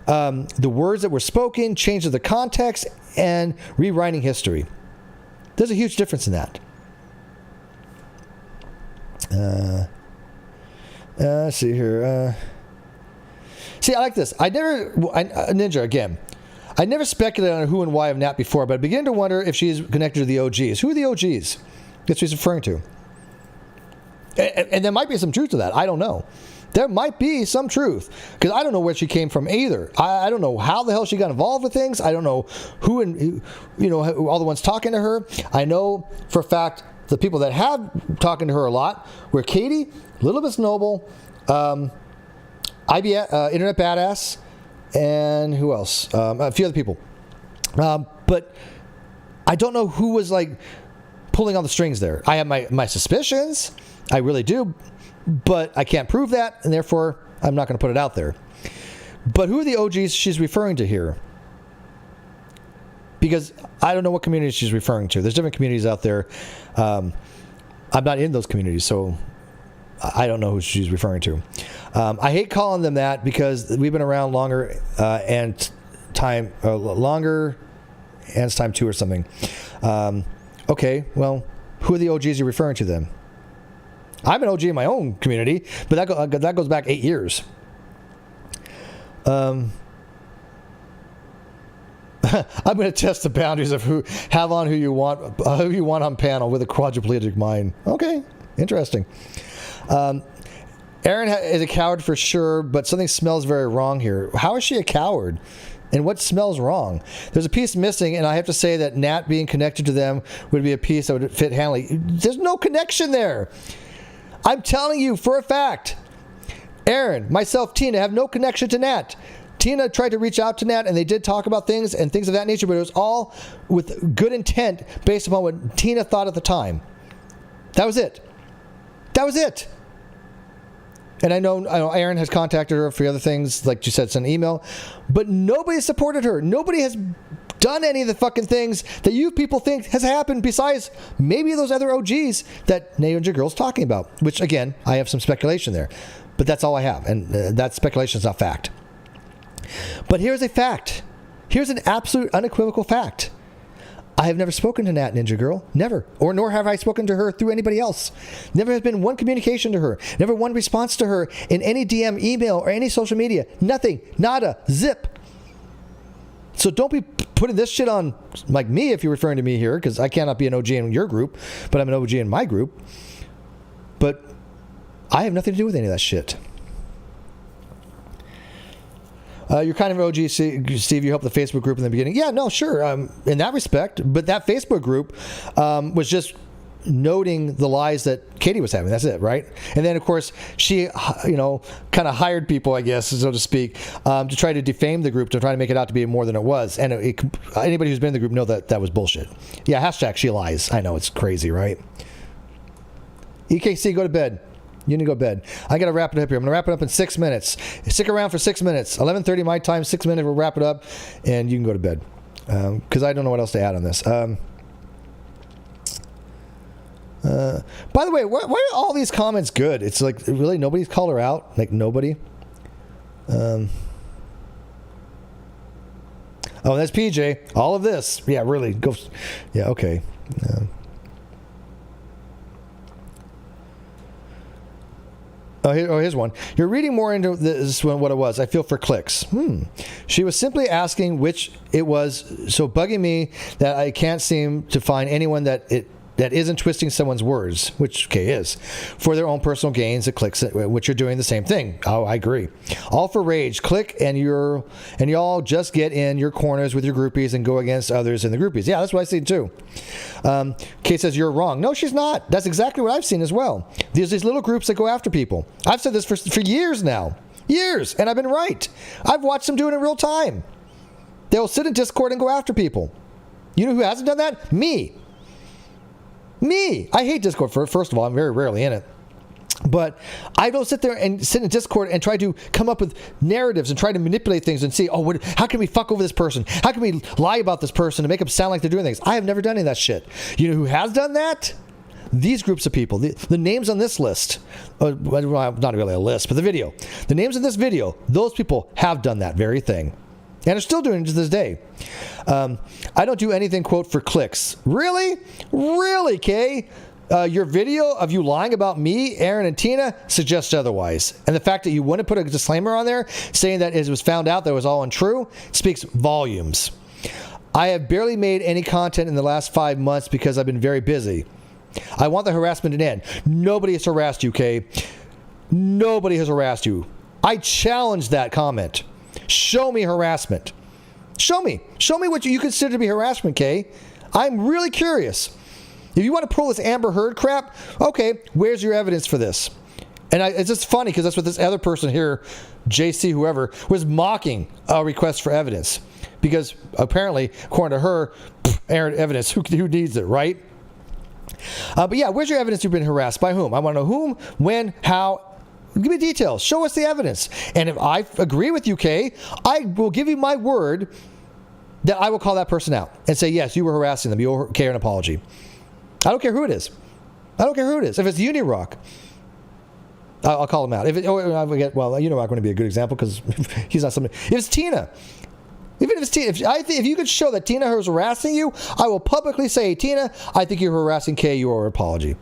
the words that were spoken, changing the context, and rewriting history. There's a huge difference in that. Let's see here. See, I like this. Ninja, again. I never speculated on who and why of Nat before, but I begin to wonder if she's connected to the OGs. Who are the OGs? That's what he's referring to. And there might be some truth to that. I don't know. There might be some truth, because I don't know where she came from either. I don't know how the hell she got involved with things. I don't know who all the ones talking to her. I know for a fact the people that have talking to her a lot were Katie, Little Miss Noble, Internet Badass, and who else? A few other people. But I don't know who was like pulling on the strings there. I have my suspicions. I really do. But I can't prove that, and therefore I'm not going to put it out there. But who are the OGs she's referring to here? Because I don't know what community she's referring to. There's different communities out there. I'm not in those communities, so I don't know who she's referring to. I hate calling them that because we've been around longer and it's time 2 or something. Okay, well, who are the OGs you're referring to then? I'm an OG in my own community, but that goes back 8 years. I'm going to test the boundaries of who you want on panel with a quadriplegic mind. Okay, interesting. Erin is a coward for sure, but something smells very wrong here. How is she a coward? And what smells wrong? There's a piece missing, and I have to say that Nat being connected to them would be a piece that would fit handily. There's no connection there. I'm telling you for a fact. Erin, myself, Tina have no connection to Nat. Tina tried to reach out to Nat, and they did talk about things and things of that nature, but it was all with good intent based upon what Tina thought at the time. That was it. And I know Erin has contacted her for other things, like she said, sent an email, but nobody supported her. Nobody has done any of the fucking things that you people think has happened besides maybe those other OGs that Ninja Girl's talking about, which, again, I have some speculation there. But that's all I have, and that speculation is not fact. But here's a fact. Here's an absolute unequivocal fact. I have never spoken to Nat Ninja Girl. Never. Nor have I spoken to her through anybody else. Never has been one communication to her. Never one response to her in any DM, email, or any social media. Nothing. Nada. Zip. So don't be putting this shit on like me if you're referring to me here, because I cannot be an OG in your group, but I'm an OG in my group. But I have nothing to do with any of that shit. You're kind of an OG, Steve. You helped the Facebook group in the beginning. Yeah, no, sure. In that respect. But that Facebook group was just noting the lies that Katie was having. That's it, right? And then, of course, she, kind of hired people, I guess, so to speak, to try to defame the group, to try to make it out to be more than it was. And anybody who's been in the group know that was bullshit. Yeah, hashtag she lies. I know, it's crazy, right? EKC, go to bed. You need to go to bed. I got to wrap it up here. I'm going to wrap it up in 6 minutes. Stick around for 6 minutes. 11:30 my time, 6 minutes. We'll wrap it up, and you can go to bed. Because I don't know what else to add on this. By the way, why are all these comments good? It's like, really, nobody's called her out? Like, nobody? Oh, that's PJ. All of this. Yeah, really. Go. Yeah, okay. Here's one. You're reading more into this one what it was. I feel for clicks. She was simply asking which it was, so bugging me that I can't seem to find anyone that isn't twisting someone's words, which is, for their own personal gains. It clicks, which you're doing the same thing. Oh, I agree. All for rage. Click, and y'all just get in your corners with your groupies and go against others in the groupies. Yeah, that's what I see too. Kate says you're wrong. No, she's not. That's exactly what I've seen as well. There's these little groups that go after people. I've said this for years now. Years, and I've been right. I've watched them do it in real time. They'll sit in Discord and go after people. You know who hasn't done that? Me. I hate Discord. First of all, I'm very rarely in it. But I don't sit there and sit in Discord and try to come up with narratives and try to manipulate things and see, how can we fuck over this person? How can we lie about this person to make them sound like they're doing things? I have never done any of that shit. You know who has done that? These groups of people. The names on this list. Well, not really a list, but the video. The names in this video, those people have done that very thing. And are still doing it to this day. I don't do anything, quote, for clicks. Really? Really, Kay? Your video of you lying about me, Erin, and Tina suggests otherwise. And the fact that you wouldn't put a disclaimer on there saying that it was found out that it was all untrue speaks volumes. I have barely made any content in the last 5 months because I've been very busy. I want the harassment to end. Nobody has harassed you, Kay. Nobody has harassed you. I challenge that comment. Show me harassment. Show me what you consider to be harassment, Kay. I'm really curious. If you want to pull this Amber Heard crap, okay, where's your evidence for this? And it's just funny because that's what this other person here, JC, whoever, was mocking a request for evidence. Because apparently, according to her, Erin, evidence, who needs it, right? But yeah, where's your evidence you've been harassed? By whom? I want to know whom, when, how. Give me details. Show us the evidence. And if I agree with you, Kay, I will give you my word that I will call that person out and say, yes, you were harassing them. You owe Kay an apology. I don't care who it is. I don't care who it is. If it's Unirock, I'll call him out. If Unirock wouldn't be a good example because he's not somebody. If it's Tina, even if it's Tina, if you could show that Tina was harassing you, I will publicly say, Tina, I think you're harassing Kay. You owe her an apology.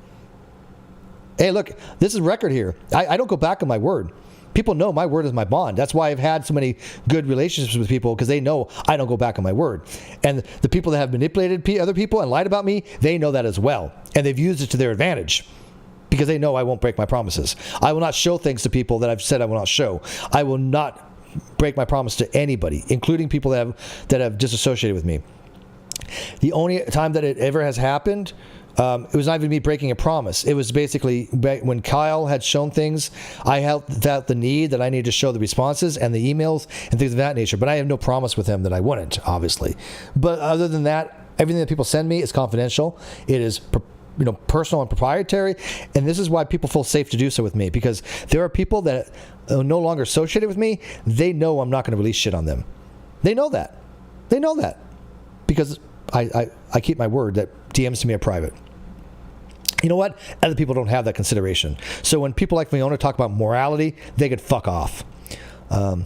Hey, look, this is record here. I don't go back on my word. People know my word is my bond. That's why I've had so many good relationships with people, because they know I don't go back on my word. And the people that have manipulated other people and lied about me, they know that as well. And they've used it to their advantage because they know I won't break my promises. I will not show things to people that I've said I will not show. I will not break my promise to anybody, including people that have disassociated with me. The only time that it ever has happened, it was not even me breaking a promise. It was basically when Kyle had shown things, I felt the need that I needed to show the responses and the emails and things of that nature. But I have no promise with him that I wouldn't, obviously. But other than that, everything that people send me is confidential. It is personal and proprietary. And this is why people feel safe to do so with me, because there are people that are no longer associated with me. They know I'm not going to release shit on them. They know that. They know that because I keep my word that DMs to me are private. You know what? Other people don't have that consideration. So when people like Fiona talk about morality, they could fuck off. And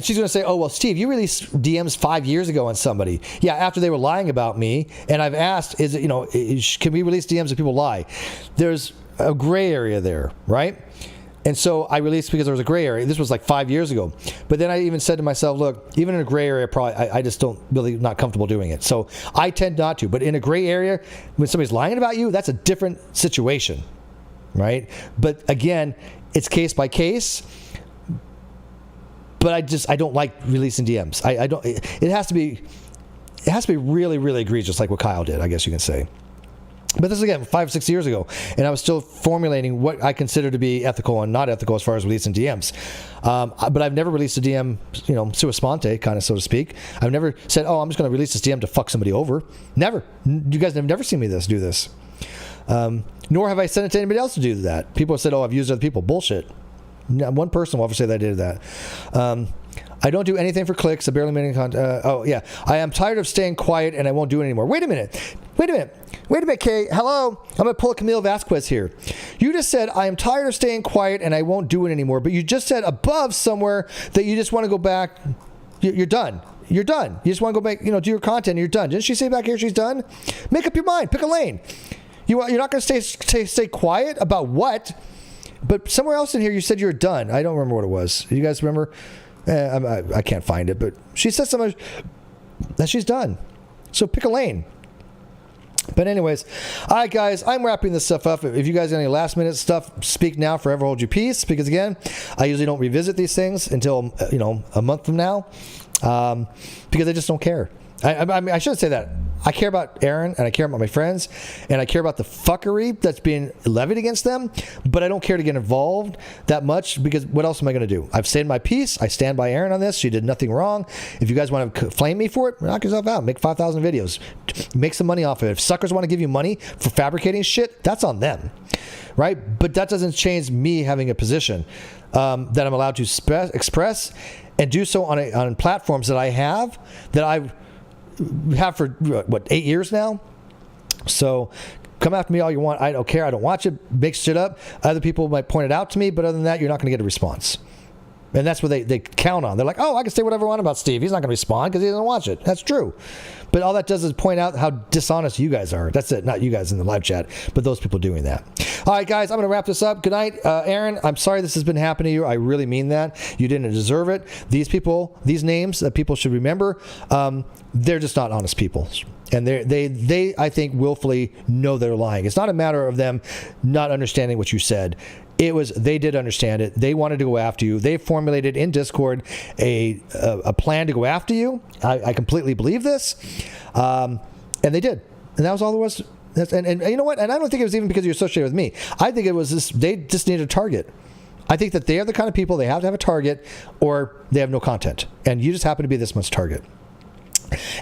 she's going to say, oh, well, Steve, you released DMs 5 years ago on somebody. Yeah, after they were lying about me. And I've asked, can we release DMs if people lie? There's a gray area there, right? And so I released because there was a gray area. This was like 5 years ago. But then I even said to myself, look, even in a gray area, I just don't really not comfortable doing it. So I tend not to. But in a gray area, when somebody's lying about you, that's a different situation, right? But again, it's case by case. But I don't like releasing DMs. I don't. It has to be really, really egregious, like what Kyle did, I guess you can say. But this is, again, 5 or 6 years ago, and I was still formulating what I consider to be ethical and not ethical as far as releasing DMs. But I've never released a DM, sua sponte, kind of, so to speak. I've never said, oh, I'm just going to release this DM to fuck somebody over. Never. You guys have never seen me do this. Nor have I sent it to anybody else to do that. People have said, oh, I've used other people. Bullshit. One person will ever say that I did that. I don't do anything for clicks. I barely made any content. I am tired of staying quiet, and I won't do it anymore. Wait a minute, Kay. Hello. I'm going to pull a Camille Vasquez here. You just said, I am tired of staying quiet, and I won't do it anymore. But you just said above somewhere that you just want to go back. You're done. You're done. You just want to go back, do your content, and you're done. Didn't she say back here she's done? Make up your mind. Pick a lane. You're not going to stay quiet about what? But somewhere else in here you said you were done. I don't remember what it was. You guys remember? I can't find it, but she said something that she's done. So pick a lane. But anyways, all right, guys, I'm wrapping this stuff up. If you guys have any last minute stuff, speak now, forever hold your peace. Because again, I usually don't revisit these things until a month from now, because I just don't care. I shouldn't say that. I care about Erin, and I care about my friends, and I care about the fuckery that's being levied against them, but I don't care to get involved that much, because what else am I going to do? I've said my piece. I stand by Erin on this. She did nothing wrong. If you guys want to flame me for it, knock yourself out. Make 5,000 videos. Make some money off of it. If suckers want to give you money for fabricating shit, that's on them, right? But that doesn't change me having a position that I'm allowed to express and do so on platforms that I have, that I've for 8 years now. So come after me all you want. I don't care. I don't watch it. Make shit up. Other people might point it out to me, but other than that, you're not going to get a response. And that's what they count on. They're like, oh, I can say whatever I want about Steve. He's not going to respond because he doesn't watch it. That's true. But all that does is point out how dishonest you guys are. That's it. Not you guys in the live chat, but those people doing that. All right, guys, I'm going to wrap this up. Good night. Erin, I'm sorry this has been happening to you. I really mean that. You didn't deserve it. These people, these names that people should remember, they're just not honest people. And they, I think, willfully know they're lying. It's not a matter of them not understanding what you said. They did understand it. They wanted to go after you. They formulated in Discord a plan to go after you. I completely believe this. And they did. And that was all there was. And you know what? And I don't think it was even because you're associated with me. I think it was they just needed a target. I think that they are the kind of people they have to have a target or they have no content. And you just happen to be this much target.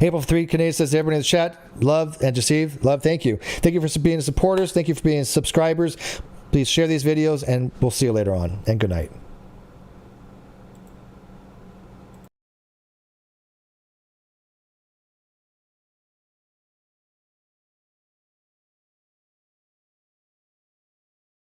April 3, Canadian says, everybody in the chat, love, and Jaceve, love, thank you. Thank you for being supporters. Thank you for being subscribers. Please share these videos, and we'll see you later on. And good night.